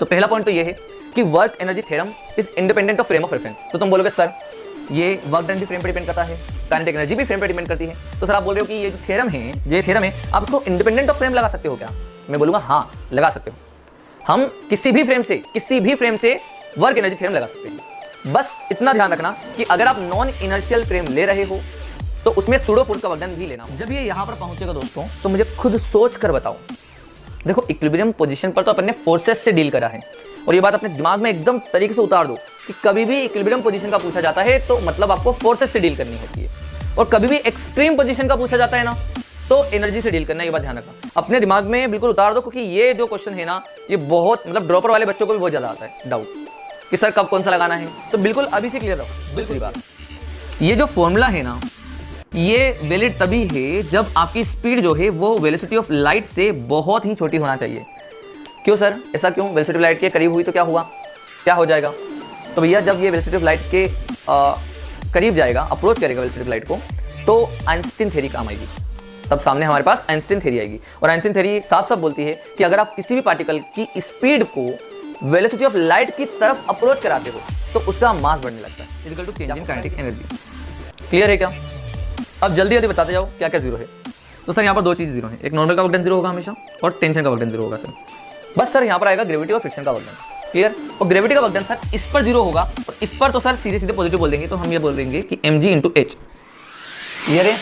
तो पहला पॉइंट तो ये है कि work energy theorem is independent of frame of reference. तो तुम बोलोगे सर ये वर्क डन भी फ्रेम पर डिपेंड करता है, काइनेटिक एनर्जी भी फ्रेम पर डिपेंड करती है, तो सर आप बोल रहे हो कि ये जो थ्योरम है आप इसको इंडिपेंडेंट ऑफ फ्रेम लगा सकते हो क्या? मैं बोलूंगा हाँ लगा सकते हो। हम किसी भी फ्रेम से वर्क एनर्जी थ्योरम लगा सकते हैं। बस इतना ध्यान रखना कि अगर आप नॉन इनर्शियल फ्रेम ले रहे हो तो उसमें सूडो फोर्स का वर्क डन भी लेना। जब ये यहां पर पहुंचेगा दोस्तों तो मुझे खुद सोच कर बताओ। देखो इक्विलिब्रियम पोजीशन पर तो अपन ने फोर्सेस से डील करा है, और ये बात अपने दिमाग में एकदम तरीके से उतार दो कि कभी भी इक्विलिब्रियम पोजीशन का पूछा जाता है तो मतलब आपको फोर्सेस से डील करनी होती है, और कभी भी एक्सट्रीम पोजीशन का पूछा जाता है ना तो एनर्जी से डील करना। ये बात ध्यान रखना, अपने दिमाग में बिल्कुल उतार दो, क्योंकि ये जो क्वेश्चन है ना ये बहुत मतलब ड्रॉपर वाले बच्चों को भी बहुत ज्यादा आता है डाउट कि सर कब कौन सा लगाना है, तो बिल्कुल अभी से क्लियर रहो। दूसरी बात, ये जो फॉर्मूला है ना ये वैलिड तभी है जब आपकी स्पीड जो है वो वेलोसिटी ऑफ लाइट से बहुत ही छोटी होना चाहिए। क्यों सर ऐसा क्यों? वेलोसिटी ऑफ लाइट के करीब हुई तो क्या हुआ, क्या हो जाएगा? तो भैया जब ये वेलोसिटी ऑफ लाइट के करीब जाएगा, अप्रोच करेगा वेलोसिटी ऑफ लाइट को, तो आइंस्टीन थ्योरी काम आएगी। तब सामने हमारे पास आइंस्टीन थ्योरी आएगी, और आइंस्टीन थ्योरी साफ साफ बोलती है कि अगर आप किसी भी पार्टिकल की स्पीड को वेलोसिटी ऑफ लाइट की तरफ अप्रोच कराते हो तो उसका मास बढ़ने लगता है, equal to change in kinetic energy. Clear है क्या? अब जल्दी जल्दी बताते जाओ क्या क्या जीरो है। तो सर यहाँ पर दो चीज़ जीरो है, एक नॉर्मल का वर्क डन जीरो होगा हमेशा, और टेंशन का वर्क डन जीरो होगा सर। बस सर यहाँ पर आएगा ग्रेविटी और फ्रिक्शन का वर्क डन। क्लियर? और ग्रेविटी का वर्क डन सर इस पर जीरो होगा, और इस पर तो सर सीधे सीधे पॉजिटिव बोल देंगे, तो हम ये बोल देंगे कि mg इंटू एच। क्लियर है?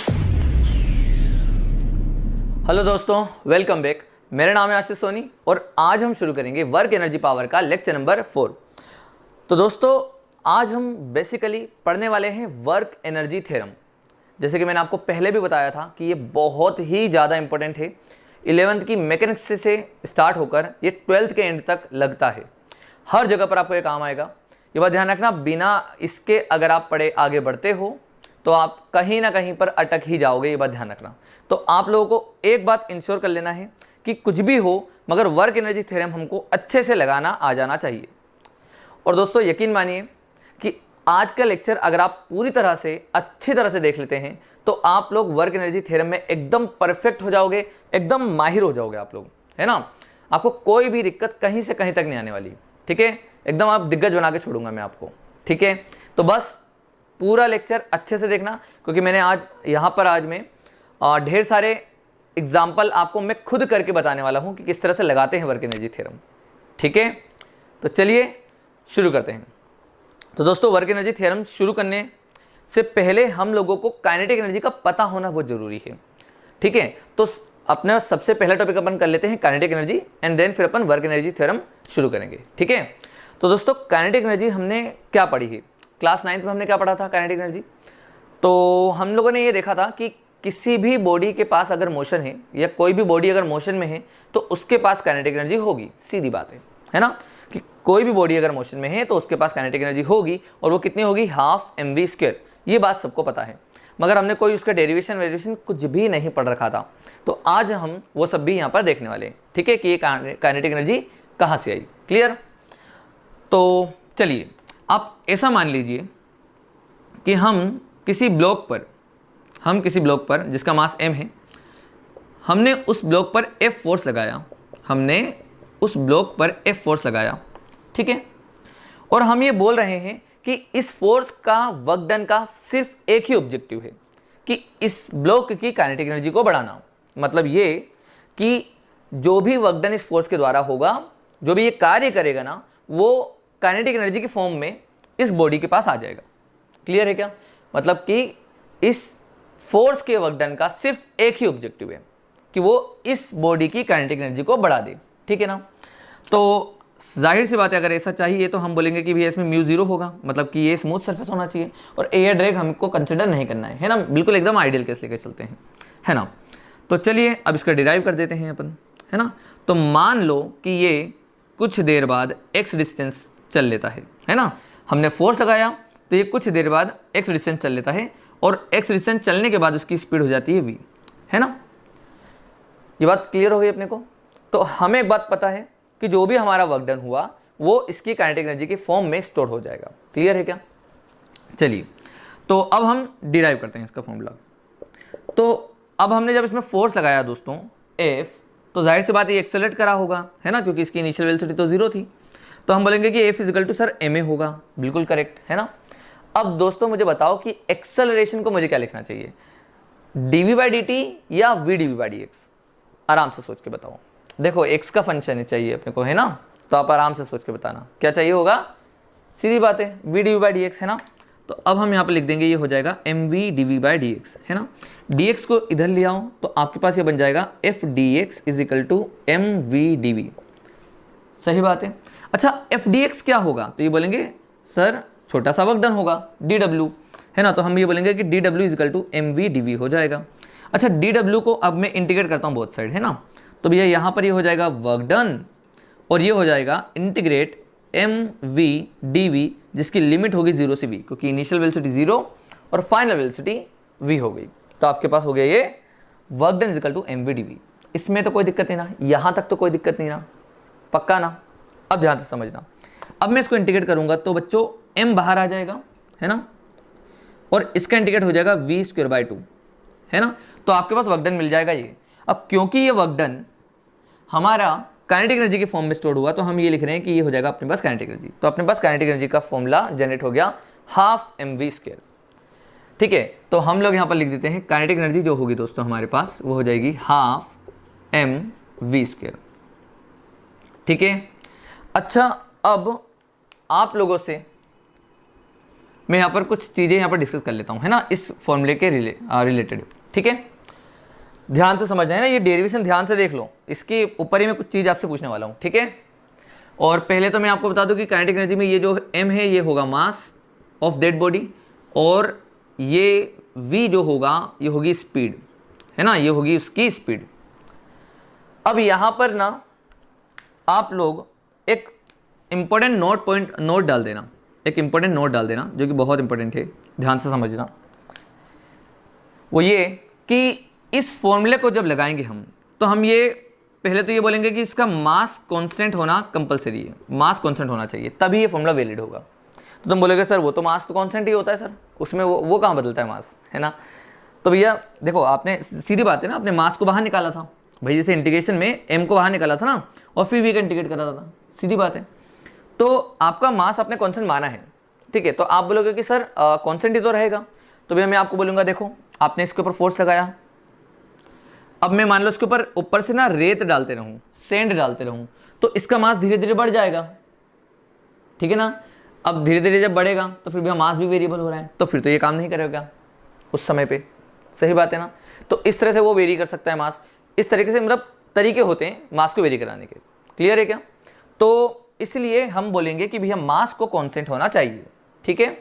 हेलो दोस्तों, वेलकम बैक। मेरा नाम है आशीष सोनी, और आज हम शुरू करेंगे वर्क एनर्जी पावर का लेक्चर नंबर 4। तो दोस्तों आज हम बेसिकली पढ़ने वाले हैं वर्क एनर्जी थ्योरम। जैसे कि मैंने आपको पहले भी बताया था कि ये बहुत ही ज़्यादा इंपॉर्टेंट है। 11th की मैकेनिक्स से स्टार्ट होकर ये 12th के एंड तक लगता है, हर जगह पर आपको ये काम आएगा। ये बात ध्यान रखना, बिना इसके अगर आप पढ़े आगे बढ़ते हो तो आप कहीं ना कहीं पर अटक ही जाओगे, ये बात ध्यान रखना। तो आप लोगों को एक बात इंश्योर कर लेना है कि कुछ भी हो मगर वर्क एनर्जी थ्योरम हमको अच्छे से लगाना आ जाना चाहिए। और दोस्तों यकीन मानिए कि आज का लेक्चर अगर आप पूरी तरह से अच्छी तरह से देख लेते हैं तो आप लोग वर्क एनर्जी थ्योरम में एकदम परफेक्ट हो जाओगे, एकदम माहिर हो जाओगे आप लोग, है ना। आपको कोई भी दिक्कत कहीं से कहीं तक नहीं आने वाली, ठीक है। एकदम आप दिग्गज बना के छोड़ूंगा मैं आपको, ठीक है। तो बस पूरा लेक्चर अच्छे से देखना, क्योंकि मैंने आज यहाँ पर आज में ढेर सारे एग्जाम्पल आपको मैं खुद करके बताने वाला हूँ कि किस तरह से लगाते हैं वर्क एनर्जी थ्योरम, ठीक है। तो चलिए शुरू करते हैं। तो दोस्तों वर्क एनर्जी थ्योरम शुरू करने से पहले हम लोगों को काइनेटिक एनर्जी का पता होना बहुत ज़रूरी है, ठीक है। तो अपना सबसे पहला टॉपिक अपन कर लेते हैं काइनेटिक एनर्जी, एंड देन फिर अपन वर्क एनर्जी थ्योरम शुरू करेंगे, ठीक है। तो दोस्तों काइनेटिक एनर्जी हमने क्या पढ़ी है, क्लास 9th में हमने क्या पढ़ा था काइनेटिक एनर्जी। तो हम लोगों ने ये देखा था कि किसी भी बॉडी के पास अगर मोशन है या कोई भी बॉडी अगर मोशन में है तो उसके पास काइनेटिक एनर्जी होगी, सीधी बात है ना। कि कोई भी बॉडी अगर मोशन में है तो उसके पास काइनेटिक एनर्जी होगी, और वो कितनी होगी, ½ mv²। ये बात सबको पता है, मगर हमने कोई उसका डेरिवेशन वेरिएशन कुछ भी नहीं पढ़ रखा था। तो आज हम वो सब भी यहाँ पर देखने वाले हैं, ठीक है, कि ये काइनेटिक एनर्जी कहाँ से आई। क्लियर? तो चलिए आप ऐसा मान लीजिए कि हम किसी ब्लॉक पर जिसका मास m है, हमने उस ब्लॉक पर F फोर्स लगाया, ठीक है। और हम ये बोल रहे हैं कि इस फोर्स का वर्क डन का सिर्फ एक ही ऑब्जेक्टिव है कि इस ब्लॉक की काइनेटिक एनर्जी को बढ़ाना। मतलब ये कि जो भी वर्क डन इस फोर्स के द्वारा होगा, जो भी ये कार्य करेगा ना, वो काइनेटिक एनर्जी की फॉर्म में इस बॉडी के पास आ जाएगा। क्लियर है क्या? मतलब कि इस फोर्स के वर्क डन का सिर्फ एक ही ऑब्जेक्टिव है कि वो इस बॉडी की काइनेटिक एनर्जी को बढ़ा दे, ठीक है ना। तो जाहिर सी बात है अगर ऐसा चाहिए तो हम बोलेंगे कि भैया इसमें μ0 होगा, मतलब कि ये स्मूथ सरफेस होना चाहिए और एयर ड्रैग हमको कंसिडर नहीं करना है ना। बिल्कुल एकदम आइडियल केस लेकर चलते हैं, है ना। तो चलिए अब इसका डिराइव कर देते हैं अपन, है ना। तो मान लो कि ये कुछ देर बाद x डिस्टेंस चल लेता है ना। हमने फोर्स लगाया तो ये कुछ देर बाद x डिस्टेंस चल लेता है, और x डिस्टेंस चलने के बाद उसकी स्पीड हो जाती है v, है ना। ये बात क्लियर हो गई अपने को। तो हमें एक बात पता है कि जो भी हमारा वर्क डन हुआ वो इसकी काइनेटिक एनर्जी के फॉर्म में स्टोर हो जाएगा। क्लियर है क्या? चलिए तो अब हम डिराइव करते हैं इसका फॉर्मूला। तो अब हमने जब इसमें फोर्स लगाया दोस्तों F, तो जाहिर सी बात ये एक्सेलरेट करा होगा, है ना, क्योंकि इसकी इनिशियल वेलोसिटी तो 0 थी। तो हम बोलेंगे कि F is equal to sir ma होगा, बिल्कुल करेक्ट है ना। अब दोस्तों मुझे बताओ कि एक्सेलरेशन को मुझे क्या लिखना चाहिए, dv/dt या v/dx? आराम से सोच के बताओ। देखो x का फंक्शन चाहिए अपने को है ना, तो आप आराम से सोच के बताना क्या चाहिए होगा, सीधी बात है v/dx है ना। तो अब हम यहाँ पे लिख देंगे, ये हो जाएगा mv dv/dx है ना। dx को इधर ले आओ तो आपके पास ये बन जाएगा f dx is equal to mv dv, सही बात है। अच्छा f dx क्या होगा, तो ये बोलेंगे सर छोटा सा वर्क डन होगा dw है ना, तो हम ये बोलेंगे कि dw is equal to mv dv हो जाएगा। अच्छा dw को अब मैं इंटीग्रेट करता हूँ बोथ साइड है ना, तो भैया यहाँ पर ये हो जाएगा वर्क डन और ये हो जाएगा इंटीग्रेट mv dv जिसकी लिमिट होगी 0 से v, क्योंकि इनिशियल वेलोसिटी 0 और फाइनल वेलोसिटी v हो गई। तो आपके पास हो गया ये work done is equal to mv dv। इसमें तो कोई दिक्कत नहीं ना, यहाँ तक तो कोई दिक्कत नहीं ना, पक्का ना। अब ध्यान से समझना, अब मैं इसको इंटीग्रेट करूंगा तो बच्चों m बाहर आ जाएगा है ना, और इसका इंटीग्रेट हो जाएगा v²/2 है ना, तो आपके पास वर्क डन मिल जाएगा ये। अब क्योंकि ये वर्क डन हमारा काइनेटिक एनर्जी के फॉर्म में स्टोर हुआ, तो हम ये लिख रहे हैं कि ये हो जाएगा अपने पास काइनेटिक एनर्जी। तो अपने पास काइनेटिक एनर्जी का फॉर्मूला जनरेट हो गया हाफ mv², ठीक है। तो हम लोग यहाँ पर लिख देते हैं काइनेटिक एनर्जी जो होगी दोस्तों हमारे पास वो हो जाएगी हाफ mv², ठीक है। अच्छा अब आप लोगों से मैं यहाँ पर कुछ चीज़ें यहाँ पर डिस्कस कर लेता हूँ है ना, इस फॉर्मूले के रिलेटेड, ठीक है। ध्यान से समझना है ना, ये डेरिवेशन ध्यान से देख लो, इसके ऊपर ही मैं कुछ चीज़ आपसे पूछने वाला हूँ, ठीक है। और पहले तो मैं आपको बता दूँ कि काइनेटिक एनर्जी में ये जो m है ये होगा मास ऑफ दैट बॉडी, और ये v जो होगा ये होगी स्पीड है ना, ये होगी उसकी स्पीड। अब यहाँ पर ना आप लोग एक इम्पोर्टेंट नोट डाल देना, एक इम्पोर्टेंट नोट डाल देना जो कि बहुत इंपॉर्टेंट है, ध्यान से समझना। वो ये कि इस फॉर्मूले को जब लगाएंगे हम, तो हम ये पहले तो ये बोलेंगे कि इसका मास कांस्टेंट होना कंपलसरी है, मास कांस्टेंट होना चाहिए तभी ये फॉर्मूला वैलिड होगा। तो तुम बोलोगे सर वो तो मास तो कांस्टेंट ही होता है सर, उसमें वो कहाँ बदलता है मास, है ना। तो भैया देखो आपने सीधी बात है ना, आपने मास को बाहर निकाला था भाई, जैसे इंटीग्रेशन में m को बाहर निकाला था ना और फिर v का इंटीग्रेट करा था, सीधी बात है। तो आपका मास आपने कॉन्स्टेंट माना है, ठीक है। तो आप बोलोगे कि सर कॉन्स्टेंट ही तो रहेगा, तो भैया मैं आपको बोलूँगा देखो आपने इसके ऊपर फोर्स लगाया, अब मैं मान लो इसके ऊपर से ना रेत डालते रहूँ, सैंड डालते रहूँ, तो इसका मास धीरे धीरे बढ़ जाएगा, ठीक है ना। अब धीरे धीरे जब बढ़ेगा तो फिर भी मास भी वेरिएबल हो रहा है, तो फिर तो ये काम नहीं करेगा उस समय पे, सही बात है ना। तो इस तरह से वो वेरी कर सकता है मास, इस तरीके से मतलब तरीके होते हैं मास को वेरी कराने के, क्लियर है क्या। तो इसलिए हम बोलेंगे कि भैया मास को कांस्टेंट होना चाहिए, ठीक है।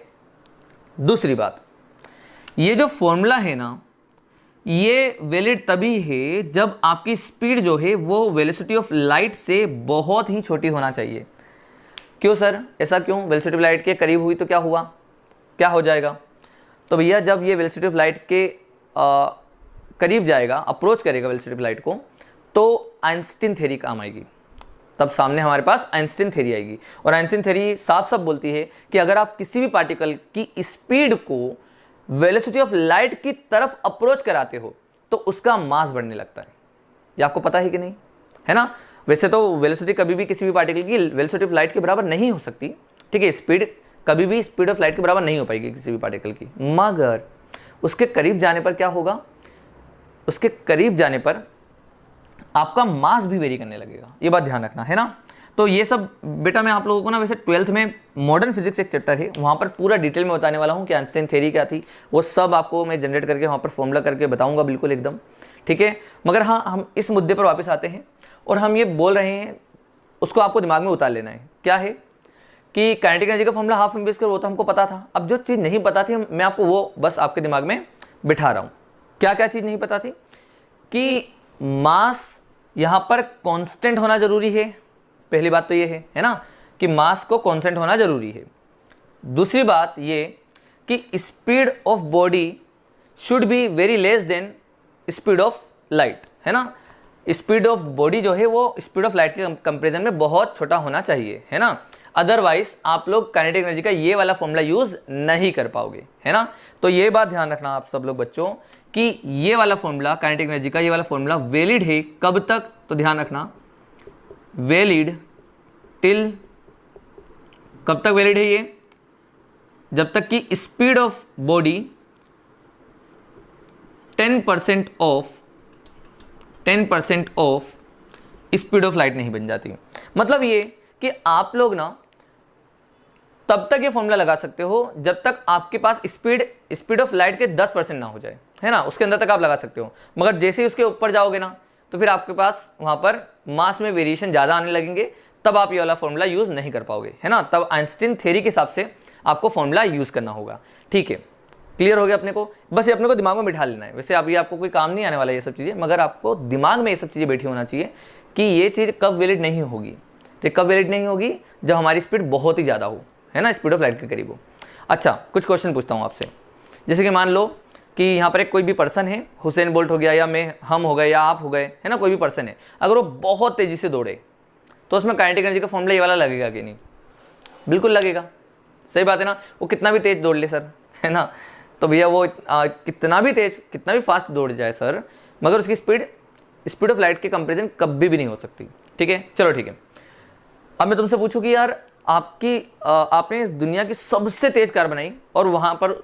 दूसरी बात, ये जो फॉर्मूला है ना ये वैलिड तभी है जब आपकी स्पीड जो है वो वेलोसिटी ऑफ लाइट से बहुत ही छोटी होना चाहिए। क्यों सर, ऐसा क्यों, वेलोसिटी ऑफ लाइट के करीब हुई तो क्या हुआ, क्या हो जाएगा। तो भैया जब ये वेलोसिटी ऑफ लाइट के करीब जाएगा, अप्रोच करेगा वेलोसिटी ऑफ लाइट को, तो आइंस्टीन थ्योरी काम आएगी, तब सामने हमारे पास आइंस्टीन थ्योरी आएगी। और आइंस्टीन थ्योरी साफ साफ बोलती है कि अगर आप किसी भी पार्टिकल की स्पीड को वेलोसिटी ऑफ लाइट की तरफ अप्रोच कराते हो तो उसका मास बढ़ने लगता है, ये आपको पता है कि नहीं, है ना। वैसे तो वेलोसिटी कभी भी किसी भी पार्टिकल की वेलोसिटी ऑफ लाइट के बराबर नहीं हो सकती, ठीक है। स्पीड कभी भी स्पीड ऑफ लाइट के बराबर नहीं हो पाएगी किसी भी पार्टिकल की, मगर उसके करीब जाने पर क्या होगा, उसके करीब जाने पर आपका मास भी वेरी करने लगेगा, ये बात ध्यान रखना है ना। तो ये सब बेटा मैं आप लोगों को ना वैसे 12th में मॉडर्न फिजिक्स एक चैप्टर है, वहाँ पर पूरा डिटेल में बताने वाला हूँ कि आइंस्टाइन थ्योरी क्या थी, वो सब आपको मैं जनरेट करके वहाँ पर फॉर्मूला करके बताऊँगा बिल्कुल एकदम, ठीक है। मगर हाँ हम इस मुद्दे पर वापस आते हैं और हम ये बोल रहे हैं उसको आपको दिमाग में उतार लेना है, क्या है कि काइनेटिक एनर्जी का फॉर्मूला हाफ mv², वो तो हमको पता था। अब जो चीज़ नहीं पता थी मैं आपको वो बस आपके दिमाग में बिठा रहा हूँ। क्या क्या चीज़ नहीं पता थी, कि मास यहाँ पर कांस्टेंट होना जरूरी है, पहली बात तो ये है ना, कि मास को कांस्टेंट होना जरूरी है। दूसरी बात ये कि speed of body should be very less than speed of light, है ना। स्पीड ऑफ बॉडी जो है वो स्पीड ऑफ लाइट के कंपेरिजन में बहुत छोटा होना चाहिए, है ना। अदरवाइज आप लोग काइनेटिक एनर्जी का ये वाला फॉर्मूला यूज नहीं कर पाओगे, है ना। तो ये बात ध्यान रखना आप सब लोग बच्चों कि ये वाला फॉर्मूला काइनेटिक एनर्जी का ये वाला फॉर्मूला वैलिड है कब तक, तो ध्यान रखना वैलिड टिल कब तक वैलिड है ये? जब तक कि speed of body 10% of speed of light नहीं बन जाती। मतलब ये कि आप लोग ना तब तक ये फॉर्मूला लगा सकते हो जब तक आपके पास स्पीड ऑफ लाइट के 10% ना हो जाए, है ना, उसके अंदर तक आप लगा सकते हो। मगर जैसे ही उसके ऊपर जाओगे ना तो फिर आपके पास वहाँ पर मास में वेरिएशन ज़्यादा आने लगेंगे, तब आप ये वाला फॉर्मूला यूज़ नहीं कर पाओगे, है ना। तब आइंस्टीन थ्योरी के हिसाब से आपको फॉर्मूला यूज़ करना होगा। ठीक है, क्लियर हो गया अपने को? बस ये अपने को दिमाग में बिठा लेना है। वैसे अभी आपको कोई काम नहीं आने वाला ये सब चीज़ें, मगर आपको दिमाग में ये सब चीज़ें बैठी होना चाहिए कि ये चीज़ कब वैलिड नहीं होगी। तो कब वैलिड नहीं होगी? जब हमारी स्पीड बहुत ही ज़्यादा हो, है ना, स्पीड ऑफ लाइट के करीब हो। अच्छा, कुछ क्वेश्चन पूछता हूँ आपसे। जैसे कि मान लो कि यहाँ पर एक कोई भी पर्सन है, हुसैन बोल्ट हो गया, या हम हो गए, या आप हो गए, है ना, कोई भी पर्सन है, अगर वो बहुत तेज़ी से दौड़े तो उसमें काइनेटिक एनर्जी का फॉर्मूला ये वाला लगेगा कि नहीं? बिल्कुल लगेगा, सही बात है ना। वो कितना भी तेज़ दौड़ ले सर, है ना, तो भैया वो कितना भी फास्ट दौड़ जाए सर, मगर उसकी स्पीड ऑफ लाइट के कंपैरिजन कभी भी नहीं हो सकती। ठीक है, चलो ठीक है। अब मैं तुमसे पूछूं कि यार आपने इस दुनिया की सबसे तेज़ कार बनाई और वहाँ पर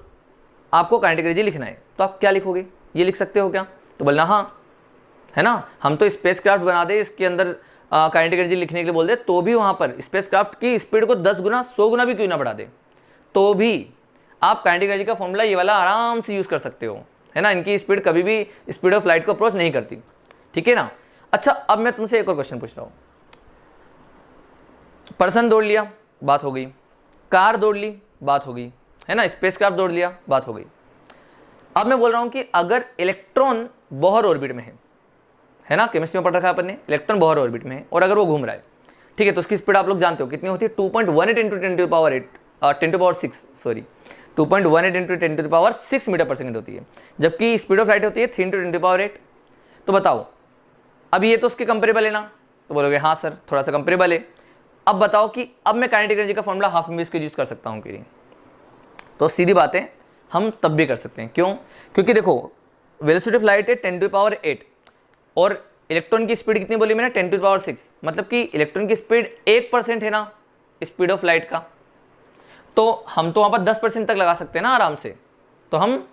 आपको काइनेटिक एनर्जी लिखना है, तो आप क्या लिखोगे? ये लिख सकते हो क्या? तो बोलना हाँ, है ना, हम तो स्पेस क्राफ्ट बना दे, इसके अंदर काइनेटिक एनर्जी लिखने के लिए बोल दे, तो भी वहाँ पर स्पेस क्राफ्ट की स्पीड को 10 गुना 100 गुना भी क्यों ना बढ़ा दे, तो भी आप काइनेटिक एनर्जी का फॉर्मूला ये वाला आराम से यूज़ कर सकते हो, है ना। इनकी स्पीड कभी भी स्पीड ऑफ लाइट को अप्रोच नहीं करती। ठीक है ना। अच्छा, अब मैं तुमसे एक और क्वेश्चन पूछ रहा हूँ। पर्सन दौड़ लिया, बात हो गई। कार दौड़ ली, बात हो गई, है ना। स्पेस क्राफ्ट दौड़ लिया, बात हो गई। अब मैं बोल रहा हूँ कि अगर इलेक्ट्रॉन बोहर ऑर्बिट में है ना, केमिस्ट्री में पढ़ रखा है अपन ने, इलेक्ट्रॉन बोहर ऑर्बिट में है और अगर वो घूम रहा है, ठीक है, तो उसकी स्पीड आप लोग जानते हो कितनी होती है? 2.18 इंटू 10 टू पावर 6 मीटर पर सेकंड होती है, जबकि स्पीड ऑफ लाइट होती है 3 इंटू 10 टू पावर 8। तो बताओ, अब ये तो उसके कंपेरेबल है ना, तो बोलोगे हाँ सर थोड़ा सा कंपेरेबल है। अब बताओ कि अब मैं काइनेटिक एनर्जी का formula half M V use कर सकता हूँ कि नहीं? तो सीधी बात है, हम तब भी कर सकते हैं। क्यों? क्योंकि देखो वेलोसिटी ऑफ लाइट है 10 टू पावर 8 और इलेक्ट्रॉन की स्पीड कितनी बोली मैंने? 10 टू पावर 6, मतलब कि इलेक्ट्रॉन की स्पीड 1% है ना स्पीड ऑफ लाइट का, तो हम तो वहाँ पर 10% तक लगा सकते हैं ना आराम से, तो हम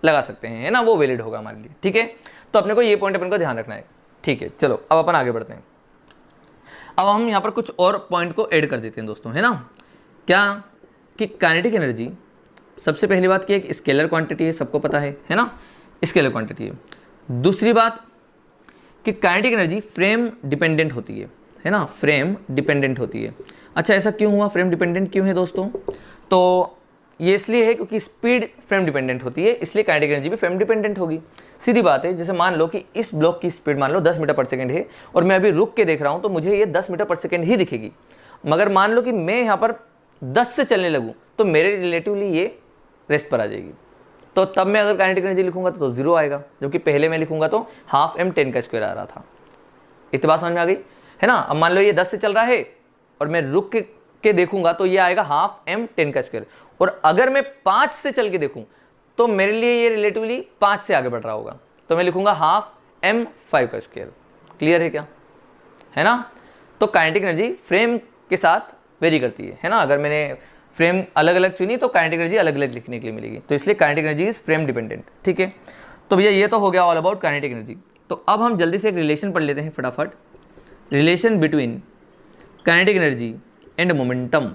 लगा सकते हैं, है ना, वो वैलिड होगा हमारे लिए। ठीक है, तो अपने को ये पॉइंट अपन को ध्यान रखना है। ठीक है, चलो अब अपन आगे बढ़ते हैं। अब हम यहाँ पर कुछ और पॉइंट को ऐड कर देते हैं दोस्तों, है ना। क्या? कि काइनेटिक एनर्जी सबसे पहली बात की एक स्केलर क्वांटिटी है, सबको पता है ना, स्केलर क्वांटिटी है। दूसरी बात कि काइनेटिक एनर्जी फ्रेम डिपेंडेंट होती है ना, फ्रेम डिपेंडेंट होती है। अच्छा, ऐसा क्यों हुआ? फ्रेम डिपेंडेंट क्यों है दोस्तों? तो ये इसलिए है क्योंकि स्पीड फ्रेम डिपेंडेंट होती है, इसलिए काइनेटिक एनर्जी भी फ्रेम डिपेंडेंट होगी। सीधी बात है, जैसे मान लो कि इस ब्लॉक की स्पीड मान लो 10 मीटर पर सेकंड है और मैं अभी रुक के देख रहा हूँ तो मुझे ये 10 मीटर पर सेकंड ही दिखेगी। मगर मान लो कि मैं यहाँ पर 10 से चलने लगूँ तो मेरे रिलेटिवली ये रेस्ट पर आ जाएगी, तो तब मैं अगर काइनेटिक एनर्जी लिखूंगा तो 0 आएगा, जबकि पहले मैं लिखूंगा तो हाफ m 10 का स्क्वायर आ रहा था। इतनी बात समझ में आ गई, है ना। अब मान लो ये 10 से चल रहा है और मैं रुक के देखूंगा तो ये आएगा हाफ m 10 का स्क्वायर, और अगर मैं 5 से चल के देखूं तो मेरे लिए ये रिलेटिवली 5 से आगे बढ़ रहा होगा, तो मैं लिखूंगा हाफ m 5 का स्क्वायर। क्लियर है क्या? है ना। तो काइनेटिक एनर्जी फ्रेम के साथ वेरी करती है ना। अगर मैंने फ्रेम अलग अलग चुनी तो काइनेटिक एनर्जी अलग अलग लिखने के लिए मिलेगी, तो इसलिए kinetic energy is frame dependent. ठीक है, तो भैया ये तो हो गया ऑल अबाउट काइनेटिक एनर्जी। तो अब हम जल्दी से एक रिलेशन पढ़ लेते हैं फटाफट, relation between kinetic energy and momentum.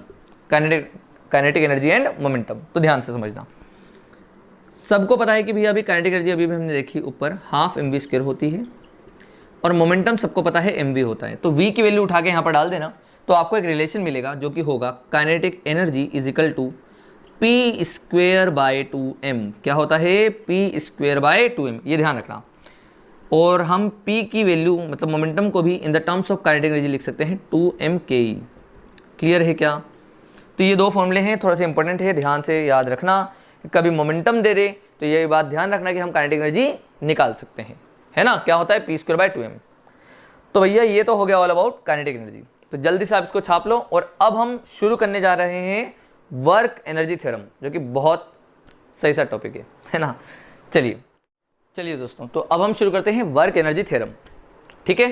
Kinetic energy and momentum, तो ध्यान से समझना। सबको पता है कि भैया अभी काइनेटिक एनर्जी अभी भी हमने देखी ऊपर हाफ एम वी स्क्वायर होती है, और मोमेंटम सबको पता है एम वी होता है। तो वी की वैल्यू उठा के यहाँ पर डाल देना तो आपको एक रिलेशन मिलेगा जो कि होगा kinetic energy is equal to P square by 2m। क्या होता है? पी स्क्वेयर बाय 2m, ये ध्यान रखना। और हम p की वैल्यू मतलब मोमेंटम को भी in the terms of kinetic energy लिख सकते हैं 2mke। क्लियर है क्या? तो ये दो फॉर्मूले हैं, थोड़ा सा इंपॉर्टेंट है, ध्यान से याद रखना। कभी मोमेंटम दे दे तो ये बात ध्यान रखना कि हम काइनेटिक एनर्जी निकाल सकते हैं, है ना। क्या होता है? P square by 2m। तो भैया ये तो हो गया ऑल अबाउट काइनेटिक एनर्जी। तो जल्दी से आप इसको छाप लो, और अब हम शुरू करने जा रहे हैं वर्क एनर्जी थ्योरम, जो कि बहुत सही सा टॉपिक है ना। चलिए दोस्तों, तो अब हम शुरू करते हैं वर्क एनर्जी थ्योरम। ठीक है,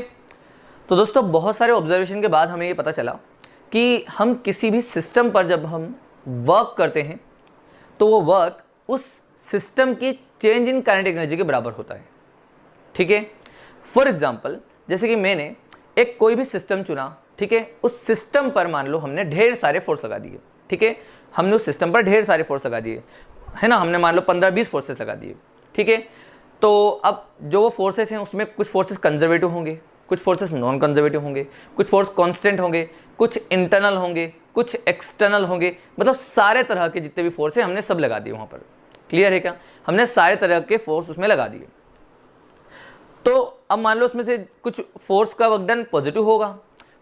तो दोस्तों बहुत सारे ऑब्जर्वेशन के बाद हमें ये पता चला कि हम किसी भी सिस्टम पर जब हम वर्क करते हैं तो वो वर्क उस सिस्टम की चेंज इन काइनेटिक एनर्जी के बराबर होता है। ठीक है, फॉर एग्जाम्पल जैसे कि मैंने एक कोई भी सिस्टम चुना, ठीक है, उस सिस्टम पर मान लो हमने ढेर सारे फोर्स लगा दिए। ठीक है, हमने उस सिस्टम पर ढेर सारे फोर्स लगा दिए, है ना, हमने मान लो 15-20 फोर्सेस लगा दिए। ठीक है, तो अब जो वो फोर्सेस हैं उसमें कुछ फोर्सेस कंजर्वेटिव होंगे, कुछ फोर्सेस नॉन कंजर्वेटिव होंगे, कुछ फोर्स कांस्टेंट होंगे, कुछ इंटरनल होंगे, कुछ एक्सटर्नल होंगे, मतलब सारे तरह के जितने भी फोर्स हैं हमने सब लगा दिए वहाँ पर। क्लियर है क्या? हमने सारे तरह के फोर्स उसमें लगा दिए। तो अब मान लो उसमें से कुछ फोर्स का वर्कडन पॉजिटिव होगा,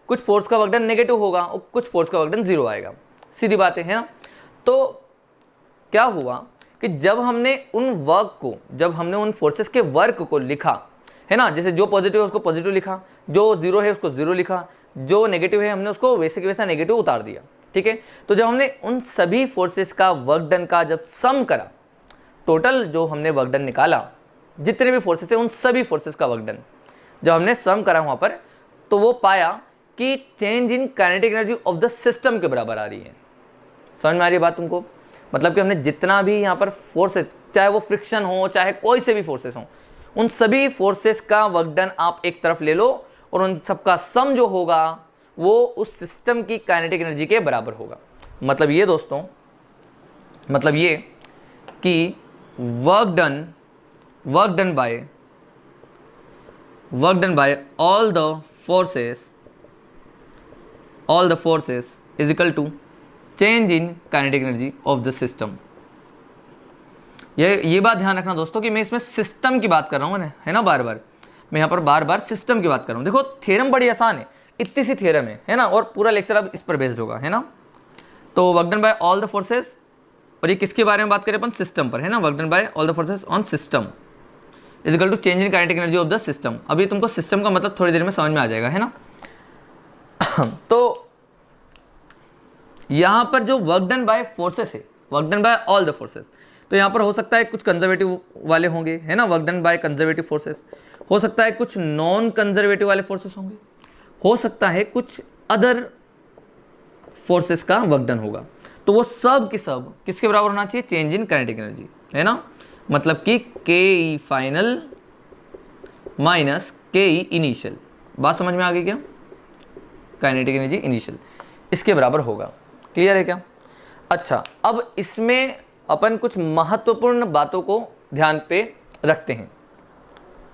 कुछ फोर्स का वर्कडन नेगेटिव होगा और कुछ फोर्स का वर्कडन जीरो आएगा। सीधी बात है ना? तो क्या हुआ कि जब हमने उन वर्क को, जब हमने उन फोर्सेस के वर्क को लिखा, है ना, जैसे जो पॉजिटिव है उसको पॉजिटिव लिखा, जो जीरो है उसको जीरो लिखा, जो नेगेटिव है हमने उसको वैसे के वैसा नेगेटिव उतार दिया। ठीक है, तो जब हमने उन सभी फोर्सेस का वर्कडन का जब सम करा, टोटल जो हमने वर्कडन निकाला, जितने भी फोर्सेस है उन सभी फोर्सेस का वर्कडन जब हमने सम करा वहाँ पर, तो वो पाया कि change in kinetic energy of the system के बराबर आ रही है। समझ में आ रही है बात तुमको? मतलब कि हमने जितना भी यहाँ पर फोर्सेस, चाहे वो फ्रिक्शन हो, चाहे कोई से भी फोर्सेस हो, उन सभी फोर्सेस का वर्कडन आप एक तरफ ले लो और उन सबका सम जो होगा वो उस सिस्टम की काइनेटिक एनर्जी के बराबर होगा। मतलब ये दोस्तों, मतलब ये कि work done by all the forces is equal to change in kinetic energy of the system. ये बात ध्यान रखना दोस्तों कि मैं इसमें सिस्टम की बात कर रहा हूँ, है ना, बार बार मैं यहाँ पर बार बार सिस्टम की बात कर रहा हूँ। देखो थ्योरम बड़ी आसान है, इतनी सी थ्योरम है ना, और पूरा लेक्चर अब इस पर बेस्ड होगा, है ना। तो work done by all the forces, और ये किसके बारे में बात करें अपन? सिस्टम पर, है ना। Work done by all the forces on system is equal to change in kinetic energy of the system. अभी तुमको सिस्टम का मतलब थोड़ी देर में समझ में आ जाएगा, है ना। तो यहाँ पर जो वर्क डन बाय फोर्सेस है, work done by all the forces, तो यहाँ पर हो सकता है कुछ कंजर्वेटिव वाले होंगे, है ना, work done by conservative forces, हो सकता है कुछ नॉन कंजर्वेटिव वाले फोर्सेस होंगे, हो सकता है कुछ अदर फोर्सेस का वर्क डन होगा। तो वो सब की सब किसके बराबर होना चाहिए? चेंज इन काइनेटिक एनर्जी, है ना। मतलब कि के ई फाइनल माइनस के ई इनिशियल। बात समझ में आ गई क्या? काइनेटिक एनर्जी इनिशियल इसके बराबर होगा। क्लियर है क्या? अच्छा, अब इसमें अपन कुछ महत्वपूर्ण बातों को ध्यान पे रखते हैं।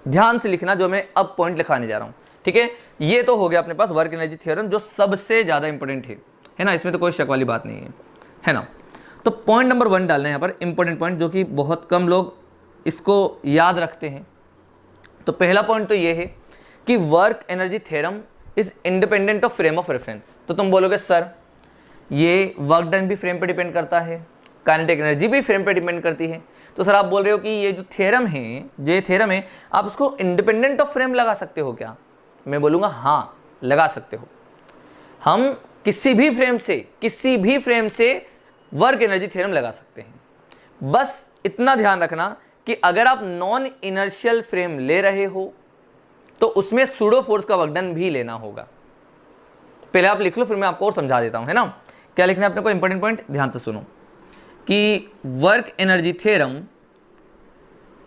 ध्यान से लिखना जो मैं अब पॉइंट लिखाने जा रहा हूं, ठीक है। ये तो हो गया अपने पास वर्क एनर्जी थ्योरम, जो सबसे ज़्यादा इंपॉर्टेंट है ना, इसमें तो कोई शक वाली बात नहीं है ना। तो पॉइंट नंबर 1 डालना है यहाँ पर, इंपॉर्टेंट पॉइंट, जो कि बहुत कम लोग इसको याद रखते हैं। तो पहला पॉइंट तो ये है कि work energy theorem is independent of frame of reference. तो तुम बोलोगे सर ये वर्क डन भी फ्रेम पर डिपेंड करता है, काइनेटिक एनर्जी भी फ्रेम पर डिपेंड करती है, तो सर आप बोल रहे हो कि ये जो थ्योरम है आप उसको इंडिपेंडेंट ऑफ फ्रेम लगा सकते हो क्या? मैं बोलूँगा हाँ, लगा सकते हो। हम किसी भी फ्रेम से वर्क एनर्जी थ्योरम लगा सकते हैं। बस इतना ध्यान रखना कि अगर आप नॉन इनर्शियल फ्रेम ले रहे हो तो उसमें सूडो फोर्स का वर्क डन भी लेना होगा। पहले आप लिख लो, फिर मैं आपको और समझा देता हूं, है ना। क्या लिखना है अपने को? इंपॉर्टेंट पॉइंट ध्यान से सुनो कि work energy theorem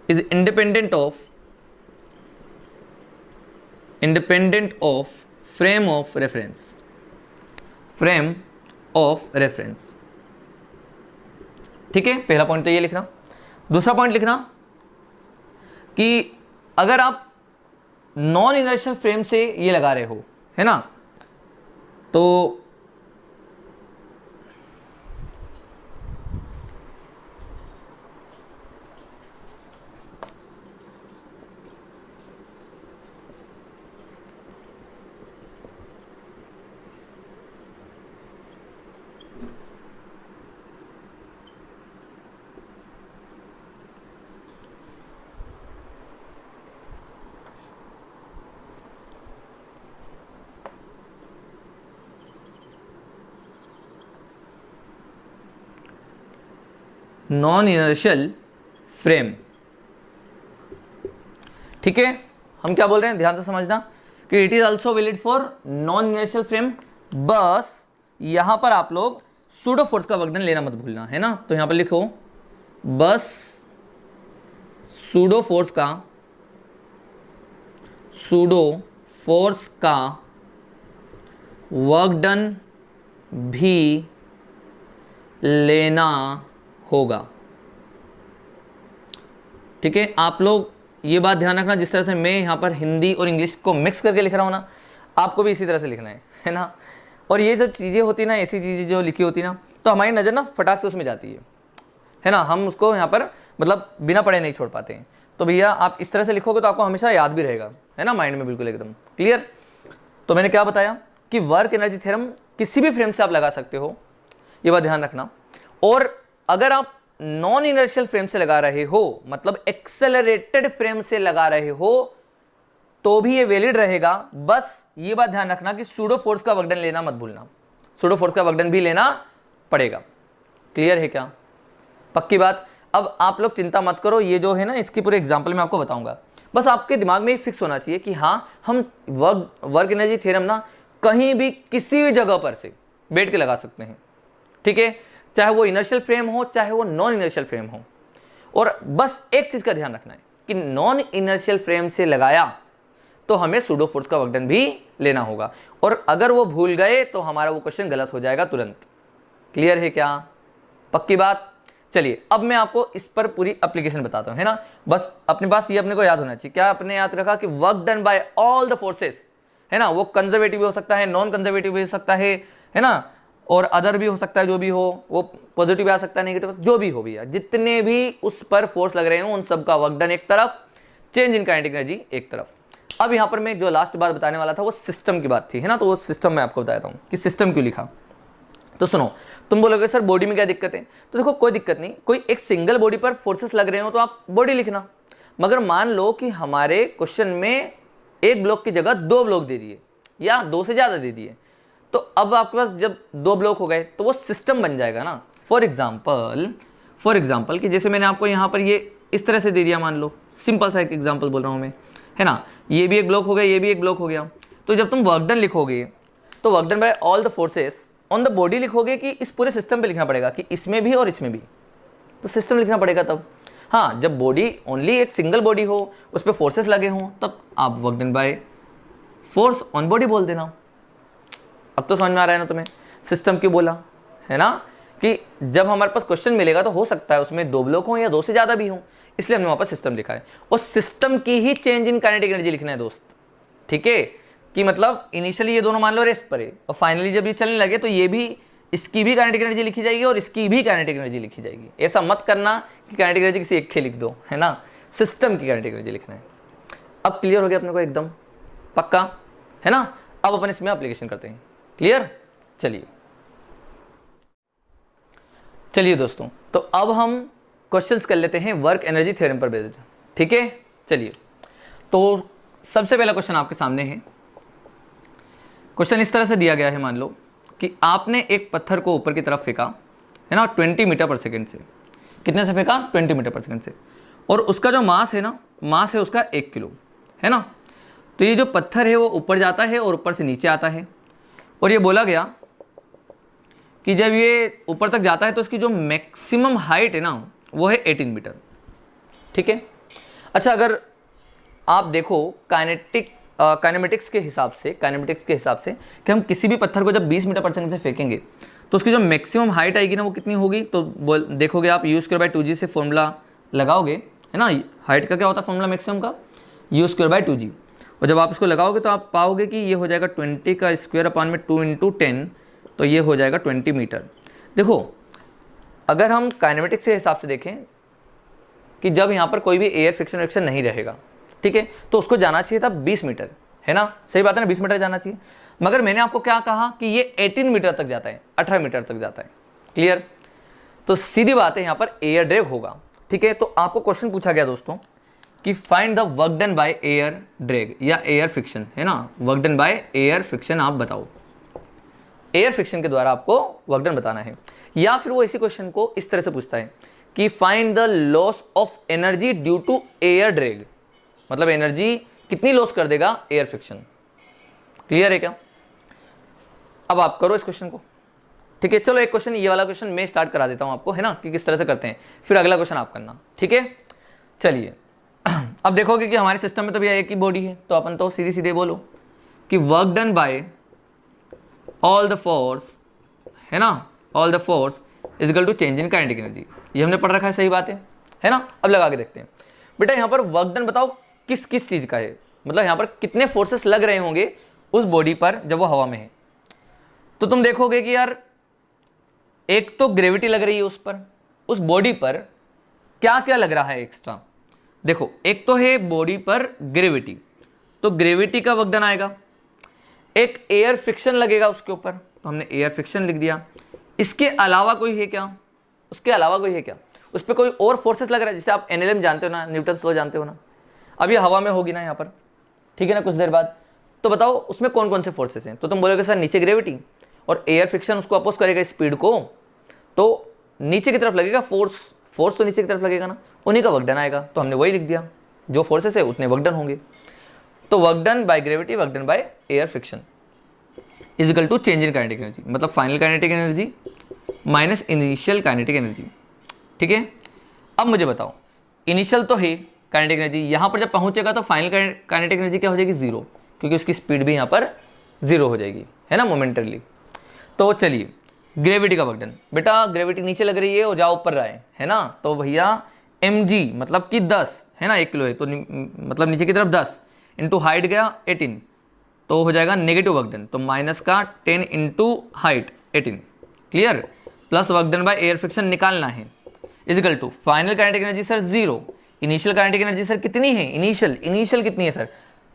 is independent of frame of reference. ठीक है, पहला पॉइंट तो ये लिखना। दूसरा पॉइंट लिखना कि अगर आप नॉन इनर्शियल फ्रेम से ये लगा रहे हो, है ना, तो नॉन इनर्शियल फ्रेम, ठीक है। हम क्या बोल रहे हैं, ध्यान से समझना कि it is also valid for non inertial frame, बस यहां पर आप लोग सूडो फोर्स का वर्क डन लेना मत भूलना, है ना। तो यहां पर लिखो बस सूडो फोर्स का वर्क डन भी लेना होगा। ठीक है, आप लोग ये बात ध्यान रखना, जिस तरह से मैं यहाँ पर हिंदी और इंग्लिश को मिक्स करके लिख रहा हूँ ना, आपको भी इसी तरह से लिखना है ना। और ये जो चीज़ें होती ना, ऐसी चीज़ें जो लिखी होती ना, तो हमारी नज़र ना फटाक से उसमें जाती है ना। हम उसको यहाँ पर मतलब बिना पढ़े नहीं छोड़ पाते हैं। तो भैया आप इस तरह से लिखोगे तो आपको हमेशा याद भी रहेगा, है ना, माइंड में बिल्कुल एकदम क्लियर। तो मैंने क्या बताया कि वर्क एनर्जी थ्योरम किसी भी फ्रेम से आप लगा सकते हो, ये बात ध्यान रखना। और अगर आप नॉन इनर्शियल फ्रेम से लगा रहे हो, मतलब एक्सेलरेटेड फ्रेम से लगा रहे हो, तो भी ये वैलिड रहेगा। बस ये बात ध्यान रखना कि सूडो फोर्स का वर्कडन लेना मत भूलना, सूडो फोर्स का वर्कडन भी लेना पड़ेगा। क्लियर है क्या? पक्की बात। अब आप लोग चिंता मत करो, ये जो है ना इसकी पूरे एग्जाम्पल मैं आपको बताऊंगा। बस आपके दिमाग में ये फिक्स होना चाहिए कि हाँ, हम वर्क एनर्जी थ्योरम ना कहीं भी किसी भी जगह पर से बैठ के लगा सकते हैं। ठीक है, चाहे वो इनर्शियल फ्रेम हो चाहे वो नॉन इनर्शियल फ्रेम हो। और बस एक चीज का ध्यान रखना है कि नॉन इनर्शियल फ्रेम से लगाया तो हमें सूडो फोर्स का वर्क डन भी लेना होगा। और अगर वो भूल गए तो हमारा वो क्वेश्चन गलत हो जाएगा तुरंत। क्लियर है क्या? पक्की बात। चलिए अब मैं आपको इस पर पूरी एप्लीकेशन बताता हूं, है ना। बस अपने पास ये अपने को याद होना चाहिए। क्या अपने याद रखा कि work done by all the forces, है ना। वो कंजर्वेटिव भी हो सकता है, नॉन कंजर्वेटिव भी हो सकता है ना, और अदर भी हो सकता है, जो भी हो, वो पॉजिटिव भी आ सकता है, नेगेटिव, जो भी हो भैया, जितने भी उस पर फोर्स लग रहे हो उन सब का वर्क डन एक तरफ, चेंज इन काइनेटिक एनर्जी एक तरफ। अब यहाँ पर मैं जो लास्ट बात बताने वाला था वो सिस्टम की बात थी, है ना। तो वो सिस्टम मैं आपको बताता हूँ कि सिस्टम क्यों लिखा। तो सुनो, तुम बोलोगे सर बॉडी में क्या दिक्कत है? तो देखो कोई दिक्कत नहीं, कोई एक सिंगल बॉडी पर फोर्सेस लग रहे हो तो आप बॉडी लिखना। मगर मान लो कि हमारे क्वेश्चन में एक ब्लॉक की जगह 2 ब्लॉक दे दिए या 2 से ज़्यादा दे दिए, तो अब आपके पास जब 2 ब्लॉक हो गए तो वो सिस्टम बन जाएगा ना। फॉर एग्जाम्पल कि जैसे मैंने आपको यहाँ पर ये इस तरह से दे दिया, मान लो सिंपल सा एक एग्जाम्पल बोल रहा हूँ मैं, है ना। ये भी एक ब्लॉक हो गया, ये भी एक ब्लॉक हो गया। तो जब तुम वर्क डन लिखोगे तो work done by all the forces on the body लिखोगे कि इस पूरे सिस्टम पे लिखना पड़ेगा कि इसमें भी और इसमें भी, तो सिस्टम लिखना पड़ेगा तब। हाँ, जब बॉडी ओनली एक सिंगल बॉडी हो, उस पर फोर्सेस लगे हों, तब आप work done by force on body बोल देना। अब तो समझ में आ रहा है ना तुम्हें सिस्टम क्यों बोला, है ना। कि जब हमारे पास क्वेश्चन मिलेगा तो हो सकता है उसमें 2 ब्लॉक हों या 2 से ज़्यादा भी हों, इसलिए हमने वहाँ पर सिस्टम लिखा है। और सिस्टम की ही चेंज इन काइनेटिक एनर्जी लिखना है दोस्त। ठीक है, कि मतलब इनिशियली ये दोनों मान लो रेस्ट पर है और फाइनली जब ये चलने लगे तो ये भी, इसकी भी काइनेटिक एनर्जी लिखी जाएगी और इसकी भी काइनेटिक एनर्जी लिखी जाएगी। ऐसा मत करना कि काइनेटिक एनर्जी किसी एक के लिख दो, है ना। सिस्टम की काइनेटिक एनर्जी लिखना है। अब क्लियर हो गया अपने को एकदम पक्का, है ना। अब अपन इसमें एप्लीकेशन करते हैं। क्लियर? चलिए दोस्तों, तो अब हम क्वेश्चंस कर लेते हैं वर्क एनर्जी थ्योरम पर बेस्ड। ठीक है, चलिए। तो सबसे पहला क्वेश्चन आपके सामने है। क्वेश्चन इस तरह से दिया गया है, मान लो कि आपने एक पत्थर को ऊपर की तरफ फेंका, है ना, 20 मीटर पर सेकंड से। कितने से फेंका? 20 मीटर पर सेकंड से। और उसका जो मास है ना, मास है उसका 1 किलो, है ना। तो ये जो पत्थर है वो ऊपर जाता है और ऊपर से नीचे आता है। और ये बोला गया कि जब ये ऊपर तक जाता है तो इसकी जो मैक्सिमम हाइट है ना वो है 18 मीटर। ठीक है। अच्छा, अगर आप देखो काइनेमेटिक्स के हिसाब से कि हम किसी भी पत्थर को जब 20 मीटर पर सेकंड से फेंकेंगे तो उसकी जो मैक्सिमम हाइट आएगी ना वो कितनी होगी, तो देखोगे आप u²/2g से फॉर्मूला लगाओगे, है ना। हाइट का क्या होता है फॉर्मूला मैक्सिमम का? u²/2g। और जब आप इसको लगाओगे तो आप पाओगे कि ये हो जाएगा 20 का स्क्वायर अपान में 2 × 10, तो ये हो जाएगा 20 मीटर। देखो, अगर हम काइनेमेटिक्स के हिसाब से देखें कि जब यहाँ पर कोई भी एयर फ्रिक्शन नहीं रहेगा, ठीक है, तो उसको जाना चाहिए था 20 मीटर, है ना। सही बात है ना, 20 मीटर जाना चाहिए। मगर मैंने आपको क्या कहा कि ये 18 मीटर तक जाता है, 18 मीटर तक जाता है। क्लियर? तो सीधी बात है, यहाँ पर एयर ड्रैग होगा। ठीक है, तो आपको क्वेश्चन पूछा गया दोस्तों कि find the work done by air drag या एयर फ्रिक्शन, है ना। Work done by air friction आप बताओ। एयर फ्रिक्शन के द्वारा आपको वर्क डन बताना है। या फिर वो इसी क्वेश्चन को इस तरह से पूछता है कि find the loss of energy due to air drag, मतलब एनर्जी कितनी लॉस कर देगा एयर फ्रिक्शन। क्लियर है क्या? अब आप करो इस क्वेश्चन को, ठीक है, चलो एक क्वेश्चन, ये वाला क्वेश्चन मैं स्टार्ट करा देता हूँ आपको, है ना, कि किस तरह से करते हैं, फिर अगला क्वेश्चन आप करना, ठीक है। चलिए अब देखोगे कि हमारे सिस्टम में तो भैया एक ही बॉडी है, तो अपन तो सीधे सीधे बोलो कि work done by all the force, है ना, all the force is equal to change in kinetic energy. ये हमने पढ़ रखा है, सही बात है ना। अब लगा के देखते हैं बेटा, यहाँ पर वर्क डन बताओ किस किस चीज़ का है, मतलब यहाँ पर कितने फोर्सेस लग रहे होंगे उस बॉडी पर जब वो हवा में है। तो तुम देखोगे कि यार एक तो ग्रेविटी लग रही है उस पर, उस बॉडी पर क्या क्या लग रहा है एक्स्ट्रा। देखो एक तो है बॉडी पर ग्रेविटी, तो ग्रेविटी का वर्क डन आएगा, एक एयर फ्रिक्शन लगेगा उसके ऊपर, तो हमने एयर फ्रिक्शन लिख दिया। इसके अलावा कोई है क्या, उसके अलावा कोई है क्या, उस पर कोई और फोर्सेस लग रहा है, जैसे आप एनएलएम जानते हो ना, न्यूटन्स लॉ जानते हो ना, अब ये हवा में होगी ना यहाँ पर, ठीक है ना, कुछ देर बाद, तो बताओ उसमें कौन कौन से फोर्सेस हैं। तो तुम बोलोगे सर नीचे ग्रेविटी और एयर फ्रिक्शन उसको अपोज करेगा स्पीड को, तो नीचे की तरफ लगेगा फोर्स तो नीचे की तरफ लगेगा ना, उन्हीं का वर्क डन आएगा। तो हमने वही लिख दिया, जो फोर्सेस है उतने वर्क डन होंगे। तो work done by gravity, work done by air friction is equal to change in kinetic energy, मतलब final kinetic energy minus initial kinetic energy, ठीक है। अब मुझे बताओ, इनिशियल तो है काइनेटिक एनर्जी, यहाँ पर जब पहुँचेगा तो फाइनल काइनेटिक एनर्जी क्या हो जाएगी, जीरो, क्योंकि उसकी स्पीड भी यहाँ पर जीरो हो जाएगी, है ना, मोमेंटरली। तो चलिए ग्रेविटी का वर्क डन, बेटा ग्रेविटी नीचे लग रही है और जहाँ ऊपर रहा है ना, तो भैया mg मतलब कि 10 है ना, 1 किलो है, तो मतलब नीचे की तरफ 10 इंटू हाइट गया 18, तो हो जाएगा नेगेटिव वर्क डन, तो माइनस का 10 into height 18, clear, plus work done by air friction निकालना है, is equal to final kinetic energy sir zero, initial kinetic energy sir कितनी है, इनिशियल कितनी है सर,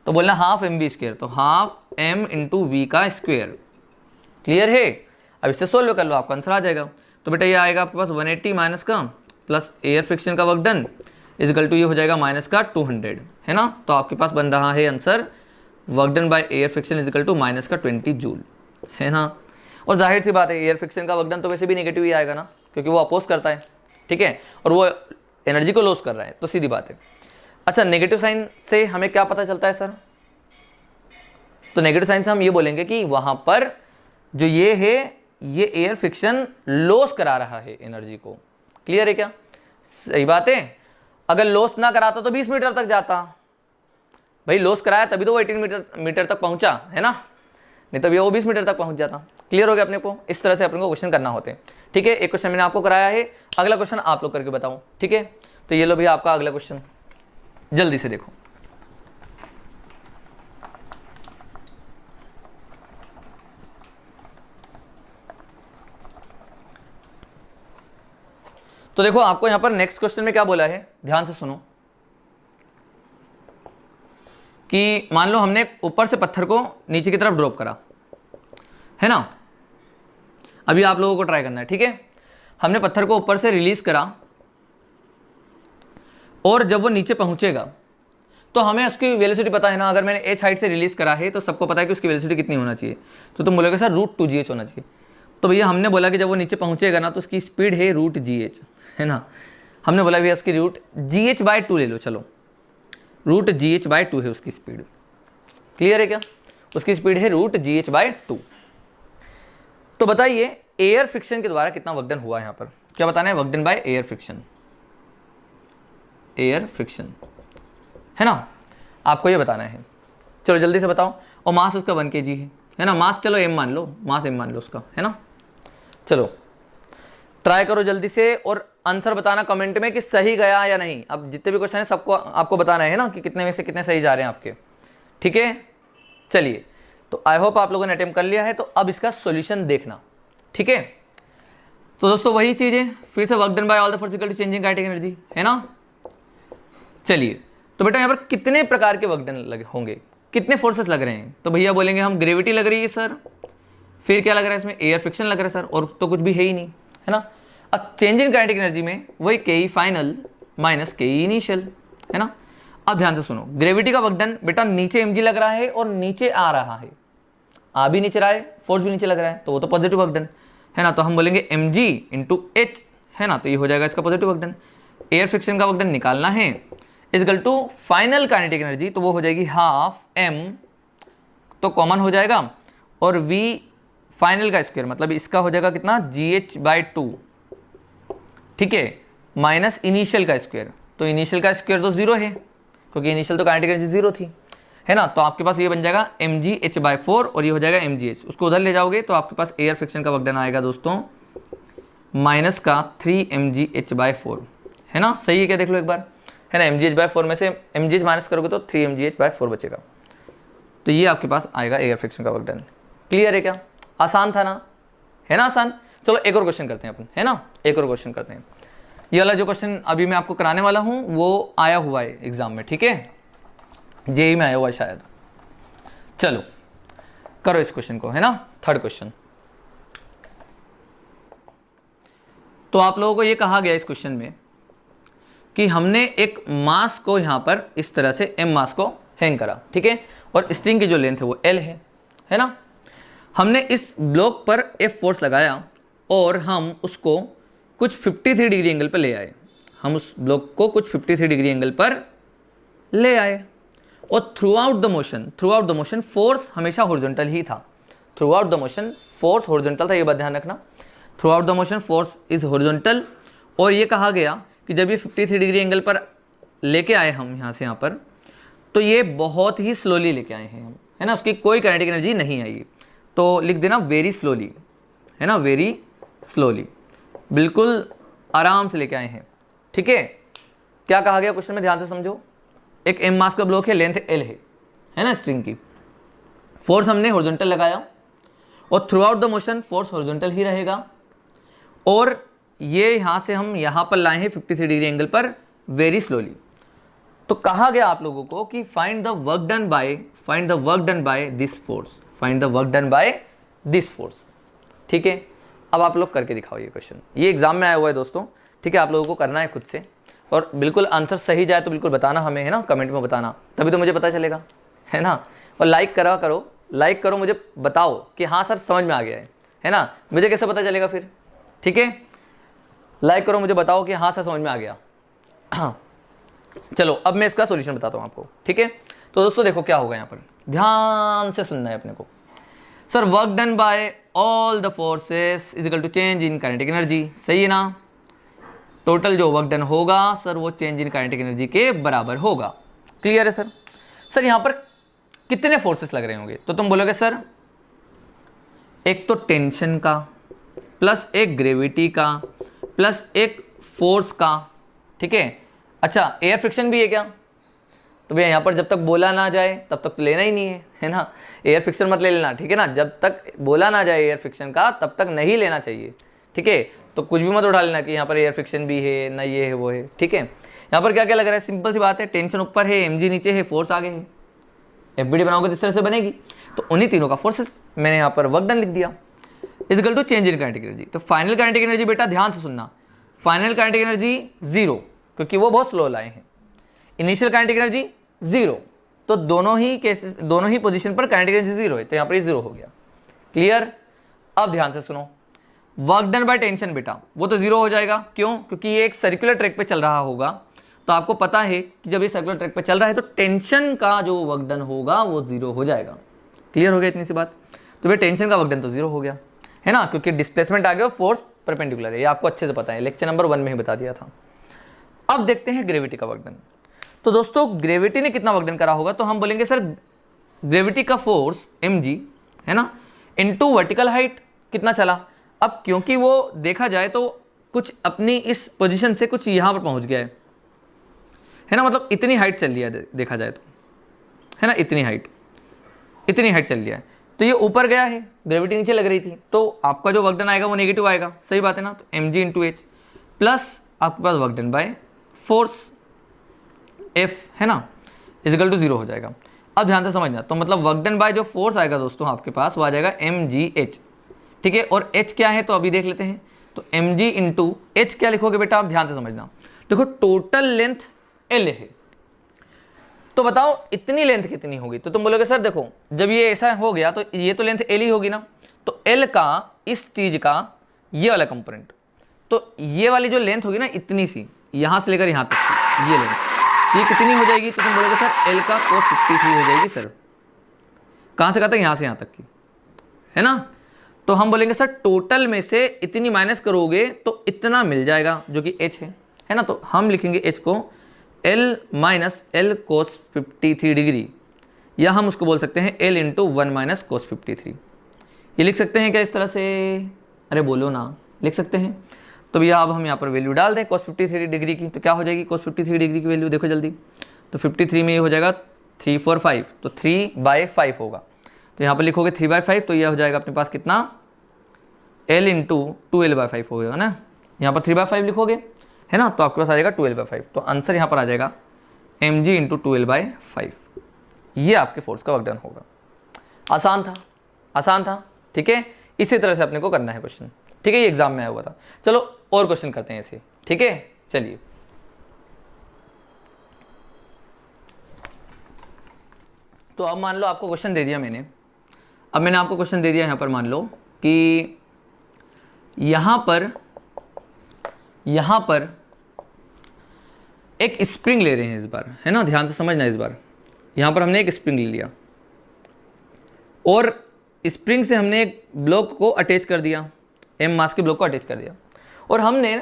तो बोलना हाफ mv स्क्वायर, तो हाफ m इंटू वी का स्क्वायर, क्लियर है। अब इससे सोल्व कर लो, आपका आंसर आ जाएगा। तो बेटा ये आएगा आपके पास 180 माइनस का प्लस एयर फ्रिक्शन का वर्क डन इजिकल टू ये हो जाएगा माइनस का 200, है ना। तो आपके पास बन रहा है answer work done by air friction is equal to minus का 20 जूल, है ना। और जाहिर सी बात है एयर फ्रिक्शन का वर्क डन तो वैसे भी नेगेटिव ही आएगा ना, क्योंकि वो अपोज करता है, ठीक है, और वो एनर्जी को लॉस कर रहा है, तो सीधी बात है। अच्छा नेगेटिव साइन से हमें क्या पता चलता है सर, तो नेगेटिव साइन से हम ये बोलेंगे कि वहाँ पर जो ये है, ये एयर फ्रिक्शन लॉस करा रहा है एनर्जी को, क्लियर है क्या, सही बात है। अगर लॉस ना कराता तो 20 मीटर तक जाता, भाई लॉस कराया तभी तो वो 18 मीटर तक पहुंचा, है ना, नहीं तो वो 20 मीटर तक पहुंच जाता। क्लियर हो गया अपने को, इस तरह से अपने को क्वेश्चन करना होते हैं, ठीक है। एक क्वेश्चन मैंने आपको कराया है, अगला क्वेश्चन आप लोग करके बताओ, ठीक है। तो ये लो भैया आपका अगला क्वेश्चन, जल्दी से देखो। तो देखो आपको यहां पर नेक्स्ट क्वेश्चन में क्या बोला है, ध्यान से सुनो, कि मान लो हमने ऊपर से पत्थर को नीचे की तरफ ड्रॉप करा, है ना। अभी आप लोगों को ट्राई करना है, ठीक है। हमने पत्थर को ऊपर से रिलीज करा और जब वो नीचे पहुंचेगा तो हमें उसकी वेलोसिटी पता है ना, अगर मैंने h हाइट से रिलीज करा है तो सबको पता है कि उसकी वेलोसिटी कितनी होना चाहिए, तो तुम बोलोगे सर √2gh होना चाहिए। तो भैया हमने बोला कि जब वो नीचे पहुंचेगा ना तो उसकी स्पीड है √gh, है ना। हमने बोला भैया उसकी √gh/2 ले लो, चलो √gh/2 है उसकी स्पीड, क्लियर है क्या, उसकी स्पीड है √gh/2। तो बताइए एयर फ्रिक्शन के द्वारा कितना वर्क डन हुआ, यहाँ पर क्या बताना है, work done by air friction, air friction, है ना, आपको ये बताना है। चलो जल्दी से बताओ, और मास उसका 1 kg है ना, मास चलो m मान लो, मास m मान लो उसका, है ना। चलो ट्राई करो जल्दी से और आंसर बताना कमेंट में कि सही गया या नहीं। अब जितने भी क्वेश्चन है सबको आपको बताना है ना कि कितने में से कितने सही जा रहे हैं आपके, ठीक है। चलिए तो आई होप आप लोगों ने अटेम्प्ट कर लिया है, तो अब इसका सॉल्यूशन देखना, ठीक है। तो दोस्तों वही चीज़ है, फिर से work done by all the force equal to change in kinetic energy, है ना। चलिए तो बेटा यहाँ पर कितने प्रकार के वर्क डन लगे होंगे, कितने फोर्सेस लग रहे हैं, तो भैया बोलेंगे हम ग्रेविटी लग रही है सर, फिर क्या लग रहा है इसमें, एयर फ्रिक्शन लग रहा है सर, और तो कुछ भी है ही नहीं, है ना। अब चेंज इन काइनेटिक एनर्जी में वही के फाइनल माइनस के इनिशियल, है ना। अब ध्यान से सुनो, ग्रेविटी का वर्क डन बेटा नीचे mg लग रहा है और नीचे आ रहा है, आ भी नीचे रहा है, फोर्स भी नीचे लग रहा है, तो वो तो पॉजिटिव वर्क डन, है ना। तो हम बोलेंगे mg इंटू h, है ना, तो ये हो जाएगा इसका positive work done. Air friction का वर्क डन निकालना है is equal to final kinetic energy, तो वो हो जाएगी हाफ m, तो कॉमन हो जाएगा, और v फाइनल का स्क्वायर, मतलब इसका हो जाएगा कितना GH/2, ठीक है, माइनस इनिशियल का स्क्वायर। तो इनिशियल का स्क्वायर तो 0 है क्योंकि इनिशियल तो काइनेटिक एनर्जी 0 थी, है ना। तो आपके पास ये बन जाएगा mgh/4 और ये हो जाएगा mgh। उसको उधर ले जाओगे तो आपके पास एयर फ्रिक्शन का वर्क डन आएगा दोस्तों माइनस का 3 mgh/4, है ना। सही है क्या, देख लो एक बार, है ना। mgh/4 में से mgh माइनस करोगे तो 3 mgh/4 बचेगा। तो ये आपके पास आएगा एयर फ्रिक्शन का वर्क डन। क्लियर है क्या, आसान था ना, है ना आसान। चलो एक और क्वेश्चन करते हैं अपन, है ना, एक और क्वेश्चन करते हैं। ये वाला जो क्वेश्चन अभी मैं आपको कराने वाला हूँ वो आया हुआ है एग्जाम में, ठीक है, जेई में आया हुआ है शायद। चलो करो इस क्वेश्चन को, है ना। थर्ड क्वेश्चन, तो आप लोगों को ये कहा गया इस क्वेश्चन में कि हमने एक मास को यहाँ पर इस तरह से m मास को हैंग करा, ठीक है, और स्ट्रिंग की जो लेंथ है वो l है ना। हमने इस ब्लॉक पर F फोर्स लगाया और हम उसको कुछ 53 डिग्री एंगल पर ले आए। हम उस ब्लॉक को कुछ 53 डिग्री एंगल पर ले आए और throughout the motion force हमेशा हॉरिजॉन्टल ही था। Through out the motion force horizontal था, ये बात ध्यान रखना। Through out the motion force is horizontal. और ये कहा गया कि जब ये 53 डिग्री एंगल पर लेके आए हम यहाँ से यहाँ पर, तो ये बहुत ही स्लोली लेके आए हैं हम, है ना, उसकी कोई काइनेटिक एनर्जी नहीं आई। तो लिख देना वेरी स्लोली, है ना, वेरी स्लोली, बिल्कुल आराम से लेके आए हैं, ठीक है। क्या कहा गया क्वेश्चन में, ध्यान से समझो। एक m मास का ब्लॉक है, लेंथ l है ना स्ट्रिंग की, फोर्स हमने हॉरिजॉन्टल लगाया और throughout the motion force horizontal ही रहेगा। और ये यहाँ से हम यहाँ पर लाए हैं 53 डिग्री एंगल पर वेरी स्लोली। तो कहा गया आप लोगों को कि find the work done by this force, find the work done by this force, ठीक है। अब आप लोग करके दिखाओ ये क्वेश्चन, ये एग्जाम में आया हुआ है दोस्तों, ठीक है। आप लोगों को करना है खुद से, और बिल्कुल आंसर सही जाए तो बिल्कुल बताना हमें, है ना, कमेंट में बताना, तभी तो मुझे पता चलेगा, है ना। और लाइक करो, मुझे बताओ कि हाँ सर समझ में आ गया है ना। मुझे कैसे पता चलेगा फिर, ठीक है। लाइक करो, मुझे बताओ कि हाँ सर समझ में आ गया। चलो अब मैं इसका सॉल्यूशन बताता हूँ आपको, ठीक है। तो दोस्तों देखो क्या होगा, यहाँ पर ध्यान से सुनना है अपने को। Sir work done by all the forces is equal to change in kinetic energy, सही है ना। टोटल जो वर्क डन होगा सर वो चेंज इन काइनेटिक एनर्जी के बराबर होगा। क्लियर है सर। सर यहाँ पर कितने फोर्सेस लग रहे होंगे, तो तुम बोलोगे सर एक तो टेंशन का, प्लस एक ग्रेविटी का, प्लस एक फोर्स का, ठीक है। अच्छा एयर फ्रिक्शन भी है क्या, तो भैया यहाँ पर जब तक बोला ना जाए तब तक तो लेना ही नहीं है ना। एयर फ्रिक्शन मत ले लेना, ठीक है ना। जब तक बोला ना जाए एयर फ्रिक्शन का तब तक नहीं लेना चाहिए, ठीक है। तो कुछ भी मत उठा लेना कि यहाँ पर एयर फ्रिक्शन भी है ना, ये है वो है, ठीक है। यहाँ पर क्या क्या लग रहा है, सिंपल सी बात है, टेंशन ऊपर है, mg नीचे है, फोर्स आगे है। एफबीडी बनाओगे तो इस तरह से बनेगी। तो उन्हीं तीनों का फोर्सेस मैंने यहाँ पर वर्क डन लिख दिया is equal to change in kinetic energy. तो फाइनल काइनेटिक एनर्जी बेटा ध्यान से सुनना, फाइनल काइनेटिक एनर्जी 0 क्योंकि वो बहुत स्लो लाए हैं। इनिशियल काइनेटिक एनर्जी 0, तो दोनों ही पोजीशन पर काइनेटिक एनर्जी 0 है, तो यहाँ पर 0 हो गया। क्लियर। अब ध्यान से सुनो, वर्क डन बाय टेंशन बेटा वो तो 0 हो जाएगा, क्यों, क्योंकि ये एक सर्कुलर ट्रैक पे चल रहा होगा। तो आपको पता है कि जब ये सर्कुलर ट्रैक पे चल रहा है तो टेंशन का जो वर्क डन होगा वो 0 हो जाएगा। क्लियर हो गया इतनी सी बात। तो भाई टेंशन का वर्क डन तो 0 हो गया, है ना, क्योंकि डिस्प्लेसमेंट आ गया, फोर्स परपेंडिकुलर है, ये आपको अच्छे से पता है, लेक्चर नंबर 1 में ही बता दिया था। अब देखते हैं ग्रेविटी का वर्क डन। तो दोस्तों ग्रेविटी ने कितना वर्क डन करा होगा, तो हम बोलेंगे सर ग्रेविटी का फोर्स mg, है ना, इनटू वर्टिकल हाइट कितना चला। अब क्योंकि वो देखा जाए तो कुछ अपनी इस पोजीशन से कुछ यहाँ पर पहुँच गया है ना, मतलब इतनी हाइट चल लिया है देखा जाए तो, है ना, इतनी हाइट चल लिया है। तो ये ऊपर गया है, ग्रेविटी नीचे लग रही थी, तो आपका जो वर्क डन आएगा वो नेगेटिव आएगा, सही बात है ना। तो mg इंटू एच प्लस आपके पास work done by force F, है ना, इज इक्वल टू 0 हो जाएगा। अब ध्यान से समझना, तो मतलब वर्क डन बाय जो फोर्स आएगा दोस्तों आपके पास वो आ जाएगा mgh, ठीक है। और h क्या है तो अभी देख लेते हैं। तो mg इंटू एच क्या लिखोगे बेटा, आप ध्यान से समझना। देखो टोटल लेंथ l है, तो बताओ इतनी लेंथ कितनी होगी, तो तुम बोलोगे सर देखो जब ये ऐसा हो गया तो ये तो लेंथ l ही होगी ना। तो l का इस चीज का ये वाला कंपोनेंट, तो ये वाली जो लेंथ होगी ना इतनी सी, यहाँ से लेकर यहाँ तक की ये लेंथ, ये कितनी हो जाएगी, तो तुम बोलोगे सर l का cos 53 हो जाएगी सर। कहाँ से कहा था, यहाँ से यहाँ तक की, है ना। तो हम बोलेंगे सर टोटल में से इतनी माइनस करोगे तो इतना मिल जाएगा जो कि h है ना। तो हम लिखेंगे h को L minus L cos 53 degree, या हम उसको बोल सकते हैं L इंटू 1 माइनस कोस 53। ये लिख सकते हैं क्या इस तरह से? अरे बोलो ना, लिख सकते हैं। तो भैया अब हम यहाँ पर वैल्यू डाल दें कोस 53 डिग्री की, तो क्या हो जाएगी कोस 53 डिग्री की वैल्यू? देखो जल्दी, तो 53 में ये हो जाएगा 3 4 5, तो 3/5 होगा। तो यहाँ पर लिखोगे 3/5, तो यह हो जाएगा अपने पास कितना? L इंटू 12/5 हो गया ना। यहाँ पर 3/5 लिखोगे है ना, तो आपके पास आ जाएगा 12/5। तो आंसर यहाँ पर आ जाएगा mg इंटू 12/5। ये आपके फोर्स का वर्क डन होगा। आसान था, आसान था, ठीक है। इसी तरह से अपने को करना है क्वेश्चन, ठीक है। ये एग्जाम में आया हुआ था। चलो और क्वेश्चन करते हैं इसे, ठीक है। चलिए, तो अब मान लो आपको क्वेश्चन दे दिया मैंने। अब मैंने आपको क्वेश्चन दे दिया यहाँ पर, मान लो कि यहाँ पर एक स्प्रिंग ले रहे हैं इस बार, है ना। ध्यान से समझना, इस बार यहाँ पर हमने एक स्प्रिंग ले लिया और स्प्रिंग से हमने एक ब्लॉक को अटैच कर दिया, m मास के ब्लॉक को अटैच कर दिया, और हमने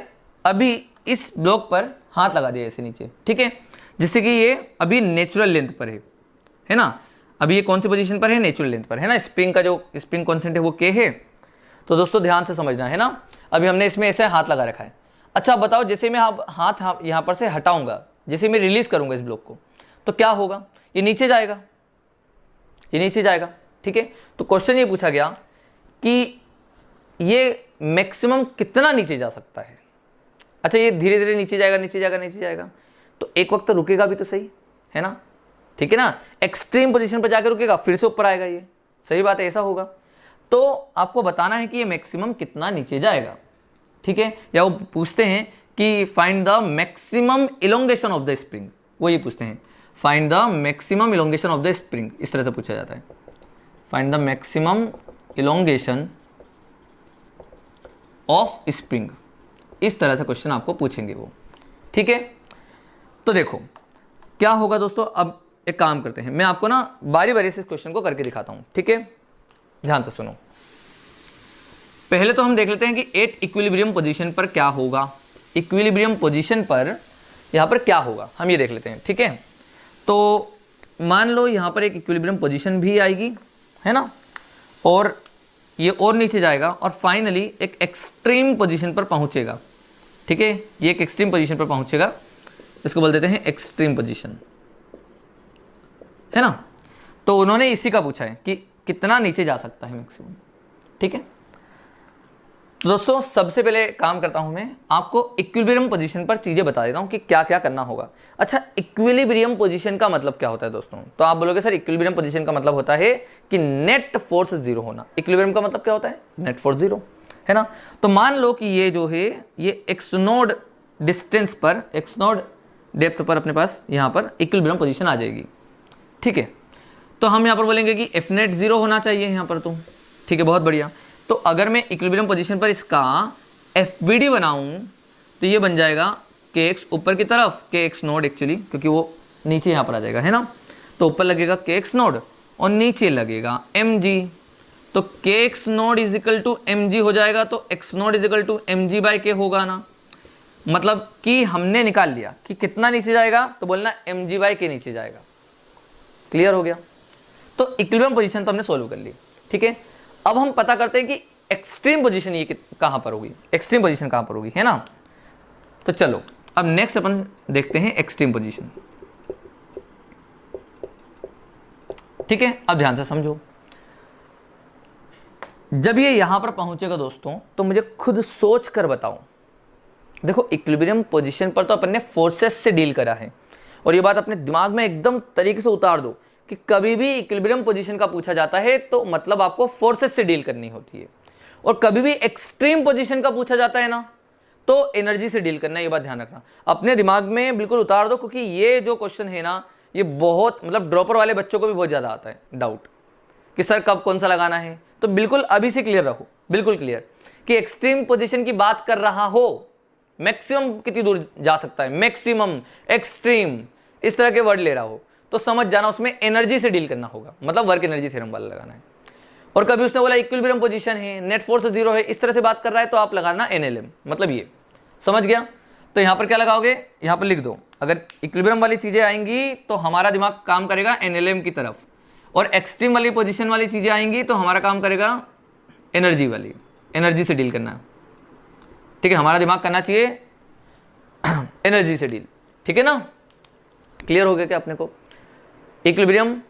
अभी इस ब्लॉक पर हाथ लगा दिया ऐसे नीचे, ठीक है। जिससे कि ये अभी नेचुरल लेंथ पर है ना। अभी ये कौन सी पोजीशन पर है? नेचुरल लेंथ पर, है ना। स्प्रिंग का जो स्प्रिंग कॉन्सेंट है वो k है। तो दोस्तों ध्यान से समझना, है ना। अभी हमने इसमें ऐसे हाथ लगा रखा है। अच्छा बताओ, जैसे मैं हाथ यहाँ पर से हटाऊंगा, जैसे मैं रिलीज करूंगा इस ब्लॉक को, तो क्या होगा? ये नीचे जाएगा, ये नीचे जाएगा, ठीक है। तो क्वेश्चन ये पूछा गया कि ये मैक्सिमम कितना नीचे जा सकता है। अच्छा, ये धीरे धीरे नीचे जाएगा, नीचे जाएगा, नीचे जाएगा, तो एक वक्त रुकेगा भी तो सही, है ना, ठीक है ना। एक्सट्रीम पोजीशन पर जाकर रुकेगा, फिर से ऊपर आएगा, ये सही बात है, ऐसा होगा। तो आपको बताना है कि ये मैक्सिमम कितना नीचे जाएगा, ठीक है। या वो पूछते हैं कि find the maximum elongation of the spring, वो ये पूछते हैं, find the maximum elongation of the spring, इस तरह से पूछा जाता है। Find the maximum elongation of spring, इस तरह से क्वेश्चन आपको पूछेंगे वो, ठीक है। तो देखो क्या होगा दोस्तों। अब एक काम करते हैं, मैं आपको ना बारी बारी से इस क्वेश्चन को करके दिखाता हूं, ठीक है। ध्यान से सुनो। पहले तो हम देख लेते हैं कि एट इक्विलिब्रियम पोजीशन पर क्या होगा। इक्विलिब्रियम पोजीशन पर यहाँ पर क्या होगा, हम ये देख लेते हैं, ठीक है। तो मान लो यहाँ पर एक इक्विलिब्रियम पोजीशन भी आएगी, है ना, और ये और नीचे जाएगा और फाइनली एक एक्सट्रीम पोजीशन पर पहुँचेगा, ठीक है। ये एक एक्सट्रीम पोजीशन पर पहुँचेगा, इसको बोल देते हैं एक्सट्रीम पोजीशन, है ना। तो उन्होंने इसी का पूछा है कि कितना नीचे जा सकता है मैक्सिमम, ठीक है। तो दोस्तों सबसे पहले काम करता हूं मैं, आपको इक्विलिब्रियम पोजीशन पर चीजें बता देता हूं कि क्या क्या करना होगा। अच्छा, इक्विलिब्रियम पोजीशन का मतलब क्या होता है दोस्तों? तो आप बोलोगे सर इक्विलिब्रियम पोजीशन का मतलब होता है कि नेट फोर्स जीरो होना। इक्विलिब्रियम का मतलब क्या होता है? नेट फोर्स जीरो, है ना। तो मान लो कि ये जो है ये एक्स नोड डिस्टेंस पर, एक्स नोड डेप्थ पर अपने पास यहाँ पर इक्विलिब्रियम पोजीशन आ जाएगी, ठीक है। तो हम यहाँ पर बोलेंगे कि एफ नेट जीरो होना चाहिए यहाँ पर, तो ठीक है, बहुत बढ़िया। तो अगर मैं इक्विलिब्रियम पोजीशन पर इसका एफ बी डी बनाऊँ तो ये बन जाएगा के एक्स ऊपर की तरफ, के एक्स नोड एक्चुअली, क्योंकि वो नीचे यहाँ पर आ जाएगा, है ना। तो ऊपर लगेगा के एक्स नोड और नीचे लगेगा एम जी। तो K X naught is equal to M G हो जाएगा, तो X naught is equal to M G by K होगा ना। मतलब कि हमने निकाल लिया कि कितना नीचे जाएगा, तो बोलना एम जी बाई के नीचे जाएगा। क्लियर हो गया। तो इक्विलिब्रियम पोजीशन तो हमने सोल्व कर ली, ठीक है। अब हम पता करते हैं कि एक्सट्रीम पोजीशन ये कहां पर होगी, एक्सट्रीम पोजीशन कहां पर होगी, है ना। तो चलो अब नेक्स्ट अपन देखते हैं एक्सट्रीम पोजीशन, ठीक है। अब ध्यान से समझो, जब ये यहां पर पहुंचेगा दोस्तों, तो मुझे खुद सोच कर बताओ। देखो इक्विलिब्रियम पोजीशन पर तो अपन ने फोर्सेस से डील करा है, और ये बात अपने दिमाग में एकदम तरीके से उतार दो कि कभी भी इक्विलिब्रियम पोजीशन का पूछा जाता है तो मतलब आपको फोर्सेस से डील करनी होती है, और कभी भी एक्सट्रीम पोजीशन का पूछा जाता है ना तो एनर्जी से डील करना। ये बात ध्यान रखना, अपने दिमाग में बिल्कुल उतार दो, क्योंकि ये जो क्वेश्चन है ना, ये बहुत मतलब ड्रॉपर वाले बच्चों को भी बहुत ज़्यादा आता है डाउट कि सर कब कौन सा लगाना है। तो बिल्कुल अभी से क्लियर रहो, बिल्कुल क्लियर कि एक्सट्रीम पोजीशन की बात कर रहा हो, मैक्सिमम कितनी दूर जा सकता है, मैक्सिमम, एक्सट्रीम, इस तरह के वर्ड ले रहा हो तो समझ जाना उसमें एनर्जी से डील करना होगा, मतलब वर्क एनर्जी थ्योरम वाला लगाना है। और कभी उसने बोला इक्विलिब्रियम पोजीशन है, नेट फोर्स 0 है, इस तरह से बात कर रहा है तो आप लगाना NLM, मतलब ये समझ गया। तो यहाँ पर क्या लगाओगे, यहाँ पर लिख दो, अगर इक्विलिब्रियम वाली चीज़ें आएंगी तो हमारा दिमाग काम करेगा NLM की तरफ, और एक्सट्रीम वाली पोजीशन वाली चीज़ें आएंगी तो हमारा काम करेगा एनर्जी वाली, एनर्जी से डील करना। ठीक है, हमारा दिमाग करना चाहिए एनर्जी से डील। ठीक है ना, क्लियर हो गया क्या अपने को। इक्विलिब्रियम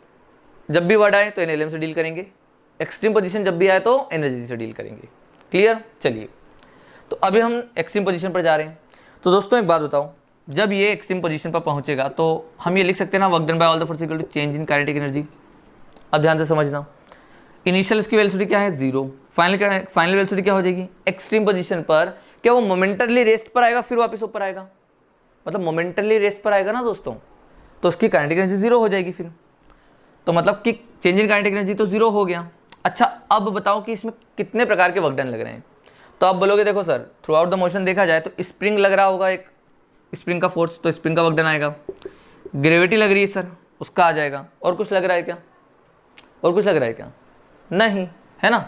जब भी वर्ड आए तो NLM से डील करेंगे, एक्सट्रीम पोजीशन जब भी आए तो एनर्जी से डील करेंगे। क्लियर, चलिए तो अभी हम एक्सट्रीम पोजीशन पर जा रहे हैं। तो दोस्तों एक बात बताओ, जब ये एक्सट्रीम पोजीशन पर पहुंचेगा तो हम ये लिख सकते हैं ना, work done by all the force equal to change in kinetic energy. अब ध्यान से समझना, इनिशियल इसकी वेलोसिटी क्या है 0, फाइनल वेलोसिटी क्या हो जाएगी। एक्सट्रीम पोजीशन पर क्या वो मोमेंटली रेस्ट पर आएगा फिर वापस ऊपर आएगा, मतलब मोमेंटली रेस्ट पर आएगा ना दोस्तों, तो उसकी काइनेटिक एनर्जी 0 हो जाएगी फिर। तो मतलब कि चेंज इन काइनेटिक एनर्जी तो 0 हो गया। अच्छा अब बताओ कि इसमें कितने प्रकार के वर्क डन लग रहे हैं। तो आप बोलोगे देखो sir, through out the motion देखा जाए तो स्प्रिंग लग रहा होगा, एक स्प्रिंग का फोर्स, तो स्प्रिंग का वर्क डन आएगा। ग्रेविटी लग रही है सर, उसका आ जाएगा। और कुछ लग रहा है क्या, और कुछ लग रहा है क्या, नहीं है ना।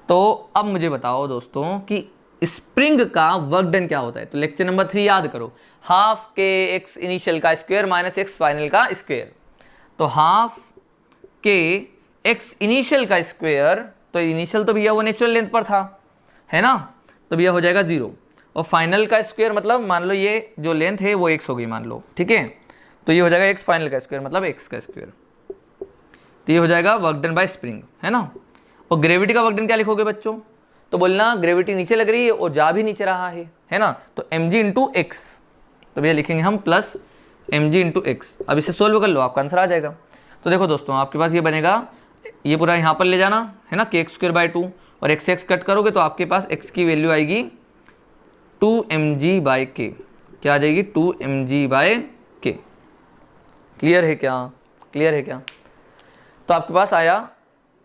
तो अब मुझे बताओ दोस्तों कि स्प्रिंग का वर्क डन क्या होता है। तो लेक्चर नंबर 3 याद करो, हाफ के एक्स इनिशियल का स्क्वायर माइनस एक्स फाइनल का स्क्वायर। तो हाफ के एक्स इनिशियल का स्क्वायर, तो इनिशियल तो भैया वो नेचुरल लेंथ पर था, है ना, तो भैया हो जाएगा 0। और फाइनल का स्क्वायर मतलब मान लो ये जो लेंथ है वो x हो गई मान लो, ठीक है, तो ये हो जाएगा x फाइनल का स्क्वायर मतलब x का स्क्वायर। तो ये हो जाएगा वर्क डन बाय स्प्रिंग, है ना। और ग्रेविटी का वर्क डन क्या लिखोगे बच्चों, तो बोलना ग्रेविटी नीचे लग रही है और जा भी नीचे रहा है ना, तो mg इंटू एक्स, तो भैया लिखेंगे हम प्लस mg इंटू एक्स। अब इसे सोल्व कर लो, आपका आंसर आ जाएगा। तो देखो दोस्तों आपके पास ये बनेगा, ये पूरा यहाँ पर ले जाना है ना, के एक्स स्क्वायर बाय 2, और एक्स एक्स कट करोगे तो आपके पास x की वैल्यू आएगी 2mg बाय के, क्या आ जाएगी 2mg बाय के। क्लियर है क्या, क्लियर है क्या। तो आपके पास आया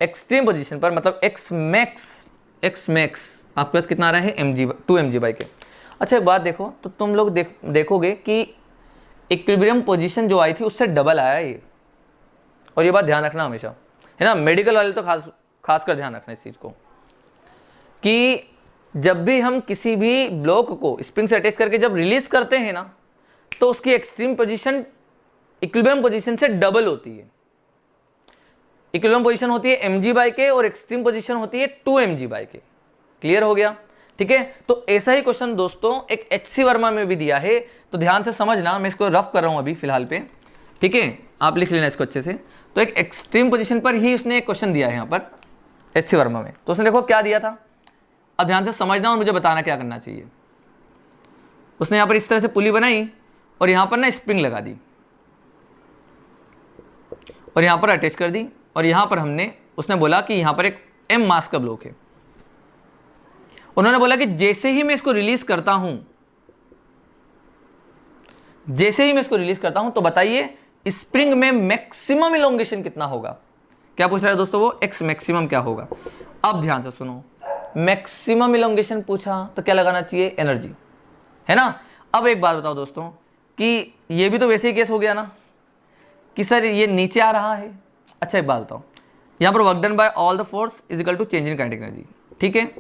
एक्सट्रीम पोजीशन पर मतलब x मैक्स आपके पास कितना आ रहा है mg 2mg बाय के। अच्छा एक बात देखो, तो तुम लोग देखोगे कि इक्विलिब्रियम पोजीशन जो आई थी उससे डबल आया ये, और ये बात ध्यान रखना हमेशा, है ना। मेडिकल वाले तो खास कर ध्यान रखना इस चीज़ को कि जब भी हम किसी भी ब्लॉक को स्प्रिंग से अटैच करके जब रिलीज करते हैं ना, तो उसकी एक्सट्रीम पोजीशन इक्विलिब्रियम पोजीशन से डबल होती है। इक्विलिब्रियम पोजीशन होती है mg बाय के और एक्सट्रीम पोजीशन होती है 2mg बाय के। क्लियर हो गया, ठीक है। तो ऐसा ही क्वेश्चन दोस्तों एक HC वर्मा में भी दिया है, तो ध्यान से समझना, मैं इसको रफ कर रहा हूं अभी फिलहाल पे, ठीक है, आप लिख लेना इसको अच्छे से। तो एक एक्सट्रीम पोजीशन पर ही उसने एक क्वेश्चन दिया है यहाँ पर HC वर्मा में, तो उसने देखो क्या दिया था। अब ध्यान से समझना और मुझे बताना क्या करना चाहिए। उसने यहाँ पर इस तरह से पुली बनाई और यहाँ पर ना स्प्रिंग लगा दी और यहाँ पर अटैच कर दी, और यहाँ पर उसने बोला कि यहाँ पर एक m मास का ब्लॉक है। उन्होंने बोला कि जैसे ही मैं इसको रिलीज करता हूं, तो बताइए स्प्रिंग में मैक्सिमम इलोंगेशन कितना होगा। क्या पूछ रहा है दोस्तों वो, एक्स मैक्सिमम क्या होगा। अब ध्यान से सुनो, मैक्सिमम इलोंगेशन पूछा तो क्या लगाना चाहिए, एनर्जी, है ना। अब एक बात बताओ दोस्तों कि ये भी तो वैसे ही केस हो गया ना कि सर ये नीचे आ रहा है। अच्छा एक बात बताओ, यहाँ पर work done by all the force is equal to change in kinetic energy, ठीक है।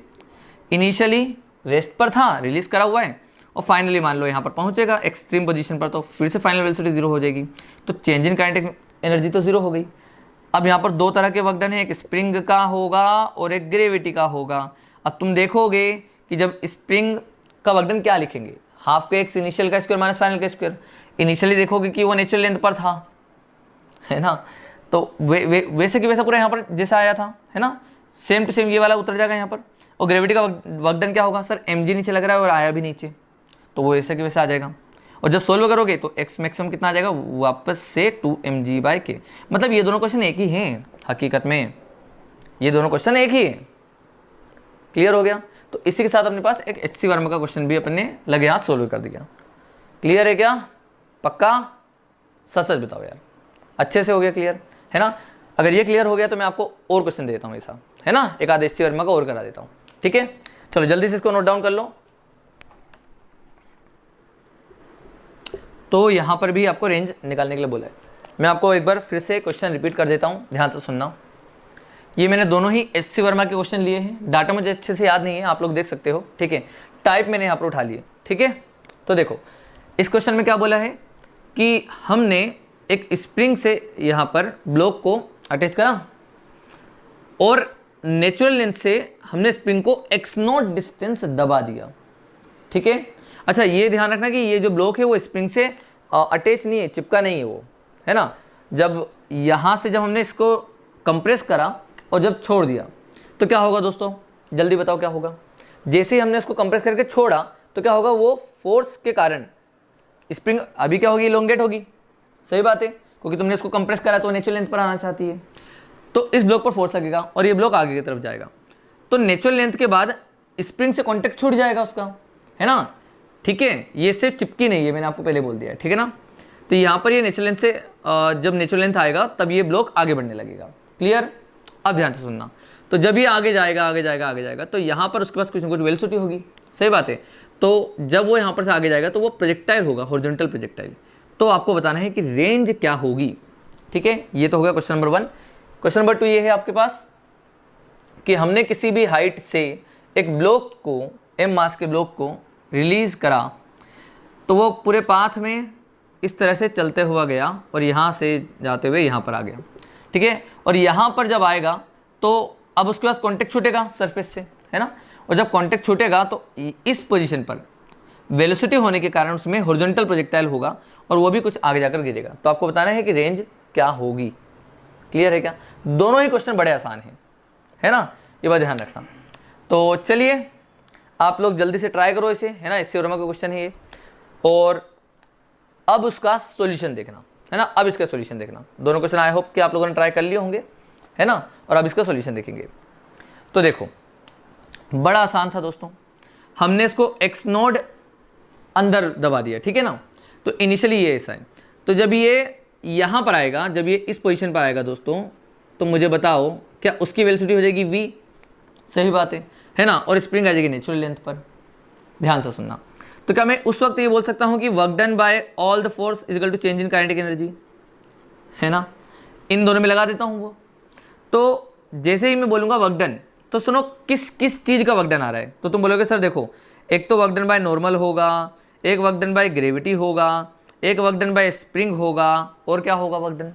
इनिशियली रेस्ट पर था, रिलीज करा हुआ है, और फाइनली मान लो यहाँ पर पहुँचेगा एक्सट्रीम पोजीशन पर, तो फिर से फाइनल वेलोसिटी 0 हो जाएगी, तो चेंज इन काइनेटिक एनर्जी तो 0 हो गई। अब यहाँ पर दो तरह के वर्क डन है, एक स्प्रिंग का होगा और एक ग्रेविटी का होगा। अब तुम देखोगे कि जब स्प्रिंग का वर्क डन क्या लिखेंगे, हाफ के एक्स इनिशियल का स्क्वायर माइनस फाइनल का स्क्वायर। इनिशियली देखोगे कि वो नेचुरल लेंथ पर था, है ना, तो वैसे कि वैसा पूरा यहाँ पर जैसा आया था, है ना, सेम टू सेम ये वाला उतर जाएगा यहाँ पर। और ग्रेविटी का वर्क डन क्या होगा, सर mg नीचे लग रहा है और आया भी नीचे, तो वो ऐसे कि वैसे आ जाएगा। और जब सोल्व करोगे तो x मैक्सिमम कितना आ जाएगा, वापस से 2mg बाय के। मतलब ये दोनों क्वेश्चन एक ही हैं, हकीकत में ये दोनों क्वेश्चन एक ही है। क्लियर हो गया। तो इसी के साथ अपने पास एक HC वर्मा का क्वेश्चन भी अपने लगे हाथ सोल्व कर दिया। क्लियर है क्या, पक्का, सच सच बताओ यार, अच्छे से हो गया क्लियर, है ना। अगर ये क्लियर हो गया तो मैं आपको और क्वेश्चन देता हूँ ऐसा, है ना, एक आध HC वर्मा का और करा देता हूँ, ठीक है। चलो जल्दी से इसको नोट डाउन कर लो। तो यहाँ पर भी आपको रेंज निकालने के लिए बोला है। मैं आपको एक बार फिर से क्वेश्चन रिपीट कर देता हूँ, ध्यान से सुनना ये मैंने दोनों ही एससी वर्मा के क्वेश्चन लिए हैं, डाटा मुझे अच्छे से याद नहीं है, आप लोग देख सकते हो, ठीक है। टाइप मैंने यहाँ पर उठा लिए, ठीक है। तो देखो इस क्वेश्चन में क्या बोला है कि हमने एक स्प्रिंग से यहाँ पर ब्लॉक को अटैच करा और नेचुरल लेंथ से हमने स्प्रिंग को x0 डिस्टेंस दबा दिया, ठीक है। अच्छा ये ध्यान रखना कि ये जो ब्लॉक है वो स्प्रिंग से अटैच नहीं है, चिपका नहीं है वो, है ना। जब यहाँ से जब हमने इसको कंप्रेस करा और जब छोड़ दिया तो क्या होगा दोस्तों, जल्दी बताओ क्या होगा। जैसे ही हमने इसको कंप्रेस करके छोड़ा तो क्या होगा, वो फोर्स के कारण स्प्रिंग अभी क्या होगी, इलोंगेट होगी, सही बात है, क्योंकि तुमने इसको कंप्रेस करा तो नेचुरल लेंथ पर आना चाहती है, तो इस ब्लॉक पर फोर्स लगेगा और ये ब्लॉक आगे की तरफ जाएगा, तो नेचुरल लेंथ के बाद स्प्रिंग से कांटेक्ट छूट जाएगा उसका, है ना, ठीक है। ये सिर्फ चिपकी नहीं है, मैंने आपको पहले बोल दिया है, ठीक है ना। तो यहाँ पर ये नेचुरल लेंथ से जब नेचुरल लेंथ आएगा तब ये ब्लॉक आगे बढ़ने लगेगा, क्लियर। अब ध्यान से सुनना, तो जब ये आगे जाएगा आगे जाएगा आगे जाएगा तो यहाँ पर उसके पास कुछ ना कुछ वेलोसिटी होगी, सही बात है। तो जब वो यहाँ पर से आगे जाएगा तो वो प्रोजेक्टाइल होगा, हॉरिजॉन्टल प्रोजेक्टाइल। तो आपको बताना है कि रेंज क्या होगी, ठीक है। ये तो हो गया क्वेश्चन नंबर 1। क्वेश्चन नंबर 2 ये है आपके पास कि हमने किसी भी हाइट से एक ब्लॉक को, m मास के ब्लॉक को रिलीज करा, तो वो पूरे पाथ में इस तरह से चलते हुआ गया और यहाँ से जाते हुए यहाँ पर आ गया, ठीक है। और यहाँ पर जब आएगा तो अब उसके पास कांटेक्ट छूटेगा सरफेस से, है ना। और जब कांटेक्ट छूटेगा तो इस पोजीशन पर वेलोसिटी होने के कारण उसमें हॉरिजॉन्टल प्रोजेक्टाइल होगा और वो भी कुछ आगे जाकर गिरेगा। तो आपको बताना है कि रेंज क्या होगी, क्लियर है क्या। दोनों ही क्वेश्चन बड़े आसान हैं, है ना, ये बात ध्यान रखना। तो चलिए आप लोग जल्दी से ट्राई करो इसे, है ना, इससे वर्मा का क्वेश्चन है ये। और अब उसका सॉल्यूशन देखना, है ना, अब इसका सॉल्यूशन देखना। दोनों क्वेश्चन आई होप कि आप लोगों ने ट्राई कर लिए होंगे, है ना, और अब इसका सॉल्यूशन देखेंगे। तो देखो बड़ा आसान था दोस्तों, हमने इसको x0 अंदर दबा दिया, ठीक है ना। तो इनिशियली ये ऐसा है, तो जब ये यहाँ पर आएगा, जब ये इस पोजीशन पर आएगा दोस्तों, तो मुझे बताओ क्या उसकी वेलोसिटी हो जाएगी v, सही बात है ना, और स्प्रिंग आ जाएगी नेचुरल लेंथ पर। ध्यान से सुनना, तो क्या मैं उस वक्त ये बोल सकता हूँ कि work done by all the force is equal to change in kinetic energy, है ना, इन दोनों में लगा देता हूँ वो। तो जैसे ही मैं बोलूँगा वर्क डन, तो सुनो किस किस चीज़ का वर्क डन आ रहा है। तो तुम बोलोगे सर देखो, एक तो वर्क डन बाय नॉर्मल होगा, एक वर्क डन बाय ग्रेविटी होगा, एक वर्क डन बाय स्प्रिंग होगा, और क्या होगा वर्क डन,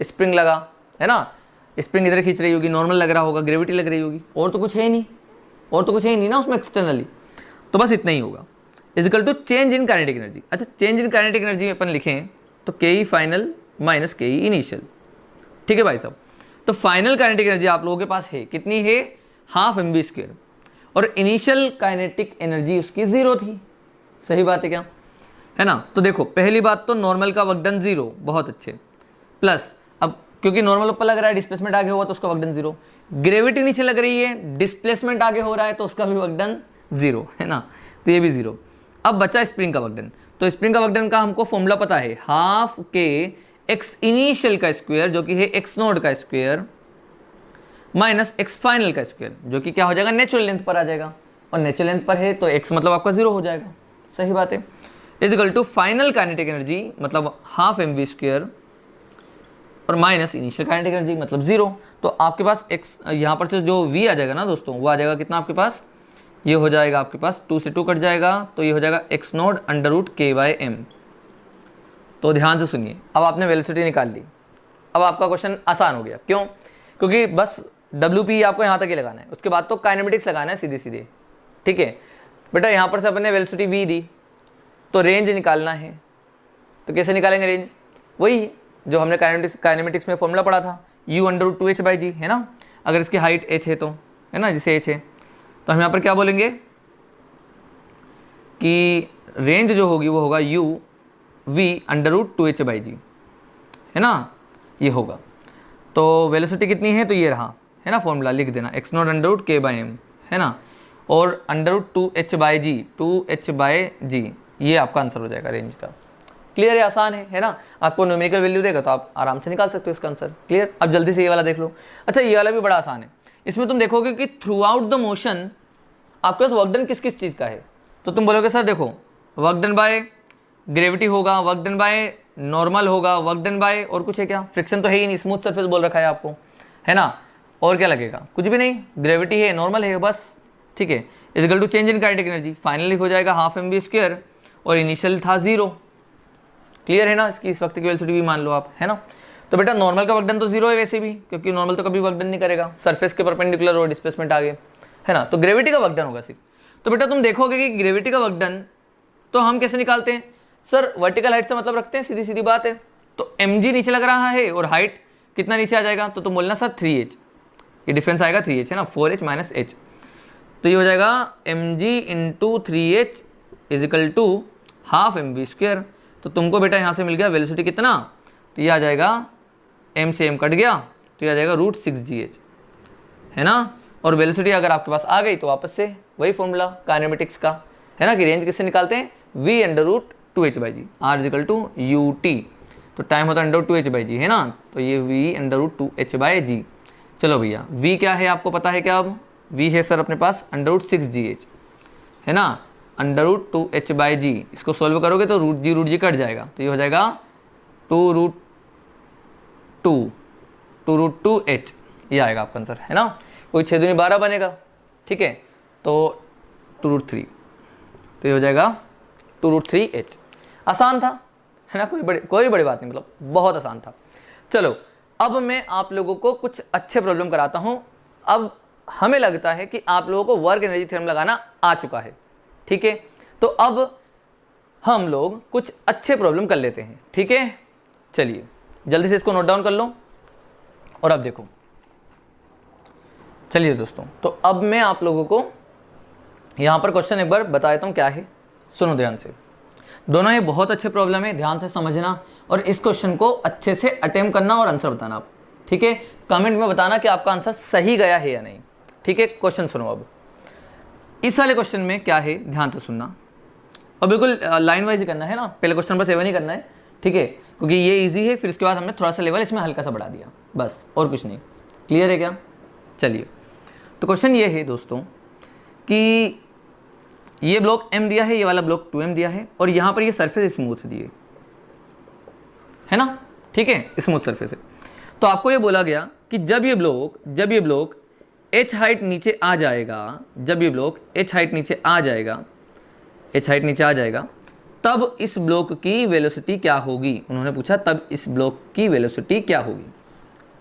स्प्रिंग लगा, है ना, स्प्रिंग इधर खींच रही होगी, नॉर्मल लग रहा होगा, ग्रेविटी लग रही होगी, और तो कुछ है ही नहीं, और तो कुछ है ही नहीं ना उसमें एक्सटर्नली। तो बस इतना ही होगा, is equal to change in kinetic energy. अच्छा चेंज इन काइनेटिक एनर्जी अपन लिखें तो के फाइनल माइनस के इनिशियल, ठीक है भाई साहब। तो फाइनल काइनेटिक एनर्जी आप लोगों के पास है कितनी है, हाफ mv², और इनिशियल काइनेटिक एनर्जी उसकी 0 थी, सही बात है क्या, है ना। तो देखो पहली बात तो नॉर्मल का वर्क डन 0, बहुत अच्छे, प्लस अब क्योंकि नॉर्मल ऊपर लग रहा है, डिस्प्लेसमेंट आगे होगा तो उसका वर्क डन 0, ग्रेविटी नीचे लग रही है, डिस्प्लेसमेंट आगे हो रहा है तो उसका भी वर्क डन 0, है ना, तो ये भी 0। अब बचा स्प्रिंग का वर्क डन, तो स्प्रिंग का वर्क डन का हमको फॉर्मूला पता है, हाफ के एक्स इनिशियल का स्क्वायर जो कि है x0 का स्क्वायर माइनस एक्स फाइनल का स्क्वायर, जो कि क्या हो जाएगा, नेचुरल लेंथ पर आ जाएगा, और नेचुरल लेंथ पर है तो x मतलब आपका 0 हो जाएगा, सही बात है, is equal to final kinetic energy मतलब हाफ mv² और माइनस इनिशियल काइनेटिक एनर्जी मतलब 0। तो आपके पास x यहाँ पर से जो v आ जाएगा ना दोस्तों, वो आ जाएगा कितना आपके पास, ये हो जाएगा आपके पास 2 से 2 कट जाएगा, तो ये हो जाएगा x0 √k/m। तो ध्यान से सुनिए, अब आपने वेलोसिटी निकाल ली, अब आपका क्वेश्चन आसान हो गया, क्यों, क्योंकि बस WP आपको यहाँ तक ही लगाना है, उसके बाद तो काइनेमेटिक्स लगाना है सीधे सीधे, ठीक है बेटा। यहाँ पर से अपन ने वेलोसिटी v दी, तो रेंज निकालना है, तो कैसे निकालेंगे रेंज, वही जो हमने काइनेमेटिक्स में फॉर्मूला पढ़ा था, u√2h/g, है ना। अगर इसकी हाइट h है तो, है ना, जिसे h है, तो हम यहाँ पर क्या बोलेंगे कि रेंज जो होगी वो होगा u(v)√2h/g, है ना, ये होगा। तो वेलोसिटी कितनी है, तो ये रहा, है ना, फॉर्मूला लिख देना x0 √k/m, है ना, और √2h/g 2h/g, ये आपका आंसर हो जाएगा रेंज का। क्लियर है, आसान है ना। आपको न्यूमेरिकल वैल्यू देगा तो आप आराम से निकाल सकते हो इसका आंसर, क्लियर। अब जल्दी से ये वाला देख लो। अच्छा ये वाला भी बड़ा आसान है, इसमें तुम देखोगे कि थ्रू आउट द मोशन आपके पास वर्क डन किस किस चीज़ का है, तो तुम बोलोगे सर देखो वर्क डन बाय ग्रेविटी होगा, वर्क डन बाय नॉर्मल होगा, वर्क डन बाय और कुछ है क्या, फ्रिक्शन तो है ही नहीं, स्मूथ सरफेस बोल रखा है आपको, है ना। और क्या लगेगा, कुछ भी नहीं, ग्रेविटी है, नॉर्मल है बस, ठीक है, is equal to change in kinetic energy, finally हो जाएगा हाफ mv² और इनिशियल था 0। क्लियर है ना, इसकी इस वक्त की वेलोसिटी भी मान लो आप, है ना। तो बेटा नॉर्मल का वर्क डन तो 0 है वैसे भी, क्योंकि नॉर्मल तो कभी वर्क डन नहीं करेगा, सरफेस के परपेंडिकुलर और डिस्प्लेसमेंट आगे, है ना। तो ग्रेविटी का वर्क डन होगा सिर्फ। तो बेटा तुम देखोगे कि ग्रेविटी का वर्क डन तो हम कैसे निकालते हैं सर, वर्टिकल हाइट से मतलब रखते हैं, सीधी सीधी बात है। तो mg नीचे लग रहा है और हाइट कितना नीचे आ जाएगा, तो तुम बोलना सर 3h, ये डिफरेंस आएगा 3h, है ना, 4h माइनस h। तो ये हो जाएगा mg into 3h is equal to half mv²। तो तुमको बेटा यहाँ से मिल गया वेलोसिटी कितना, तो ये आ जाएगा m से m कट गया, तो ये आ जाएगा √6gh, है ना। और वेलोसिटी अगर आपके पास आ गई तो वापस से वही फॉर्मूला काइनेमेटिक्स का, है ना, कि रेंज किससे निकालते हैं, v√2h/g, r is equal to ut, तो टाइम होता है √2h/g, है ना। तो ये v√2h/g। चलो भैया v क्या है आपको पता है क्या, अब v है सर अपने पास √6gh, है ना, √2h/g। इसको सॉल्व करोगे तो √g कट जाएगा, तो ये हो जाएगा 2√2h, ये आएगा आपका आंसर, है ना। कोई 6 दूनी 12 बनेगा, ठीक है, तो 2√3, तो ये हो जाएगा 2√3h। आसान था, है ना, कोई बड़ी बात नहीं, मतलब बहुत आसान था। चलो अब मैं आप लोगों को कुछ अच्छे प्रॉब्लम कराता हूँ। अब हमें लगता है कि आप लोगों को वर्क एनर्जी थ्योरम लगाना आ चुका है, ठीक है। तो अब हम लोग कुछ अच्छे प्रॉब्लम कर लेते हैं, ठीक है। चलिए जल्दी से इसको नोट डाउन कर लो और अब देखो। चलिए दोस्तों, तो अब मैं आप लोगों को यहाँ पर क्वेश्चन एक बार बता देता हूँ क्या है, सुनो ध्यान से। दोनों ये बहुत अच्छे प्रॉब्लम है, ध्यान से समझना और इस क्वेश्चन को अच्छे से अटेम्प्ट करना और आंसर बताना आप, ठीक है। कमेंट में बताना कि आपका आंसर सही गया है या नहीं, ठीक है। क्वेश्चन सुनो। अब इस वाले क्वेश्चन में क्या है, ध्यान से सुनना और बिल्कुल लाइन वाइज ही करना है ना, पहले क्वेश्चन पर 7 ही करना है, ठीक है, क्योंकि ये इजी है, फिर उसके बाद हमने थोड़ा सा लेवल इसमें हल्का सा बढ़ा दिया, बस और कुछ नहीं। क्लियर है क्या। चलिए तो क्वेश्चन ये है दोस्तों कि ये ब्लॉक m दिया है, ये वाला ब्लॉक 2m दिया है और यहाँ पर ये सरफेस स्मूथ दिए, है ना, ठीक है, स्मूथ सरफेस है। तो आपको ये बोला गया कि जब ये ब्लॉक h हाइट नीचे आ जाएगा, जब ये ब्लॉक h हाइट नीचे आ जाएगा, तब इस ब्लॉक की वेलोसिटी क्या होगी। उन्होंने पूछा तब इस ब्लॉक की वेलोसिटी क्या होगी।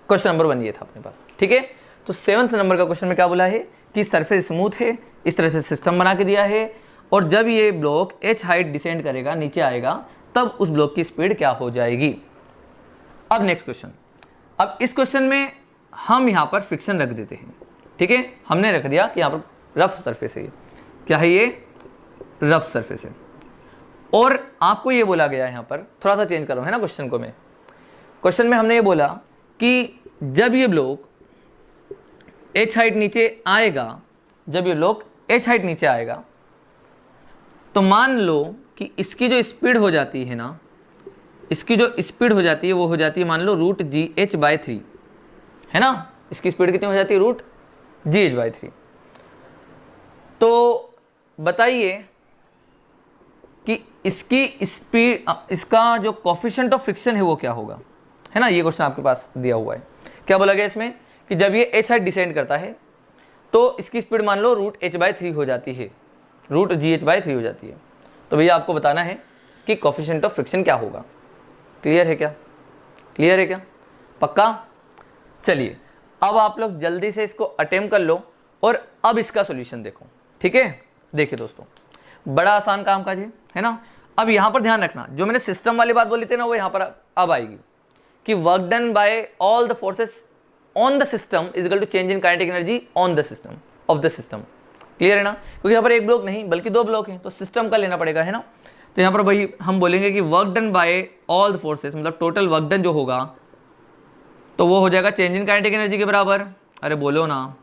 क्वेश्चन नंबर 1 ये था अपने पास, ठीक है। तो 7th नंबर का क्वेश्चन में क्या बोला है कि सरफेस स्मूथ है, इस तरह से सिस्टम बना के दिया है और जब ये ब्लॉक h हाइट डिसेंड करेगा, नीचे आएगा, तब उस ब्लॉक की स्पीड क्या हो जाएगी। अब नेक्स्ट क्वेश्चन। अब इस क्वेश्चन में हम यहाँ पर फ्रिक्शन रख देते हैं, ठीक है, हमने रख दिया कि यहाँ पर रफ सरफेस है। क्या है ये, रफ सरफेस है। और आपको ये बोला गया है, यहाँ पर थोड़ा सा चेंज करो, है ना, क्वेश्चन को मैं, क्वेश्चन में हमने ये बोला कि जब ये ब्लॉक h हाइट नीचे आएगा, जब ये ब्लॉक h हाइट नीचे आएगा, तो मान लो कि इसकी जो स्पीड हो जाती है ना, इसकी जो स्पीड हो जाती है वो हो जाती है मान लो √gh/3, है ना। इसकी स्पीड कितनी हो जाती है, √gh/3। तो बताइए कि इसकी स्पीड, इसका जो कोफिशिएंट ऑफ फ्रिक्शन है वो क्या होगा, है ना। ये क्वेश्चन आपके पास दिया हुआ है। क्या बोला गया इसमें कि जब ये h हाइट डिसेंड करता है तो इसकी स्पीड मान लो √h/3 हो जाती है, √gh/3 हो जाती है। तो भैया आपको बताना है कि कोफिशिएंट ऑफ फ्रिक्शन क्या होगा। क्लियर है क्या, क्लियर है क्या, पक्का। चलिए अब आप लोग जल्दी से इसको अटेम्प्ट कर लो और अब इसका सॉल्यूशन देखो, ठीक है। देखिए दोस्तों, बड़ा आसान काम काज है ना। अब यहाँ पर ध्यान रखना, जो मैंने सिस्टम वाली बात बोली थी ना, वो यहाँ पर अब आएगी कि work done by all the forces on the system is equal to change in kinetic energy on the system of the system. Clear है ना, क्योंकि यहाँ पर एक ब्लॉक नहीं बल्कि 2 ब्लॉक हैं, तो सिस्टम का लेना पड़ेगा, है ना। तो यहाँ पर भाई हम बोलेंगे कि work done by all the forces, मतलब टोटल वर्क डन जो होगा तो वो हो जाएगा चेंज इन काइनेटिक एनर्जी के बराबर। अरे बोलो ना,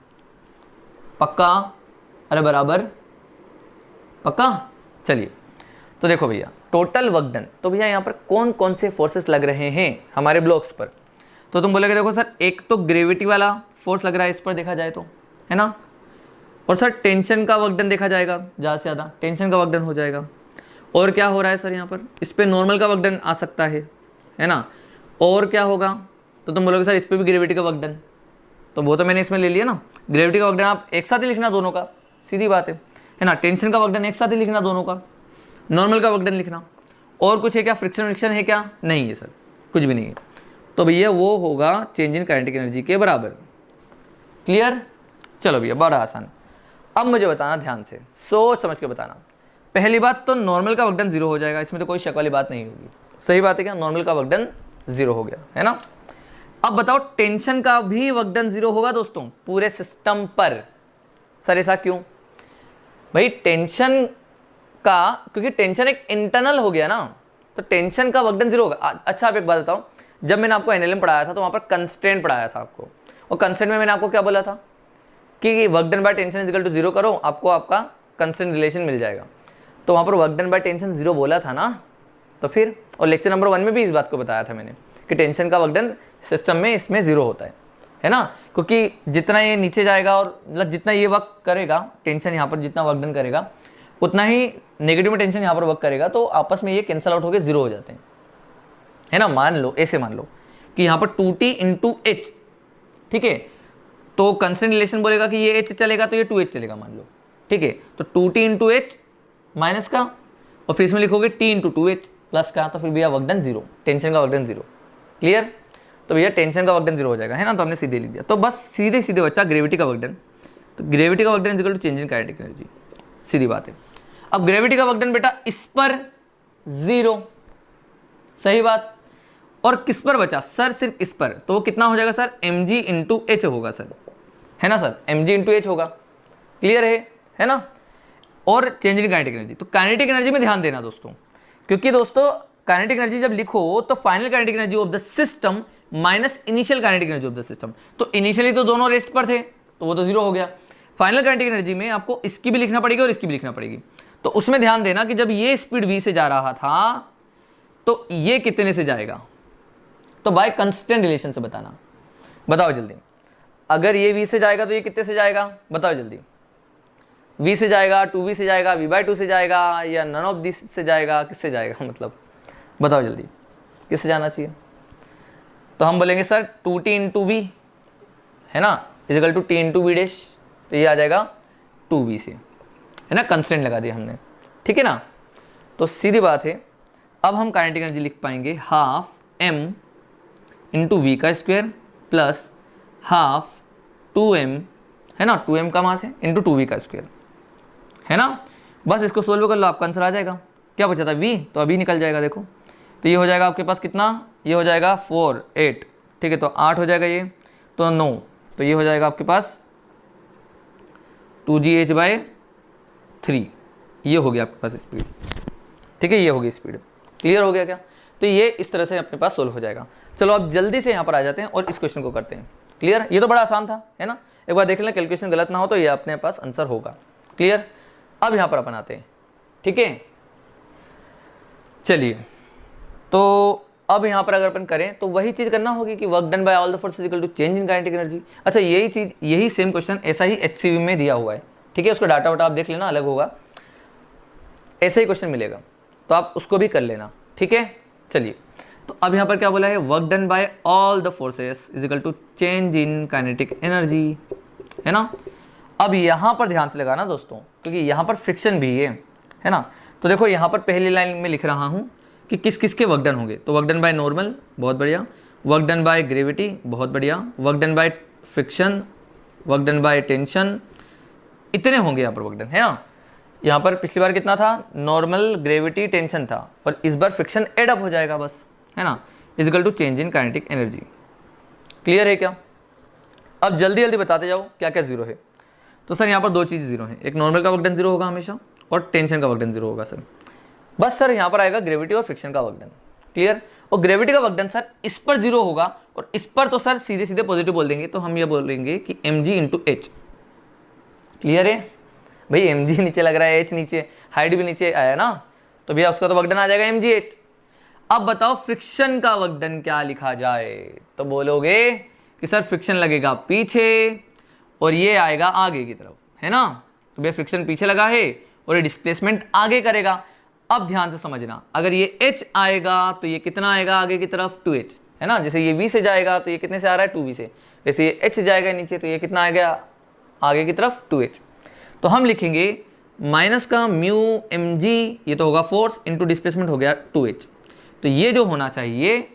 पक्का, अरे बराबर, पक्का। चलिए तो देखो भैया, टोटल वर्क डन, तो भैया यहाँ पर कौन कौन से फोर्सेस लग रहे हैं हमारे ब्लॉक्स पर। तो तुम बोलोगे देखो सर, एक तो ग्रेविटी वाला फोर्स लग रहा है इस पर देखा जाए तो, है ना। और सर टेंशन का वर्क डन देखा जाएगा, ज़्यादा से ज़्यादा टेंशन का वर्क डन हो जाएगा। और क्या हो रहा है सर यहाँ पर, इस पर नॉर्मल का वर्क डन आ सकता है ना। और क्या होगा, तो तुम बोलोगे सर इस पर भी ग्रेविटी का वर्क डन, तो वो तो मैंने इसमें ले लिया ना। ग्रेविटी का वर्क डन आप एक साथ ही लिखना दोनों का, सीधी बात है ना। टेंशन का वर्क डन एक साथ ही लिखना दोनों का, नॉर्मल का वर्क डन लिखना। और कुछ है क्या, फ्रिक्शन विक्शन है क्या, नहीं है सर, कुछ भी नहीं है। तो भैया वो होगा चेंज इन काइनेटिक एनर्जी के बराबर। क्लियर? चलो भैया बड़ा आसान। अब मुझे बताना ध्यान से, सोच समझ के बताना। पहली बात तो नॉर्मल का वर्क डन 0 हो जाएगा, इसमें तो कोई शक वाली बात नहीं होगी। सही बात है क्या, नॉर्मल का वर्क डन 0 हो गया है ना। अब बताओ टेंशन का भी वर्क डन 0 होगा दोस्तों पूरे सिस्टम पर। सर ऐसा क्यों? भाई टेंशन का, क्योंकि टेंशन एक इंटरनल हो गया ना, तो टेंशन का वर्क डन 0 होगा। अच्छा आप एक बात बताओ, जब मैंने आपको एनएलएम पढ़ाया था तो वहाँ पर कंस्ट्रेंट पढ़ाया था आपको, और कंस्ट्रेंट में मैंने आपको क्या बोला था कि work done by tension is equal to 0 करो, आपको आपका कंस्ट्रेंट रिलेशन मिल जाएगा। तो वहाँ पर वर्क डन बाय टेंशन 0 बोला था ना, तो फिर और लेक्चर नंबर 1 में भी इस बात को बताया था मैंने कि टेंशन का वर्क डन सिस्टम में इसमें 0 होता है ना। क्योंकि जितना ये नीचे जाएगा और मतलब जितना ये वर्क करेगा टेंशन यहाँ पर, जितना वर्क डन करेगा उतना ही नेगेटिव में टेंशन यहाँ पर वर्क करेगा, तो आपस में ये कैंसल आउट होकर 0 हो जाते हैं, है ना। मान लो ऐसे मान लो कि यहाँ पर 2t इंटू एच, ठीक है, तो कंस्टेंट रिलेशन बोलेगा कि ये h चलेगा तो ये 2h चलेगा मान लो, ठीक है। तो 2t इंटू एच माइनस का, और फिर इसमें लिखोगे t इंटू 2h प्लस का, तो फिर भैया वर्क डन 0, टेंशन का वर्क डन 0। क्लियर? तो भैया टेंशन का वर्क डन 0 हो जाएगा, है ना। तो हमने सीधे लिख दिया। तो बस सीधे सीधे बच्चा ग्रेविटी का वर्क डन, तो ग्रेविटी का work done is equal to change in kinetic energy, सीधी बात है। अब ग्रेविटी का वर्क डन बेटा इस पर 0, सही बात। और किस पर बचा सर? सिर्फ इस पर, तो वो कितना हो जाएगा सर? mg इंटू एच होगा सर, है ना सर, mg इंटू एच होगा। क्लियर है ना। और चेंज इन काइनेटिक एनर्जी, तो काइनेटिक एनर्जी में ध्यान देना दोस्तों, क्योंकि दोस्तों काइनेटिक एनर्जी जब लिखो तो final kinetic energy of the system minus initial kinetic energy of the system. तो इनिशियली तो दोनों रेस्ट पर थे, तो वो तो 0 हो गया। फाइनल काइनेटिक एनर्जी में आपको इसकी भी लिखना पड़ेगी और इसकी भी लिखना पड़ेगी। तो उसमें ध्यान देना कि जब ये स्पीड v से जा रहा था तो ये कितने से जाएगा, तो बाय कंस्टेंट रिलेशन से बताना। बताओ जल्दी, अगर ये v से जाएगा तो ये कितने से जाएगा, बताओ जल्दी। v से जाएगा, 2v से जाएगा, v/2 से जाएगा, या नन ऑफ दिस से जाएगा, किससे जाएगा मतलब, बताओ जल्दी किससे जाना चाहिए। तो हम बोलेंगे सर 2t इंटू वी, है ना, is equal to t into V dash, तो ये आ जाएगा 2v से, है ना, कंस्टेंट लगा दिया हमने, ठीक है ना। तो सीधी बात है, अब हम काइनेटिक एनर्जी लिख पाएंगे हाफ m इंटू वी का स्क्वायर प्लस हाफ 2m, है ना, 2m का मास है, इंटू 2v का स्क्वायर, है ना। बस इसको सोल्व कर लो, आपका आंसर आ जाएगा। क्या बचा था v, तो अभी निकल जाएगा। देखो तो ये हो जाएगा आपके पास कितना, ये हो जाएगा 4 8, ठीक है, तो 8 हो जाएगा, ये तो 9, तो ये हो जाएगा आपके पास 2gh/3, ये हो गया आपके पास स्पीड, ठीक है, ये होगी स्पीड। क्लियर हो गया क्या? तो ये इस तरह से अपने पास सोल्व हो जाएगा। चलो अब जल्दी से यहाँ पर आ जाते हैं और इस क्वेश्चन को करते हैं। क्लियर? ये तो बड़ा आसान था, है ना। एक बार देख लें, कैलकुलेशन गलत ना हो तो ये अपने पास आंसर होगा। क्लियर? अब यहाँ पर अपन आते हैं, ठीक है। चलिए, तो अब यहाँ पर अगर अपन करें तो वही चीज़ करना होगी कि work done by all the forces equal to change in kinetic energy. अच्छा, यही चीज़, यही सेम क्वेश्चन ऐसा ही HCV में दिया हुआ है, ठीक है। उसका डाटा वाटा आप देख लेना, अलग होगा, ऐसा ही क्वेश्चन मिलेगा, तो आप उसको भी कर लेना, ठीक है। चलिए, तो अब यहाँ पर क्या बोला है, work done by all the forces is equal to change in kinetic energy, है ना। अब यहाँ पर ध्यान से लगाना दोस्तों, क्योंकि यहाँ पर फ्रिक्शन भी है ना। तो देखो यहाँ पर पहली लाइन में लिख रहा हूँ कि किस किस के वर्क डन होंगे। तो वर्क डन बाय नॉर्मल, बहुत बढ़िया, वर्क डन बाय ग्रेविटी, बहुत बढ़िया, work done by friction, work done by tension, इतने होंगे यहाँ पर वर्क डन, है ना। यहाँ पर पिछली बार कितना था, नॉर्मल, ग्रेविटी, टेंशन था, और इस बार फ्रिक्शन एड अप हो जाएगा बस, है ना, is equal to change in kinetic energy. Clear है क्या? अब जल्दी जल्दी बताते जाओ क्या क्या जीरो है। तो सर यहाँ पर दो चीज़ जीरो है, एक नॉर्मल का वर्क डन जीरो होगा हमेशा, और टेंशन का वर्क डन जीरो होगा सर। बस सर यहाँ पर आएगा ग्रेविटी और फ्रिक्शन का वर्क डन। क्लियर? और ग्रेविटी का वर्क डन सर इस पर जीरो होगा, और इस पर तो सर सीधे सीधे पॉजिटिव बोल देंगे, तो हम ये बोलेंगे कि mg इंटू एच। क्लियर है भाई? mg नीचे लग रहा है, h नीचे, हाइट भी नीचे आया ना, तो भैया उसका तो वर्क डन आ जाएगा mgh। अब बताओ फ्रिक्शन का वर्क डन क्या लिखा जाए, तो बोलोगे कि सर फ्रिक्शन लगेगा पीछे और ये आएगा आगे की तरफ, है ना। तो भैया फ्रिक्शन पीछे लगा है और ये डिस्प्लेसमेंट आगे करेगा। अब ध्यान से समझना, अगर ये h आएगा तो ये कितना आएगा आगे की तरफ, 2h, है ना। जैसे ये v से जाएगा तो ये कितने से आ रहा है 2v से, जैसे ये h से जाएगा नीचे तो ये कितना आ गया आगे की तरफ 2h। तो हम लिखेंगे माइनस का म्यू mg, ये तो होगा फोर्स इंटू डिस्प्लेसमेंट हो गया 2h। तो ये जो होना चाहिए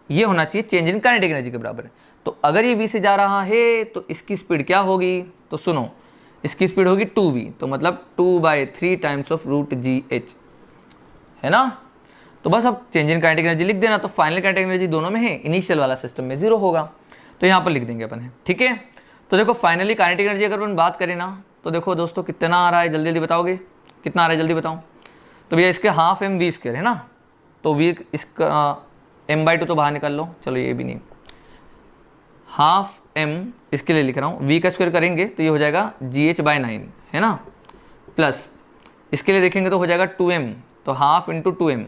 ये होना चाहिए चेंज इन काइनेटिक एनर्जी के बराबर। तो अगर ये v से जा रहा है तो इसकी स्पीड क्या होगी, तो सुनो इसकी स्पीड होगी 2v, तो मतलब 2/3 times of root G H, है ना। तो बस अब चेंज इन काइनेटिक एनर्जी लिख देना। तो फाइनल काइनेटिक एनर्जी दोनों में है, इनिशियल वाला सिस्टम में 0 होगा, तो यहाँ पर लिख देंगे अपन है, ठीक है। तो देखो फाइनली काइनेटिक एनर्जी अगर अपन बात करें ना, तो देखो दोस्तों कितना आ रहा है, जल्दी जल्दी बताओगे कितना आ रहा है, जल्दी बताओ। तो भैया इसके हाफ एम वी स्क्वायर है ना, तो वी इसका m/2 तो बाहर निकाल लो, चलो ये भी नहीं, हाफ m इसके लिए लिख रहा हूँ, v का स्क्वायर करेंगे तो ये हो जाएगा gh/9 है ना, प्लस इसके लिए देखेंगे तो हो जाएगा 2m, तो हाफ इंटू 2m,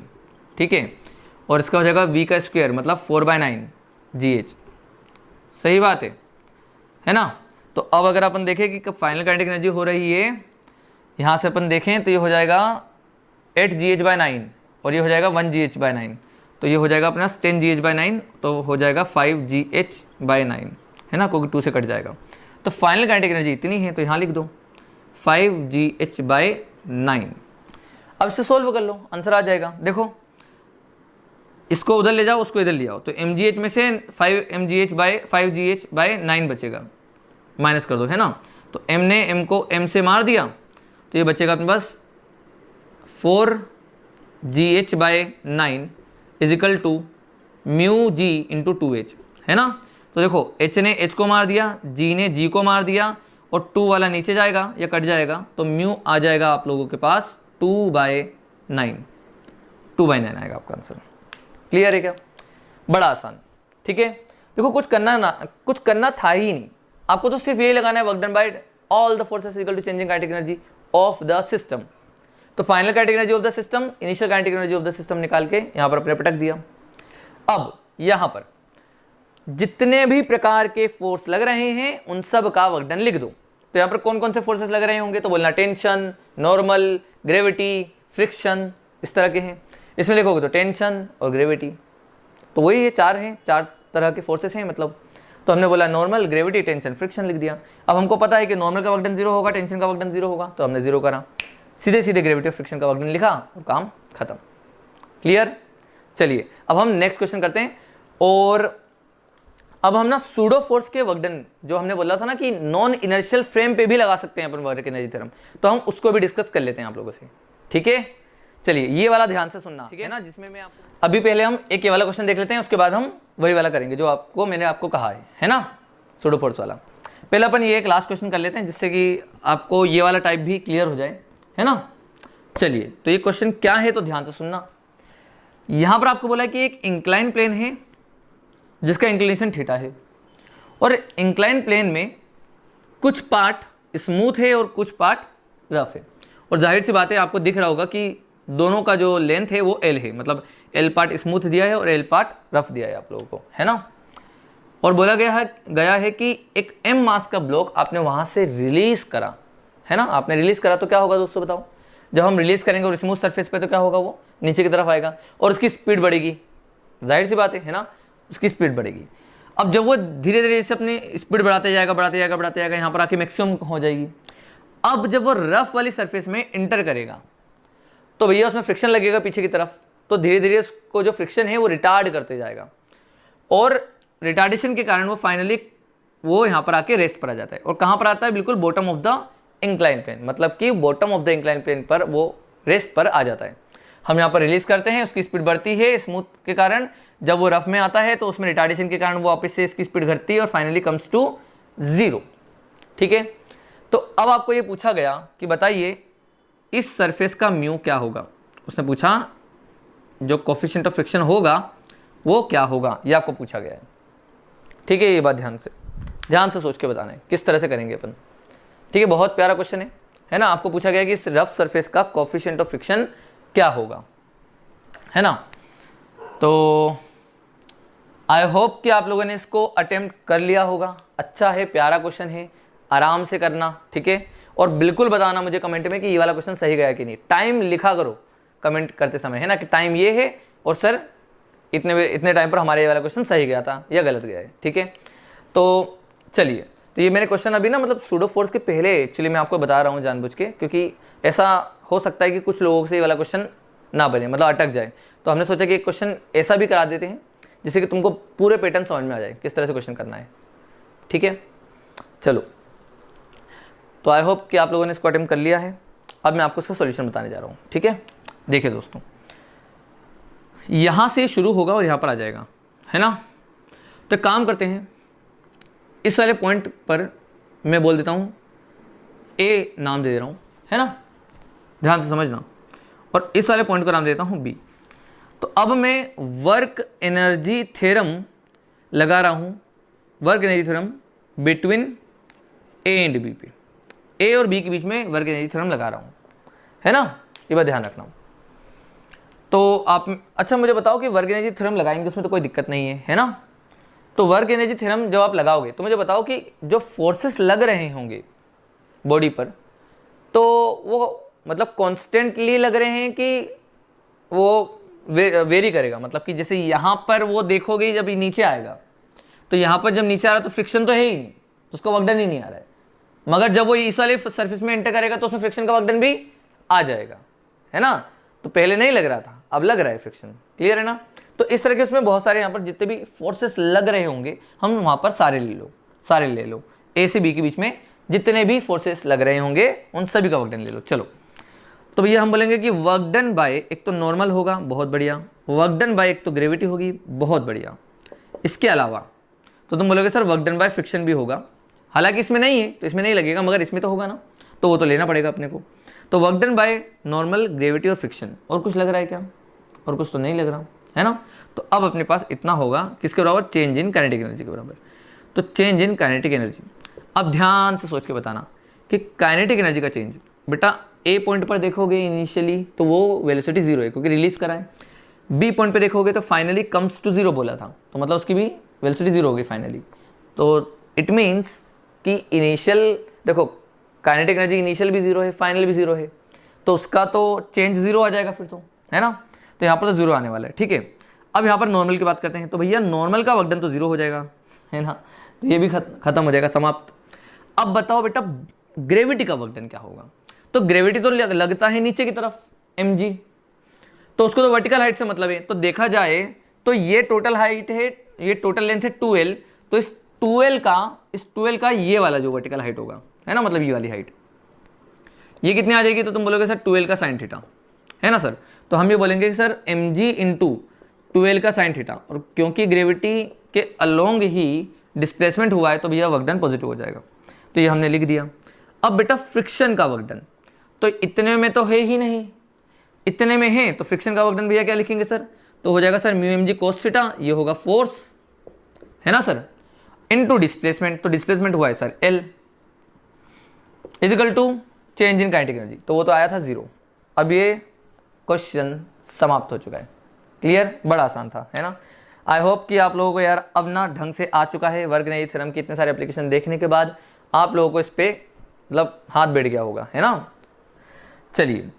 ठीक है, और इसका हो जाएगा v का स्क्वायर मतलब 4/9 gh, सही बात है ना। तो अब अगर अपन देखें कि कब फाइनल काइनेटिक एनर्जी हो रही है, यहाँ से अपन देखें तो ये हो जाएगा 8 gh/9 और ये हो जाएगा 1 gh/9, तो ये हो जाएगा अपना 10 gh/9, तो हो जाएगा 5 gh/9 है ना, क्योंकि 2 से कट जाएगा। तो फाइनल काइनेटिक एनर्जी इतनी है, तो यहाँ लिख दो 5 gh/9। अब इसे सोल्व कर लो, आंसर आ जाएगा। देखो इसको उधर ले जाओ, उसको इधर ले आओ, तो mgh में से 5 gh/9 बचेगा, माइनस कर दो, है ना। तो m ने m को m से मार दिया, तो ये बचेगा अपने पास 4 gh/9 is equal to mu G into 2h, है ना। तो देखो h ने h को मार दिया, g ने g को मार दिया, और 2 वाला नीचे जाएगा या कट जाएगा, तो म्यू आ जाएगा आप लोगों के पास 2/9 आएगा आपका आंसर। क्लियर है क्या, बड़ा आसान, ठीक है। देखो कुछ करना था ही नहीं, आपको तो सिर्फ यही लगाना है work done by all the forces equal to changing kinetic energy of the system. तो final kinetic energy of the system, initial kinetic energy of the system निकाल के यहाँ पर अपने पटक दिया। अब यहाँ पर जितने भी प्रकार के फोर्स लग रहे हैं उन सब का वर्क डन लिख दो। तो यहाँ पर कौन कौन से फोर्सेस लग रहे होंगे, तो बोलना टेंशन, नॉर्मल, ग्रेविटी, फ्रिक्शन, इस तरह के हैं। इसमें लिखोगे तो टेंशन और ग्रेविटी, तो वही है, चार तरह के फोर्सेस हैं मतलब। तो हमने बोला नॉर्मल, ग्रेविटी, टेंशन, फ्रिक्शन लिख दिया। अब हमको पता है कि नॉर्मल का वर्क डन 0 होगा, टेंशन का वर्क डन 0 होगा, तो हमने 0 करा, सीधे सीधे ग्रेविटी और फ्रिक्शन का वर्क डन लिखा और काम खत्म। क्लियर। चलिए अब हम नेक्स्ट क्वेश्चन करते हैं। और अब हम ना सूडो फोर्स के वर्क डन, जो हमने बोला था ना कि नॉन इनर्शियल फ्रेम पे भी लगा सकते हैं अपन वर्क एनर्जी थ्योरम, तो हम उसको भी डिस्कस कर लेते हैं आप लोगों से, ठीक है। चलिए ये वाला ध्यान से सुनना, ठीक है ना, जिसमें मैं आपको अभी पहले हम एक ये वाला क्वेश्चन देख लेते हैं, उसके बाद हम वही वाला करेंगे जो मैंने आपको कहा है ना, सूडो फोर्स वाला। पहले अपन ये एक लास्ट क्वेश्चन कर लेते हैं जिससे कि आपको ये वाला टाइप भी क्लियर हो जाए, है ना। चलिए तो ये क्वेश्चन क्या है, तो ध्यान से सुनना। यहाँ पर आपको बोला कि एक इंक्लाइन प्लेन है जिसका इंक्लिनेशन थीटा है, और इंक्लाइन प्लेन में कुछ पार्ट स्मूथ है और कुछ पार्ट रफ है, और जाहिर सी बात है आपको दिख रहा होगा कि दोनों का जो लेंथ है वो L है, मतलब L पार्ट स्मूथ दिया है और L पार्ट रफ दिया है आप लोगों को, है ना। और बोला गया है कि एक m मास का ब्लॉक आपने वहाँ से रिलीज करा, है ना। आपने रिलीज करा तो क्या होगा दोस्तों बताओ, जब हम रिलीज करेंगे और स्मूथ सरफेस पे तो क्या होगा, वो नीचे की तरफ आएगा और उसकी स्पीड बढ़ेगी, जाहिर सी बात है ना, उसकी स्पीड बढ़ेगी। अब जब वो धीरे धीरे से अपनी स्पीड बढ़ाते जाएगा, यहाँ पर आके मैक्सिमम हो जाएगी। अब जब वो रफ वाली सरफेस में इंटर करेगा तो भैया उसमें फ्रिक्शन लगेगा पीछे की तरफ, तो धीरे धीरे उसको जो फ्रिक्शन है वो रिटार्ड करते जाएगा, और रिटार्डेशन के कारण वो फाइनली वो यहाँ पर आके रेस्ट पर आ जाता है। और कहाँ पर आता है, बिल्कुल bottom of the incline plane, मतलब कि bottom of the incline plane पर वो रेस्ट पर आ जाता है। हम यहाँ पर रिलीज करते हैं, उसकी स्पीड बढ़ती है स्मूथ के कारण, जब वो रफ में आता है तो उसमें रिटार्डेशन के कारण वो वापस से इसकी स्पीड घटती है और फाइनली कम्स टू 0, ठीक है। तो अब आपको ये पूछा गया कि बताइए इस सरफेस का म्यू क्या होगा। उसने पूछा जो कोफिशिएंट ऑफ फ्रिक्शन होगा वो क्या होगा, ये आपको पूछा गया है, ठीक है। ये बात ध्यान से सोच के बताना है किस तरह से करेंगे अपन, ठीक है। बहुत प्यारा क्वेश्चन है ना। आपको पूछा गया कि इस रफ सरफेस का कोफिशिएंट ऑफ फ्रिक्शन क्या होगा, है ना। तो आई होप कि आप लोगों ने इसको अटेम्प्ट कर लिया होगा। अच्छा है, प्यारा क्वेश्चन है, आराम से करना, ठीक है। और बिल्कुल बताना मुझे कमेंट में कि ये वाला क्वेश्चन सही गया कि नहीं। टाइम लिखा करो कमेंट करते समय, है ना, कि टाइम ये है और सर इतने टाइम पर हमारे ये वाला क्वेश्चन सही गया था या गलत गया है, ठीक है। तो चलिए, तो ये मेरे क्वेश्चन अभी ना मतलब सूडो फोर्स के पहले एक्चुअली मैं आपको बता रहा हूँ जानबूझ के, क्योंकि ऐसा हो सकता है कि कुछ लोगों से ये वाला क्वेश्चन ना बने, मतलब अटक जाए। तो हमने सोचा कि एक क्वेश्चन ऐसा भी करा देते हैं जिससे कि तुमको पूरे पैटर्न समझ में आ जाए किस तरह से क्वेश्चन करना है, ठीक है। चलो, तो आई होप कि आप लोगों ने इसको अटेम्प्ट कर लिया है। अब मैं आपको इसका सॉल्यूशन बताने जा रहा हूँ, ठीक है। देखिए दोस्तों, यहाँ से शुरू होगा और यहाँ पर आ जाएगा, है ना। तो एक काम करते हैं, इस वाले पॉइंट पर मैं बोल देता हूँ ए नाम दे रहा हूँ, है ना, ध्यान से समझना। और इस वाले पॉइंट को नाम देता हूँ बी। तो अब मैं वर्क एनर्जी थ्योरम लगा रहा हूँ, work energy theorem between A and B पे, ए और बी के बीच में वर्क एनर्जी थ्योरम लगा रहा हूँ, है ना। ये बात ध्यान रखना। तो आप अच्छा मुझे बताओ कि वर्क एनर्जी थ्योरम लगाएंगे उसमें तो कोई दिक्कत नहीं है ना। तो वर्क एनर्जी थ्योरम जब आप लगाओगे तो मुझे बताओ कि जो फोर्सेस लग रहे होंगे बॉडी पर, तो वो मतलब कॉन्स्टेंटली लग रहे हैं कि वो वेरी करेगा। मतलब कि जैसे यहाँ पर वो देखोगे जब ये नीचे आएगा, तो यहाँ पर जब नीचे आ रहा है तो फ्रिक्शन तो है ही नहीं, तो उसका वर्कडन ही नहीं आ रहा है। मगर जब वो इस वाले सरफेस में एंटर करेगा तो उसमें फ्रिक्शन का वर्कडन भी आ जाएगा, है ना। तो पहले नहीं लग रहा था, अब लग रहा है फ्रिक्शन, क्लियर है ना। तो इस तरह के उसमें बहुत सारे यहाँ पर जितने भी फोर्सेस लग रहे होंगे हम वहाँ पर सारे ले लो, ए से बी के बीच में जितने भी फोर्सेस लग रहे होंगे उन सभी का वर्कडन ले लो। चलो, तो भैया हम बोलेंगे कि वर्कडन बाय एक तो नॉर्मल होगा, बहुत बढ़िया। वर्कडन बाय एक तो ग्रेविटी होगी, बहुत बढ़िया। इसके अलावा तो तुम बोलोगे सर वर्कडन बाय फ्रिक्शन भी होगा, हालांकि इसमें नहीं है तो इसमें नहीं लगेगा, मगर इसमें तो होगा ना, तो वो तो लेना पड़ेगा अपने को। तो वर्कडन बाय नॉर्मल, ग्रेविटी और फ्रिक्शन, और कुछ लग रहा है क्या? और कुछ तो नहीं लग रहा, है ना। तो अब अपने पास इतना होगा किसके बराबर? चेंज इन काइनेटिक एनर्जी के बराबर। तो चेंज इन काइनेटिक एनर्जी, अब ध्यान से सोच के बताना कि काइनेटिक एनर्जी का चेंज बेटा ए पॉइंट पर देखोगे इनिशियली तो वो वेलोसिटी जीरो है क्योंकि रिलीज करा है। बी पॉइंट पे देखोगे तो फाइनली कम्स टू जीरो बोला था, तो मतलब उसकी भी वेलोसिटी जीरो होगी फाइनली। तो इट मीन्स कि इनिशियल देखो काइनेटिक एनर्जी इनिशियल भी जीरो है, फाइनल भी जीरो है, तो उसका तो चेंज जीरो आ जाएगा फिर तो, है ना। तो यहाँ पर तो जीरो आने वाला है, ठीक है। अब यहाँ पर नॉर्मल की बात करते हैं, तो भैया नॉर्मल का वर्कडन तो जीरो हो जाएगा, है ना। तो ये भी खत्म हो जाएगा, समाप्त। अब बताओ बेटा ग्रेविटी का वर्कडन क्या होगा? तो ग्रेविटी तो लगता है नीचे की तरफ mg, तो उसको तो वर्टिकल हाइट से मतलब है। तो देखा जाए तो ये टोटल हाइट है, ये टोटल लेंथ है 2l, तो इस 2l का ये वाला जो वर्टिकल हाइट होगा, है ना, मतलब ये वाली हाइट, ये कितनी आ जाएगी? तो तुम बोलोगे सर 2l का साइन थीटा, है ना सर। तो हम ये बोलेंगे कि सर mg इंटू 2l का साइन थीटा, और क्योंकि ग्रेविटी के अलोंग ही डिस्प्लेसमेंट हुआ है तो भैया वर्कडन पॉजिटिव हो जाएगा, तो ये हमने लिख दिया। अब बेटा फ्रिक्शन का वर्कडन, तो इतने में तो है ही नहीं, इतने में है तो फ्रिक्शन का वर्कडन भैया क्या लिखेंगे सर? तो हो जाएगा sir mu mg cos theta, ये होगा फोर्स, है ना सर, इनटू डिस्प्लेसमेंट, तो डिस्प्लेसमेंट हुआ है sir l is equal to change in kinetic energy, तो वो तो आया था जीरो। अब ये क्वेश्चन समाप्त हो चुका है, क्लियर, बड़ा आसान था, है ना। आई होप कि आप लोगों को यार अब ना ढंग से आ चुका है वर्क एनर्जी थ्योरम के इतने सारे एप्लीकेशन देखने के बाद आप लोगों को इस पे मतलब हाथ बैठ गया होगा, है ना। चलिए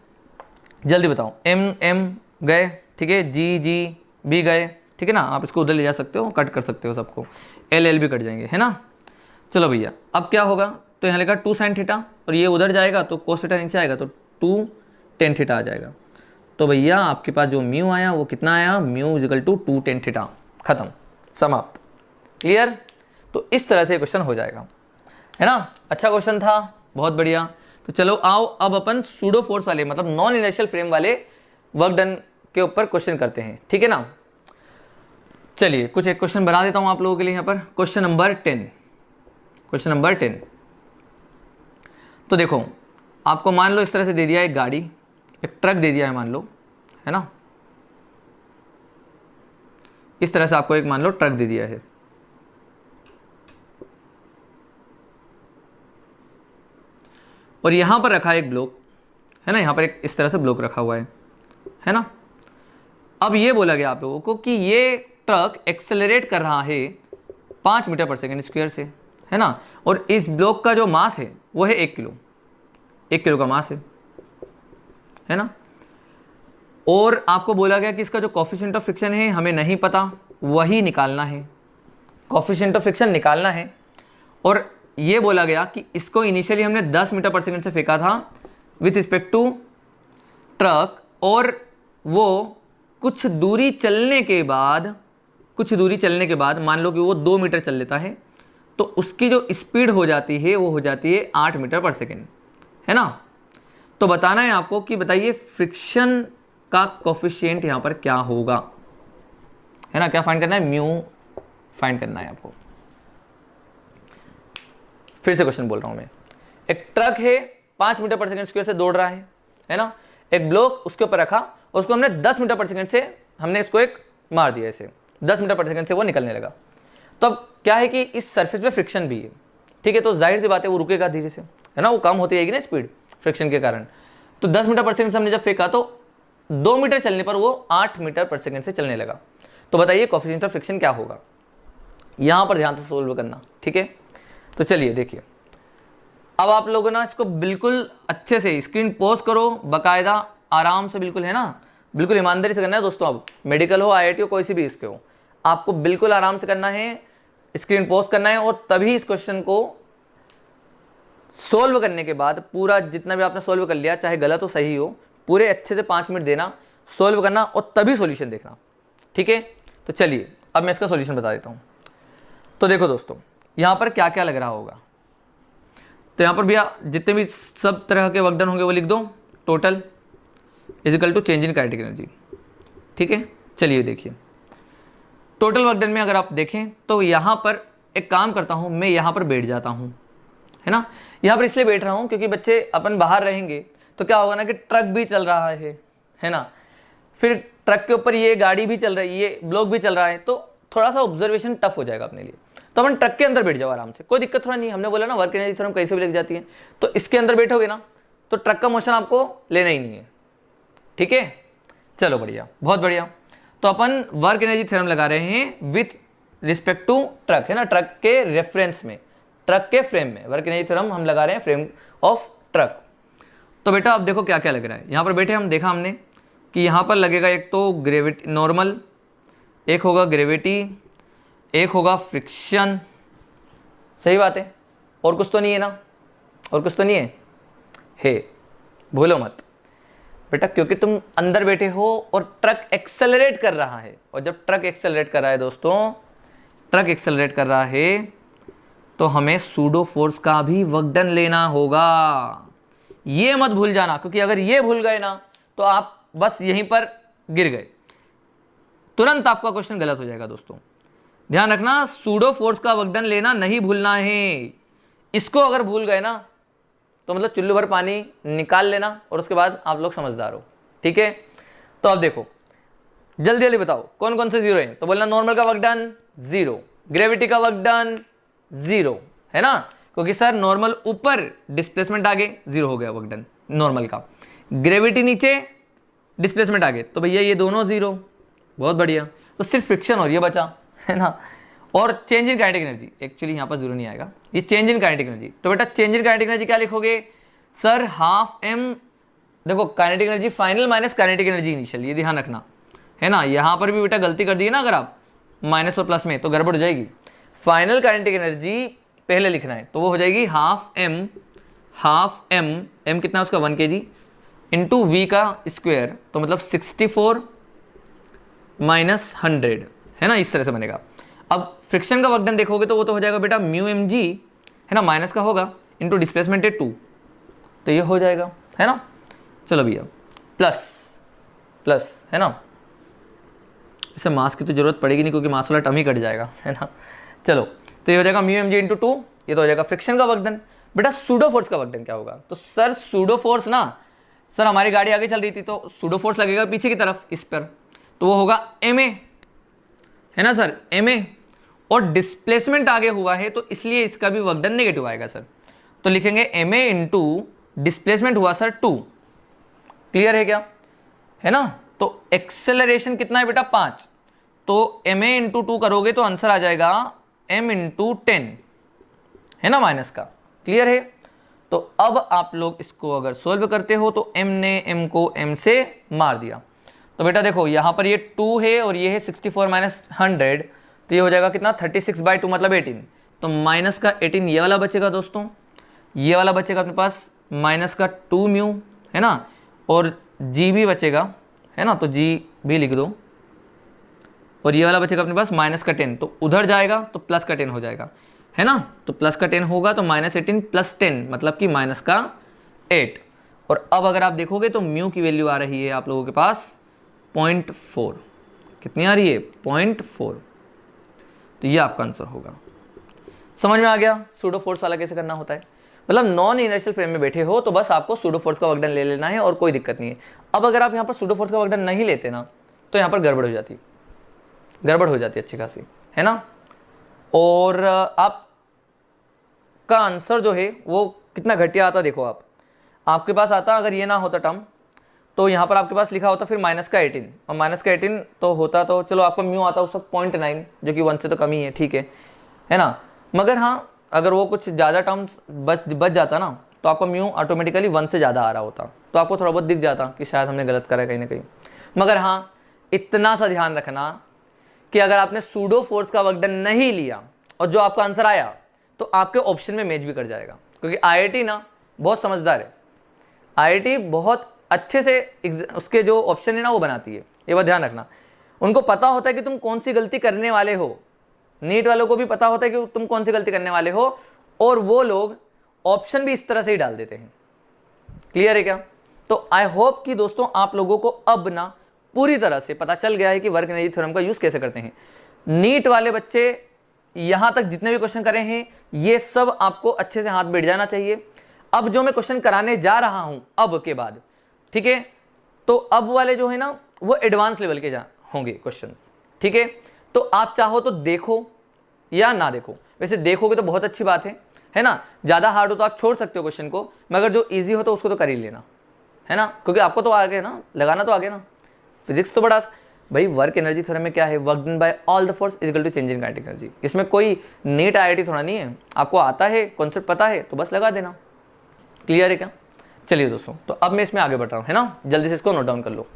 जल्दी बताओ, m गए, ठीक है, g भी गए, ठीक है ना। आप इसको उधर ले जा सकते हो, कट कर सकते हो सबको, l भी कट जाएंगे, है ना। चलो भैया अब क्या होगा? तो यहाँ लिखा 2 sin थीटा, और ये उधर जाएगा तो cos थीटा नीचे आएगा तो 2 tan थीटा आ जाएगा। तो भैया आपके पास जो म्यू आया वो कितना आया? Mu is equal to 2 tan theta, खत्म, समाप्त, क्लियर। तो इस तरह से क्वेश्चन हो जाएगा, है ना। अच्छा क्वेश्चन था, बहुत बढ़िया। तो चलो आओ अब अपन सूडो फोर्स वाले मतलब नॉन इनर्शियल फ्रेम वाले वर्क डन के ऊपर क्वेश्चन करते हैं, ठीक है ना। चलिए कुछ एक क्वेश्चन बना देता हूं आप लोगों के लिए यहाँ पर। Question number 10। तो देखो आपको मान लो इस तरह से दे दिया एक गाड़ी, एक ट्रक दे दिया है मान लो, है ना, इस तरह से आपको एक मान लो ट्रक दे दिया है। और यहां पर रखा है एक ब्लॉक, है ना, यहां पर एक इस तरह से ब्लॉक रखा हुआ है ना। अब ये बोला गया आप लोगों को कि ये ट्रक एक्सेलरेट कर रहा है 5 मीटर पर सेकेंड स्क्वायर से, है ना। और इस ब्लॉक का जो मास है वो है 1 किलो, 1 किलो का मास है ना। और आपको बोला गया कि इसका जो कोफिशिएंट ऑफ फ्रिक्शन है हमें नहीं पता, वही निकालना है, कोफिशिएंट ऑफ फ्रिक्शन निकालना है। और ये बोला गया कि इसको इनिशियली हमने 10 मीटर पर सेकंड से फेंका था विथ रिस्पेक्ट टू ट्रक, और वो कुछ दूरी चलने के बाद मान लो कि वो 2 मीटर चल लेता है, तो उसकी जो स्पीड हो जाती है वो हो जाती है 8 मीटर पर सेकेंड, है ना। तो बताना है आपको कि बताइए फ्रिक्शन का कोफिशिएंट यहाँ पर क्या होगा, है ना। क्या फाइंड करना है, म्यू फाइंड करना है आपको। फिर से क्वेश्चन बोल रहा हूँ मैं, एक ट्रक है 5 मीटर पर सेकेंड स्क्वायर से दौड़ रहा है ना। एक ब्लॉक उसके ऊपर रखा और उसको हमने 10 मीटर पर सेकेंड से हमने इसको एक मार दिया, ऐसे 10 मीटर पर सेकेंड से वो निकलने लगा। तो अब क्या है कि इस सरफेस पे फ्रिक्शन भी है, ठीक है। तो जाहिर सी बात है वो रुकेगा धीरे से, है ना, वो कम होती जाएगी ना स्पीड फ्रिक्शन के कारण। तो 10 मीटर पर सेकेंड से हमने जब फेंका तो 2 मीटर चलने पर वो 8 मीटर पर सेकेंड से चलने लगा। तो बताइए कोफिशिएंट ऑफ फ्रिक्शन क्या होगा, यहाँ पर ध्यान से सोल्व करना, ठीक है। तो चलिए देखिए, अब आप लोगों ना इसको बिल्कुल अच्छे से स्क्रीन पॉज करो, बाकायदा आराम से, बिल्कुल, है ना, बिल्कुल ईमानदारी से करना है दोस्तों। अब मेडिकल हो, IIT हो, कोई सी भी इसके हो, आपको बिल्कुल आराम से करना है, स्क्रीन पॉज करना है, और तभी इस क्वेश्चन को सोल्व करने के बाद पूरा जितना भी आपने सोल्व कर लिया, चाहे गलत हो सही हो, पूरे अच्छे से 5 मिनट देना, सोल्व करना और तभी सॉल्यूशन देखना, ठीक है। तो चलिए अब मैं इसका सॉल्यूशन बता देता हूँ। तो देखो दोस्तों, यहाँ पर क्या क्या लग रहा होगा। तो यहाँ पर भैया जितने भी सब तरह के वर्क डन होंगे वो लिख दो, total is equal to change in kinetic energy, ठीक है। चलिए देखिए, टोटल वर्क डन में अगर आप देखें तो यहाँ पर एक काम करता हूँ, मैं यहाँ पर बैठ जाता हूँ, है ना। यहाँ पर इसलिए बैठ रहा हूँ क्योंकि बच्चे अपन बाहर रहेंगे तो क्या होगा ना कि ट्रक भी चल रहा है ना, फिर ट्रक के ऊपर ये गाड़ी भी चल रही है, ये ब्लॉक भी चल रहा है, तो थोड़ा सा ऑब्जर्वेशन टफ हो जाएगा अपने लिए। तो अपन ट्रक के अंदर बैठ जाओ आराम से, कोई दिक्कत थोड़ा नहीं। हमने बोला ना वर्क एनर्जी थ्योरम कैसे भी लग जाती है, तो इसके अंदर बैठोगे ना तो ट्रक का मोशन आपको लेना ही नहीं है, ठीक है। चलो बढ़िया, बहुत बढ़िया। तो अपन वर्क एनर्जी थ्योरम लगा रहे हैं विथ रिस्पेक्ट टू ट्रक, है ना, ट्रक के रेफरेंस में, ट्रक के फ्रेम में वर्क एनर्जी थ्योरम हम लगा रहे हैं, फ्रेम ऑफ ट्रक। तो बेटा अब देखो क्या क्या लग रहा है। यहाँ पर बैठे हम देखा हमने कि यहाँ पर लगेगा एक तो ग्रेविटी नॉर्मल, एक होगा ग्रेविटी, एक होगा फ्रिक्शन, सही बात है। और कुछ तो नहीं है ना, और कुछ तो नहीं है, भूलो मत बेटा, क्योंकि तुम अंदर बैठे हो और ट्रक एक्सेलरेट कर रहा है। और जब ट्रक एक्सेलरेट कर रहा है दोस्तों, ट्रक एक्सेलरेट कर रहा है तो हमें सूडो फोर्स का भी वर्क डन लेना होगा। ये मत भूल जाना, क्योंकि अगर ये भूल गए ना तो आप बस यहीं पर गिर गए, तुरंत आपका क्वेश्चन गलत हो जाएगा दोस्तों। ध्यान रखना, सूडो फोर्स का वर्क डन लेना नहीं भूलना है। इसको अगर भूल गए ना तो मतलब चुल्लू भर पानी निकाल लेना और उसके बाद आप लोग समझदार हो, ठीक है। तो अब देखो जल्दी जल्दी बताओ कौन कौन से जीरो हैं। तो बोलना नॉर्मल का वर्क डन 0, ग्रेविटी का वर्क डन 0, है ना, क्योंकि सर नॉर्मल ऊपर डिस्प्लेसमेंट आगे 0 हो गया वर्क डन नॉर्मल का, ग्रेविटी नीचे डिस्प्लेसमेंट आगे, तो भैया ये दोनों 0, बहुत बढ़िया। तो सिर्फ फ्रिक्शन और ये बचा, है ना। और change in kinetic energy, actually यहाँ पर 0 नहीं आएगा, ये चेंज इन काइनेटिक एनर्जी। तो बेटा चेंज इन काइनेटिक एनर्जी क्या लिखोगे सर, हाफ m, देखो kinetic energy final minus kinetic energy initial, ये ध्यान रखना, है ना। यहाँ पर भी बेटा गलती कर दी है ना, अगर आप माइनस और प्लस में तो गड़बड़ हो जाएगी। फाइनल काइनेटिक एनर्जी पहले लिखना है, तो वो हो जाएगी हाफ m, m कितना उसका 1 kg इंटू वी का स्क्वायर, तो मतलब 64 माइनस 100, है ना, इस तरह से बनेगा। अब फ्रिक्शन का वर्क डन देखोगे तो वो तो हो जाएगा बेटा म्यू mg, है ना, माइनस का होगा इंटू डिस्प्लेसमेंट है 2, तो ये हो जाएगा, है ना। चलो भैया प्लस, है ना, इसे मास की तो जरूरत पड़ेगी नहीं क्योंकि मास वाला टर्म ही कट जाएगा, है ना। चलो तो ये हो जाएगा म्यू mg इंटू 2, ये तो हो जाएगा फ्रिक्शन का वर्क डन। बेटा सूडो फोर्स का वर्क डन क्या होगा, तो सर सूडो फोर्स ना, सर हमारी गाड़ी आगे चल रही थी तो सूडो फोर्स लगेगा पीछे की तरफ इस पर, तो वो होगा ma, है ना सर, ma, और डिस्प्लेसमेंट आगे हुआ है तो इसलिए इसका भी वर्क डन नेगेटिव आएगा सर। तो लिखेंगे ma इंटू डिस्प्लेसमेंट हुआ सर 2, क्लियर है क्या, है ना। तो एक्सेलरेशन कितना है बेटा 5, तो ma इंटू 2 करोगे तो आंसर आ जाएगा m इंटू 10, है ना, माइनस का, क्लियर है। तो अब आप लोग इसको अगर सोल्व करते हो तो m ने m को m से मार दिया, तो बेटा देखो यहाँ पर ये 2 है और ये है 64 माइनस 100, तो ये हो जाएगा कितना 36/2 मतलब 18। तो माइनस का 18 ये वाला बचेगा दोस्तों, ये वाला बचेगा अपने पास माइनस का 2 म्यू, है ना, और जी भी बचेगा, है ना, तो जी भी लिख दो, और ये वाला बचेगा अपने पास माइनस का 10, तो उधर जाएगा तो प्लस का 10 हो जाएगा, है ना, तो प्लस का 10 होगा तो -18 + 10 मतलब कि माइनस का 8। और अब अगर आप देखोगे तो म्यू की वैल्यू आ रही है आप लोगों के पास 0.4। कितनी आ रही है? 0.4। तो ये आपका आंसर होगा। समझ में आ गया सूडो फोर्स वाला कैसे करना होता है? मतलब नॉन इनर्शियल फ्रेम में बैठे हो तो बस आपको सूडो फोर्स का वर्क डन ले लेना है और कोई दिक्कत नहीं है। अब अगर आप यहाँ पर सूडो फोर्स का वर्क डन नहीं लेते ना तो यहाँ पर गड़बड़ हो जाती अच्छी खासी, है ना। और आपका आंसर जो है वो कितना घटिया आता देखो, आपके पास आता अगर ये ना होता टर्म तो यहाँ पर आपके पास लिखा होता फिर माइनस का 18, और माइनस का 18 तो होता तो चलो आपका म्यू आता उस वक्त 0.9 जो कि 1 से तो कम ही है, ठीक है ना। मगर हाँ अगर वो कुछ ज़्यादा टर्म्स बच जाता ना तो आपका म्यू ऑटोमेटिकली 1 से ज़्यादा आ रहा होता, तो आपको थोड़ा बहुत दिख जाता कि शायद हमने गलत करा है कहीं ना कहीं। मगर हाँ इतना सा ध्यान रखना कि अगर आपने सूडो फोर्स का वर्क डन नहीं लिया और जो आपका आंसर आया तो आपके ऑप्शन में मैच भी कर जाएगा, क्योंकि आईआईटी ना बहुत समझदार है। आईआईटी बहुत अच्छे से उसके जो ऑप्शन है ना वो बनाती है, ये बात ध्यान रखना। उनको पता होता है कि तुम कौन सी गलती करने वाले हो, नीट वालों को भी पता होता है कि तुम कौन सी गलती करने वाले हो, और वो लोग ऑप्शन भी इस तरह से ही डाल देते हैं। क्लियर है क्या? तो आई होप कि दोस्तों आप लोगों को अब ना पूरी तरह से पता चल गया है कि वर्क एनर्जी थ्योरम का यूज कैसे करते हैं। नीट वाले बच्चे यहां तक जितने भी क्वेश्चन करे हैं ये सब आपको अच्छे से हाथ बैठ जाना चाहिए। अब जो मैं क्वेश्चन कराने जा रहा हूं अब के बाद, ठीक है, तो अब वाले जो है ना वो एडवांस लेवल के होंगे क्वेश्चंस, ठीक है। तो आप चाहो तो देखो या ना देखो, वैसे देखोगे तो बहुत अच्छी बात है ना। ज़्यादा हार्ड हो तो आप छोड़ सकते हो क्वेश्चन को, मगर जो ईजी हो तो उसको तो कर ही लेना, है ना, क्योंकि आपको तो आ गया ना, लगाना तो आ गया ना। फिजिक्स तो बड़ा भाई, वर्क एनर्जी थ्योरम में क्या है, work done by all the force is equal to change in kinetic energy. इसमें कोई नीट आईआईटी थोड़ा नहीं है, आपको आता है कॉन्सेप्ट पता है तो बस लगा देना। क्लियर है क्या? चलिए दोस्तों, तो अब मैं इसमें आगे बढ़ रहा हूं, है ना, जल्दी से इसको नोट डाउन कर लो।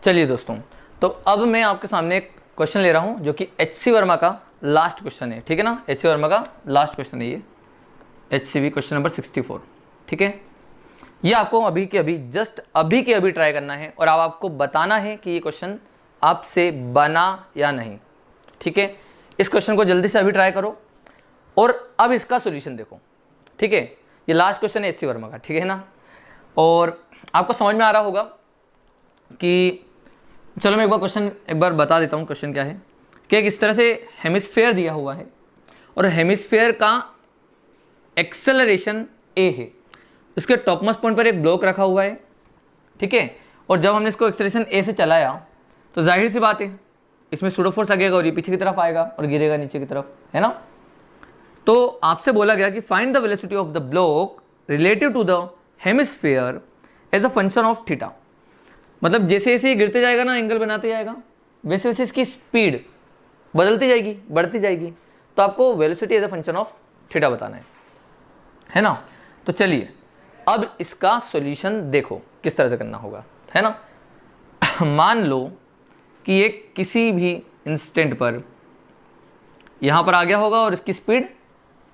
चलिए दोस्तों, तो अब मैं आपके सामने एक क्वेश्चन ले रहा हूं जो कि एचसी वर्मा का लास्ट क्वेश्चन है, ठीक है ना। एचसी वर्मा का लास्ट क्वेश्चन है ये, एचसीवी क्वेश्चन नंबर 64, ठीक है। ये आपको अभी के अभी ट्राई करना है और अब आपको बताना है कि ये क्वेश्चन आपसे बना या नहीं, ठीक है। इस क्वेश्चन को जल्दी से अभी ट्राई करो और अब इसका सॉल्यूशन देखो, ठीक है। ये लास्ट क्वेश्चन है एचसी वर्मा का, ठीक है ना। और आपको समझ में आ रहा होगा कि चलो मैं एक बार बता देता हूँ क्वेश्चन क्या है। कि इस तरह से हेमिस्फेयर दिया हुआ है और हेमिस्फेयर का एक्सेलरेशन ए है, इसके टॉप मोस्ट पॉइंट पर एक ब्लॉक रखा हुआ है, ठीक है। और जब हमने इसको एक्सेलरेशन ए से चलाया तो जाहिर सी बात है इसमें सूडो फोर्स लगेगा और ये पीछे की तरफ आएगा और गिरेगा नीचे की तरफ, है ना। तो आपसे बोला गया कि find the velocity of the block relative to the hemisphere as a function of theta. मतलब जैसे जैसे ये गिरते जाएगा ना, एंगल बनाते जाएगा, वैसे वैसे इसकी स्पीड बदलती जाएगी, बढ़ती जाएगी। तो आपको velocity as a function of theta बताना है ना। तो चलिए अब इसका सॉल्यूशन देखो किस तरह से करना होगा, है ना। मान लो कि ये किसी भी इंस्टेंट पर यहाँ पर आ गया होगा और इसकी स्पीड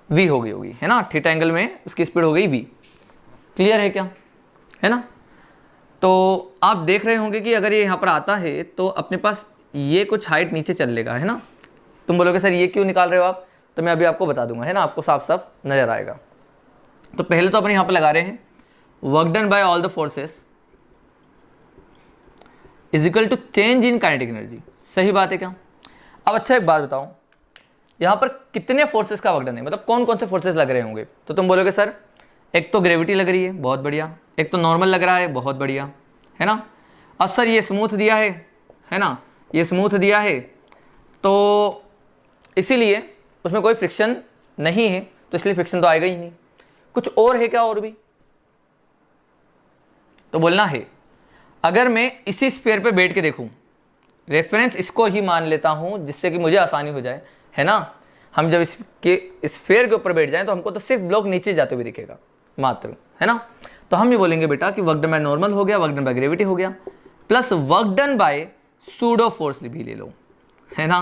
v हो गई होगी, है ना। थीटा एंगल में उसकी स्पीड हो गई v। क्लियर है क्या? है ना। तो आप देख रहे होंगे कि अगर ये यहाँ पर आता है तो अपने पास ये कुछ हाइट नीचे चल लेगा, है ना। तुम बोलोगे सर ये क्यों निकाल रहे हो आप, तो मैं अभी आपको बता दूंगा, है ना, आपको साफ साफ नजर आएगा। तो पहले तो अपन यहाँ पर लगा रहे हैं work done by all the forces is equal to change in kinetic energy. सही बात है क्या? अब अच्छा एक बात बताओ, यहाँ पर कितने फोर्सेस का वर्क डन है, मतलब कौन कौन से फोर्सेस लग रहे होंगे। तो तुम बोलोगे सर एक तो ग्रेविटी लग रही है, बहुत बढ़िया, एक तो नॉर्मल लग रहा है, बहुत बढ़िया, है ना। अब सर ये स्मूथ दिया है ना, ये स्मूथ दिया है तो इसीलिए उसमें कोई फ्रिक्शन नहीं है, तो इसलिए फ्रिक्शन तो आएगा ही नहीं। कुछ और है क्या और भी, तो बोलना है। अगर मैं इसी स्फीयर पे बैठ के देखूं, रेफरेंस इसको ही मान लेता हूं जिससे कि मुझे आसानी हो जाए, है ना। हम जब इसके स्फीयर के ऊपर बैठ जाएं तो हमको तो सिर्फ ब्लॉक नीचे जाते हुए दिखेगा मात्र, है ना। तो हम ये बोलेंगे बेटा कि वर्क डन बाय नॉर्मल हो गया, वर्क डन बाय ग्रेविटी हो गया, plus work done bye pseudo force भी ले लो, है ना।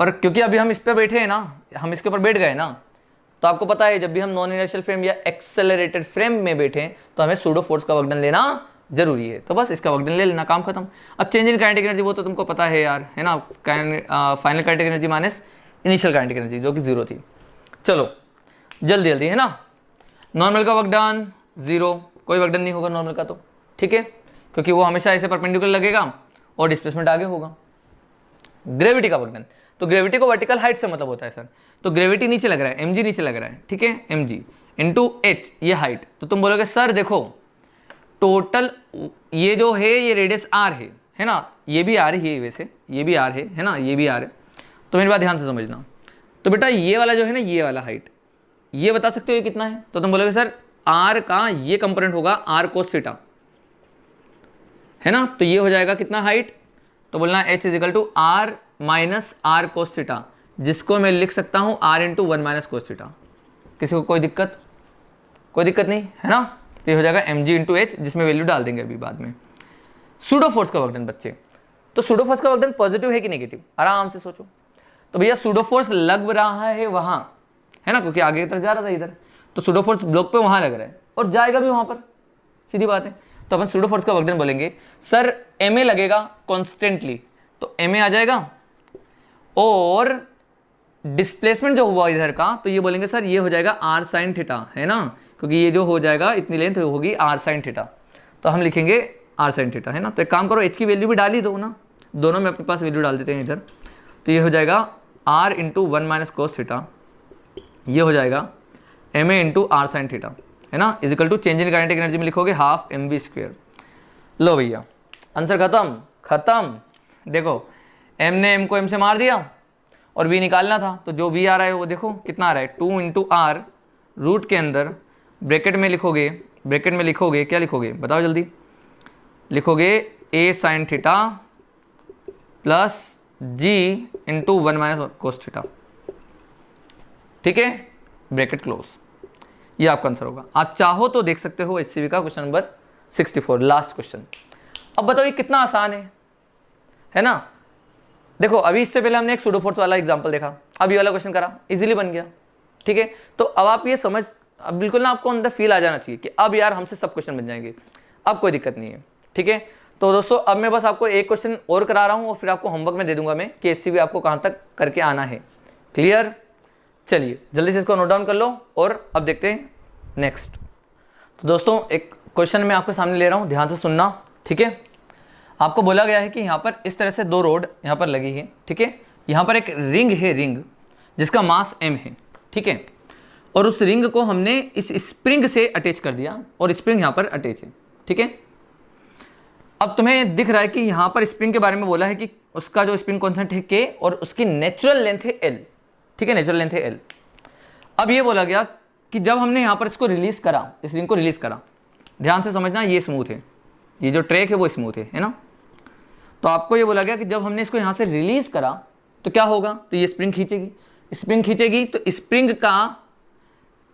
और क्योंकि अभी हम इस पर बैठे हैं ना, हम इसके ऊपर बैठ गए ना, तो आपको पता है जब भी हम नॉन इनर्शियल फ्रेम या एक्सेलरेटेड फ्रेम में बैठे तो हमें सूडो फोर्स का वर्क डन लेना जरूरी है। तो बस इसका वर्क डन ले लेना, काम खत्म। अब चेंज इन काइनेटिक एनर्जी वो तो तुमको पता है यार, है ना, final kinetic energy minus initial kinetic energy जो कि 0 थी। चलो जल्दी जल्दी, है ना। नॉर्मल का वर्क डन 0, कोई वर्क डन नहीं होगा नॉर्मल का, तो ठीक है, क्योंकि वो हमेशा ऐसे परपेंडिकुलर लगेगा और डिस्प्लेसमेंट आगे होगा। ग्रेविटी का वर्क डन, तो ग्रेविटी को वर्टिकल हाइट से मतलब होता है सर, तो ग्रेविटी नीचे लग रहा है, mg नीचे लग रहा है, ठीक है, mg इंटू h ये हाइट। तो तुम बोलोगे सर देखो टोटल ये जो है ये रेडियस r है ना, ये भी r है, वैसे ये भी r है ना, ये भी r है। तो मेरी बात ध्यान से समझना, तो बेटा ये वाला जो है ना, ये वाला हाइट, ये बता सकते हो ये कितना है। तो तुम बोलोगे सर r का ये कंपोनेंट होगा r cos थीटा, है ना, तो ये हो जाएगा कितना हाइट, तो बोलना h is equal to r minus R cos theta, जिसको मैं लिख सकता हूँ r into 1 minus cos theta. किसी को कोई दिक्कत? कोई दिक्कत नहीं, है ना। तो ये हो जाएगा mg इंटू एच, जिसमें वैल्यू डाल देंगे अभी बाद में। सूडो फोर्स का वर्क डन बच्चे, तो सूडो फोर्स का वर्क डन पॉजिटिव है कि नेगेटिव, आराम से सोचो। तो भैया सूडो फोर्स लग रहा है वहाँ, है ना, क्योंकि आगे की तरफ जा रहा था इधर, तो सूडो फोर्स ब्लॉक पे वहाँ लग रहा है और जाएगा भी वहाँ पर, सीधी बात है। तो अपन सूडो फोर्स का वर्क डन बोलेंगे सर ma लगेगा कॉन्स्टेंटली, तो ma आ जाएगा, और डिस्प्लेसमेंट जो हुआ इधर का, तो ये बोलेंगे सर ये हो जाएगा आर साइन थीटा, है ना, क्योंकि ये जो हो जाएगा इतनी लेंथ होगी आर साइन थीटा, तो हम लिखेंगे आर साइन थीटा, है ना। तो एक काम करो एच की वैल्यू भी डाल ही दो ना, दोनों में अपने पास वैल्यू डाल देते हैं इधर। तो ये हो जाएगा R into 1 minus cos theta, ये हो जाएगा M A into R sine theta, है ना, is equal to change in kinetic energy में लिखोगे हाफ mv स्क्वायर। लो भैया आंसर खत्म, खत्म। देखो m ने m को m से मार दिया और v निकालना था, तो जो v आ रहा है वो देखो कितना आ रहा है, 2 इंटू आर रूट के अंदर ब्रैकेट में लिखोगे क्या लिखोगे बताओ जल्दी, लिखोगे a sine theta plus g into 1 minus cos theta, ठीक है, ब्रैकेट क्लोज। ये आपका आंसर होगा। आप चाहो तो देख सकते हो HCV का क्वेश्चन नंबर 64, लास्ट क्वेश्चन। अब बताओ ये कितना आसान है ना। देखो अभी इससे पहले हमने एक सूडो फोर्स वाला एग्जांपल देखा, अब ये वाला क्वेश्चन करा, इजीली बन गया, ठीक है। तो अब आप ये समझ, अब बिल्कुल ना आपको अंदर फील आ जाना चाहिए कि अब यार हमसे सब क्वेश्चन बन जाएंगे, अब कोई दिक्कत नहीं है, ठीक है। तो दोस्तों अब मैं बस आपको एक क्वेश्चन और करा रहा हूँ और फिर आपको होमवर्क में दे दूंगा मैं कि HCV आपको कहाँ तक करके आना है, क्लियर। चलिए जल्दी से इसको नोट डाउन कर लो और अब देखते हैं नेक्स्ट। तो दोस्तों एक क्वेश्चन मैं आपके सामने ले रहा हूँ, ध्यान से सुनना, ठीक है। आपको बोला गया है कि यहाँ पर इस तरह से 2 रोड यहाँ पर लगी है, ठीक है। यहाँ पर एक रिंग है, रिंग जिसका मास m है, ठीक है, और उस रिंग को हमने इस स्प्रिंग से अटैच कर दिया और स्प्रिंग यहाँ पर अटैच है, ठीक है। अब तुम्हें दिख रहा है कि यहाँ पर स्प्रिंग के बारे में बोला है कि उसका जो स्प्रिंग कॉन्स्टेंट है k और उसकी नेचुरल लेंथ है l, ठीक है, नेचुरल लेंथ है l। अब ये बोला गया कि जब हमने यहाँ पर इसको रिलीज करा, इस रिंग को रिलीज करा, ध्यान से समझना, ये स्मूथ है, ये जो ट्रैक है वो स्मूथ है ना। तो आपको ये बोला गया कि जब हमने इसको यहाँ से रिलीज करा तो क्या होगा, तो ये स्प्रिंग खींचेगी, स्प्रिंग खींचेगी तो स्प्रिंग का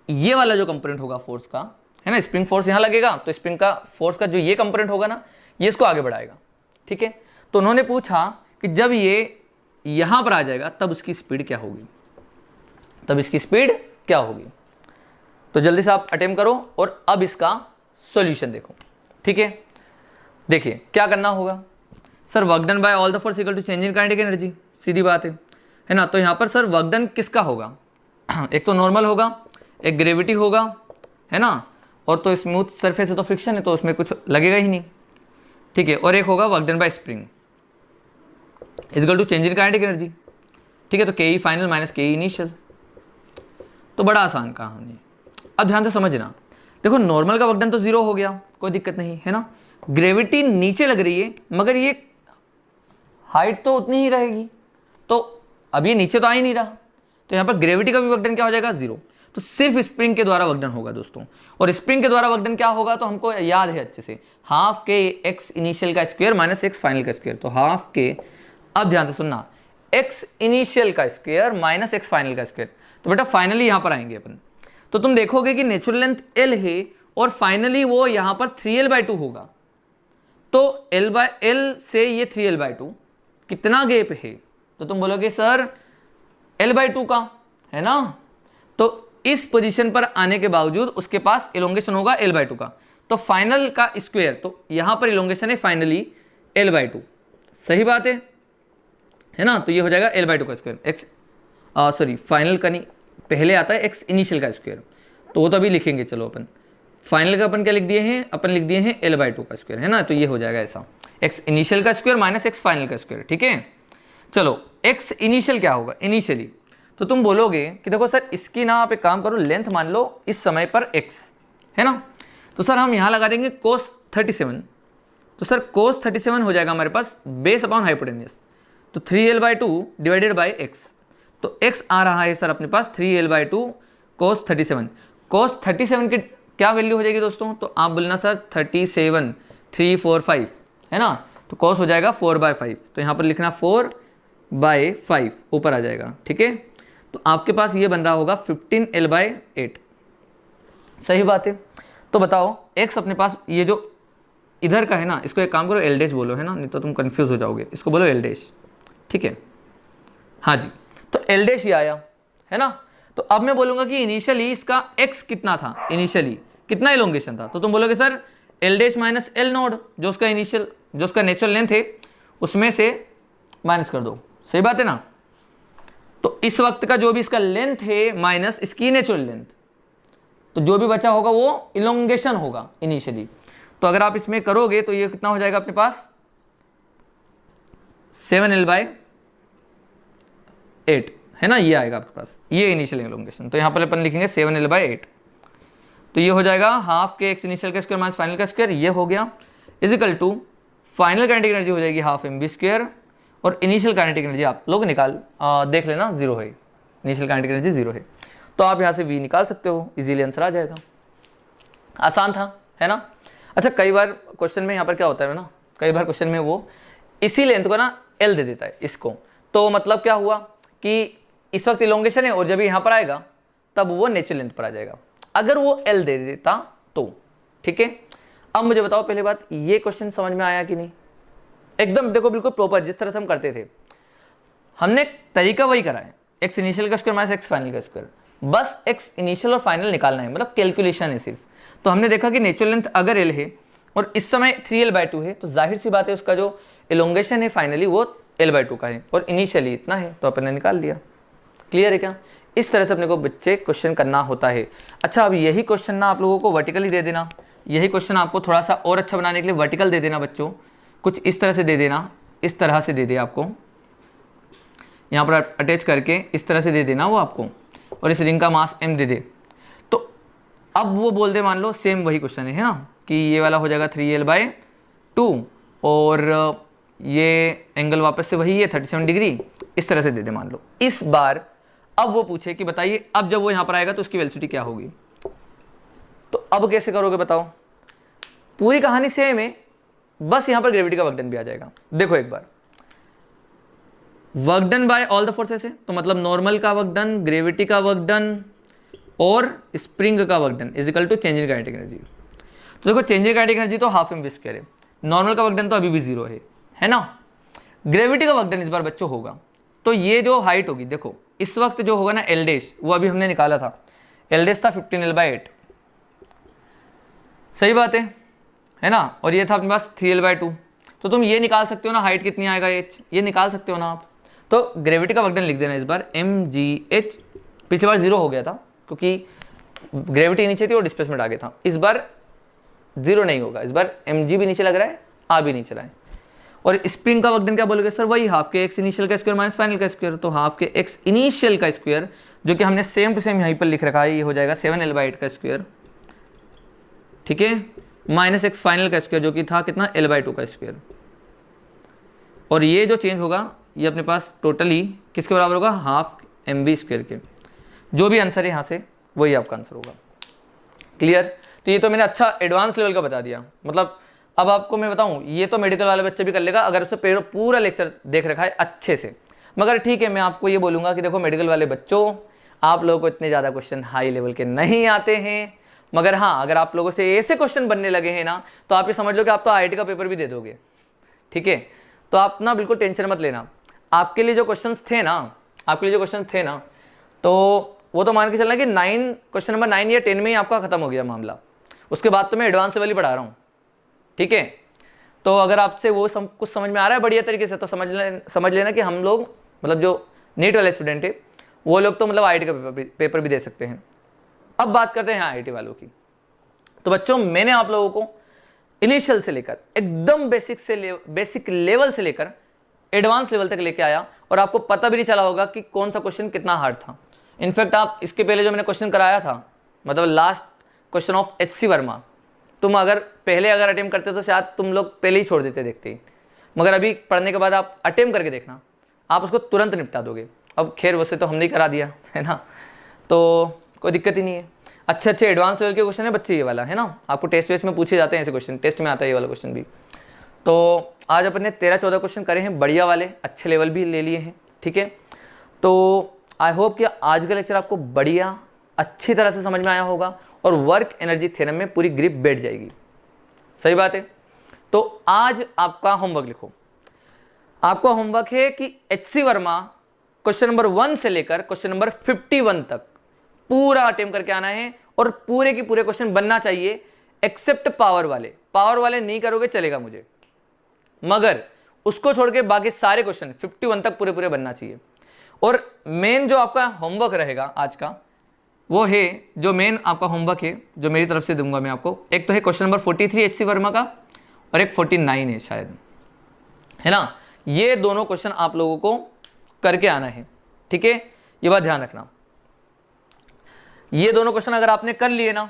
ये वाला जो कंपोनेंट होगा फोर्स का, है ना, स्प्रिंग फोर्स यहाँ लगेगा तो स्प्रिंग का फोर्स का जो ये कंपोनेंट होगा ना, ये इसको आगे बढ़ाएगा, ठीक है। तो उन्होंने पूछा कि जब ये यहाँ पर आ जाएगा तब उसकी स्पीड क्या होगी, तब इसकी स्पीड क्या होगी। तो जल्दी से आप अटेम्प्ट करो और अब इसका सॉल्यूशन देखो, ठीक है। देखिए क्या करना होगा, sir work done by all the force equal to change in kinetic energy, सीधी बात है ना। तो यहाँ पर सर वर्क डन किसका होगा, एक तो नॉर्मल होगा, एक ग्रेविटी होगा, है ना, और तो स्मूथ सरफेस है तो फ्रिक्शन है तो उसमें कुछ लगेगा ही नहीं, ठीक है, और एक होगा work done by spring equal to change in kinetic energy, ठीक है। तो के फाइनल माइनस के इनिशियल, तो बड़ा आसान कहानी। अब ध्यान से समझना, देखो नॉर्मल का वर्क डन तो 0 हो गया, कोई दिक्कत नहीं, है ना। ग्रेविटी नीचे लग रही है मगर ये हाइट तो उतनी ही रहेगी, तो अब ये नीचे तो आ ही नहीं रहा, तो यहाँ पर ग्रेविटी का भी वर्क डन क्या हो जाएगा 0। तो सिर्फ स्प्रिंग के द्वारा वर्क डन होगा दोस्तों, और स्प्रिंग के द्वारा वर्क डन क्या होगा तो हमको याद है अच्छे से, हाफ के एक्स इनिशियल का स्क्वायर माइनस एक्स फाइनल का स्क्वायर। तो हाफ के, अब ध्यान से सुनना, एक्स इनिशियल का स्क्वायर माइनस एक्स फाइनल का स्क्वायर। तो बेटा फाइनली यहाँ पर आएंगे अपन, तो तुम देखोगे कि नेचुरल लेंथ l है और फाइनली वो यहाँ पर 3l/2 होगा। तो l से ये 3l/2 कितना गैप है? तो तुम बोलोगे सर l/2 का है ना, तो इस पोजीशन पर आने के बावजूद उसके पास इलोंगेशन होगा l/2 का। तो फाइनल का स्क्वायर, तो यहां पर इलोंगेशन है फाइनली l/2, सही बात है ना। तो ये हो जाएगा l/2 का स्क्वायर, एक्स सॉरी फाइनल का नहीं, पहले आता है एक्स इनिशियल का स्क्वायर, तो वो तो अभी लिखेंगे। चलो अपन फाइनल का अपन क्या लिख दिए हैं, अपन लिख दिए हैं l/2 का स्क्वायर, है ना। तो ये हो जाएगा ऐसा, एक्स इनिशियल का स्क्वायर माइनस एक्स फाइनल का स्क्वायर, ठीक है। चलो एक्स इनिशियल क्या होगा इनिशियली, तो तुम बोलोगे कि देखो सर इसकी ना आप एक काम करो, लेंथ मान लो इस समय पर x है ना, तो सर हम यहाँ लगा देंगे cos 37। तो सर cos 37 हो जाएगा हमारे पास बेस अपॉन हाइपोटेन्यूस, तो 3l/2 डिवाइडेड बाई x, तो x आ रहा है सर अपने पास 3l/2 cos 37। cos 37 की क्या वैल्यू हो जाएगी दोस्तों, तो आप बोलना सर 37 345 है ना, तो cos हो जाएगा 4/5, तो यहाँ पर लिखना 4/5 ऊपर आ जाएगा, ठीक है। तो आपके पास ये बन रहा होगा 15l/8, सही बात है। तो बताओ x अपने पास ये जो इधर का है ना, इसको एक काम करो l' बोलो, है ना, नहीं तो तुम कंफ्यूज हो जाओगे, इसको बोलो l', ठीक है। हाँ जी, तो l' ही आया है ना। तो अब मैं बोलूँगा कि इनिशियली इसका x कितना था, इनिशियली कितना इलोंगेशन था, तो तुम बोलोगे sir l' minus l node, जो उसका इनिशियल जो उसका नेचुरल लेंथ है उसमें से माइनस कर दो, सही बात है ना। तो इस वक्त का जो भी इसका लेंथ है माइनस इसकी नेचुरल लेंथ, तो जो भी बचा होगा वो इलोंगेशन होगा इनिशियली। तो अगर आप इसमें करोगे तो ये कितना हो जाएगा अपने पास 7l/8 है ना, ये आएगा आपके पास, ये इनिशियल इलोंगेशन। तो यहाँ पर अपन लिखेंगे 7l/8, तो ये हो जाएगा हाफ के एक्स इनिशियल का स्क्वायर माइनस फाइनल का स्क्वायर, ये हो गया is equal to final kinetic energy हो जाएगी हाफ mv², और इनिशियल काइनेटिक एनर्जी आप लोग देख लेना 0 है, इनिशियल काइनेटिक एनर्जी 0 है। तो आप यहाँ से v निकाल सकते हो, इजीली आंसर आ जाएगा। आसान था, है ना। अच्छा कई बार क्वेश्चन में यहाँ पर क्या होता है ना, कई बार क्वेश्चन में वो इसी लेंथ को ना l दे देता है इसको, तो मतलब क्या हुआ कि इस वक्त इलोंगेशन है और जब यहाँ पर आएगा तब वो नेचुरल लेंथ पर आ जाएगा, अगर वो l दे देता तो, ठीक है। अब मुझे बताओ पहले बात, ये क्वेश्चन समझ में आया कि नहीं, एकदम देखो बिल्कुल प्रॉपर जिस तरह से हम करते थे, हमने तरीका वही करा है, एक्स इनिशियल का स्क्वायर माइनस एक्स फाइनल का स्क्वायर, बस एक्स इनिशियल और फाइनल निकालना है, मतलब कैलकुलेशन है सिर्फ। तो हमने देखा कि नेचुरल लेंथ अगर l है और इस समय 3l/2 है, तो जाहिर सी बात है उसका जो इलोंगेशन है फाइनली वो l/2 का है, और इनिशियली इतना है, तो अपन ने निकाल लिया। क्लियर है क्या? इस तरह से अपने को बच्चे क्वेश्चन करना होता है। अच्छा अब यही क्वेश्चन ना आप लोगों को वर्टिकली दे देना, यही क्वेश्चन आपको थोड़ा सा और अच्छा बनाने के लिए वर्टिकल दे देना बच्चों, कुछ इस तरह से दे देना, इस तरह से दे दे आपको, यहाँ पर अटैच करके इस तरह से दे देना वो आपको, और इस रिंग का मास m दे दे। तो अब वो बोल दे मान लो सेम वही क्वेश्चन है ना, कि ये वाला हो जाएगा 3l/2 और ये एंगल वापस से वही है 37 डिग्री, इस तरह से दे दे मान लो। इस बार अब वो पूछे कि बताइए अब जब वो यहाँ पर आएगा तो उसकी वेलोसिटी क्या होगी, तो अब कैसे करोगे बताओ। पूरी कहानी सेम है, बस यहाँ पर ग्रेविटी का वर्क डन भी आ जाएगा। देखो एक बार, work done by all the forces है, तो मतलब नॉर्मल का वर्क डन, ग्रेविटी का वर्क डन और स्प्रिंग का work done is equal to change in kinetic energy. तो देखो चेंज इन काइनेटिक एनर्जी तो हाफ mv² है, नॉर्मल का वर्क डन तो अभी भी 0 है ना। ग्रेविटी का वर्क डन इस बार बच्चों होगा, तो ये जो हाइट होगी देखो इस वक्त जो होगा ना l' वो अभी हमने निकाला था, l' था 15l/8, सही बात है ना, और ये था अपने पास 3l/2। तो तुम ये निकाल सकते हो ना हाइट कितनी आएगा h, ये निकाल सकते हो ना आप। तो ग्रेविटी का वर्क डन लिख देना इस बार mgh, पिछली बार 0 हो गया था क्योंकि ग्रेविटी नीचे थी और डिस्प्लेसमेंट आगे था, इस बार 0 नहीं होगा, इस बार mg भी नीचे लग रहा है, आ भी नीचे रहा है। और स्प्रिंग का वर्क डन क्या बोलोगे सर, वही हाफ के एक्स इनिशियल का स्क्वायर माइनस फाइनल का स्क्वायर, तो हाफ के एक्स इनिशियल का स्क्वायर जो कि हमने सेम टू सेम यहीं पर लिख रखा है, ये हो जाएगा 7l/8 का स्क्वायर, ठीक है, माइनस एक्स फाइनल का स्क्वायर जो कि था कितना l/2 का स्क्वायर, और ये जो चेंज होगा ये अपने पास टोटली किसके बराबर होगा, हाफ mv² के। जो भी आंसर है यहाँ से वही आपका आंसर होगा। क्लियर? तो ये तो मैंने अच्छा एडवांस लेवल का बता दिया, मतलब अब आपको मैं बताऊं ये तो मेडिकल वाले बच्चे भी कर लेगा अगर उसे पूरा लेक्चर देख रखा है अच्छे से। मगर ठीक है, मैं आपको ये बोलूँगा कि देखो मेडिकल वाले बच्चों, आप लोगों को इतने ज़्यादा क्वेश्चन हाई लेवल के नहीं आते हैं, मगर हाँ, अगर आप लोगों से ऐसे क्वेश्चन बनने लगे हैं ना, तो आप ये समझ लो कि आप तो IIT का पेपर भी दे दोगे। ठीक है, तो आप ना बिल्कुल टेंशन मत लेना। आपके लिए जो क्वेश्चंस थे ना, तो वो तो मान के चलना कि क्वेश्चन नंबर 9 या 10 में ही आपका खत्म हो गया मामला। उसके बाद तो मैं एडवांस लेवल ही पढ़ा रहा हूँ। ठीक है, तो अगर आपसे वो कुछ समझ में आ रहा है बढ़िया तरीके से, तो समझ लेना कि हम लोग मतलब जो नीट वाले स्टूडेंट है वो लोग तो मतलब IIT का पेपर भी दे सकते हैं। अब बात करते हैं IIT वालों की। तो बच्चों, मैंने आप लोगों को इनिशियल से लेकर एकदम बेसिक लेवल से लेकर एडवांस लेवल तक लेके आया, और आपको पता भी नहीं चला होगा कि कौन सा क्वेश्चन कितना हार्ड था। इनफैक्ट इसके पहले जो मैंने क्वेश्चन कराया था, मतलब last question of HC Verma, तुम अगर पहले अटेम्प्ट करते तो शायद तुम लोग पहले ही छोड़ देते देखते ही, मगर अभी पढ़ने के बाद आप अटेम्प्ट करके देखना, आप उसको तुरंत निपटा दोगे। अब खैर वैसे तो हमने ही करा दिया है ना, तो कोई दिक्कत ही नहीं है। अच्छे एडवांस लेवल के क्वेश्चन है बच्चे, ये वाला है ना, आपको टेस्ट वेस्ट में पूछे जाते हैं ऐसे क्वेश्चन, टेस्ट में आता है ये वाला क्वेश्चन भी। तो आज अपन ने 13-14 क्वेश्चन करे हैं, बढ़िया वाले, अच्छे लेवल भी ले लिए हैं। ठीक है, तो आई होप कि आज का लेक्चर आपको बढ़िया अच्छी तरह से समझ में आया होगा और वर्क एनर्जी थ्योरम में पूरी ग्रिप बैठ जाएगी। सही बात है। तो आज आपका होमवर्क लिखो। आपका होमवर्क है कि HC वर्मा क्वेश्चन नंबर 1 से लेकर क्वेश्चन नंबर 51 तक पूरा अटेम्प्ट करके आना है, और पूरे की पूरे क्वेश्चन बनना चाहिए एक्सेप्ट पावर वाले नहीं करोगे चलेगा मुझे, मगर उसको छोड़ के बाकी सारे क्वेश्चन 51 तक पूरे बनना चाहिए। और मेन जो आपका होमवर्क रहेगा आज का, वो है जो मेन आपका होमवर्क है जो मेरी तरफ से दूंगा मैं आपको, एक तो है क्वेश्चन नंबर 43 HC वर्मा का, और एक 49 है शायद, है ना। ये दोनों क्वेश्चन आप लोगों को करके आना है। ठीक है, ये बात ध्यान रखना। ये दोनों क्वेश्चन अगर आपने कर लिए ना,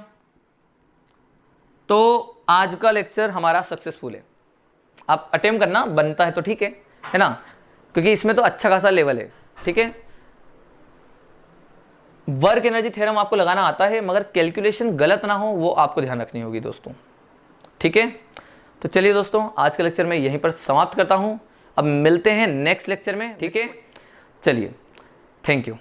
तो आज का लेक्चर हमारा सक्सेसफुल है। आप अटेम्प्ट करना बनता है तो ठीक है ना, क्योंकि इसमें तो अच्छा खासा लेवल है। ठीक है, वर्क एनर्जी थ्योरम आपको लगाना आता है, मगर कैलकुलेशन गलत ना हो वो आपको ध्यान रखनी होगी दोस्तों। ठीक है, तो चलिए दोस्तों, आज का लेक्चर मैं यहीं पर समाप्त करता हूं। अब मिलते हैं नेक्स्ट लेक्चर में। ठीक है, चलिए, थैंक यू।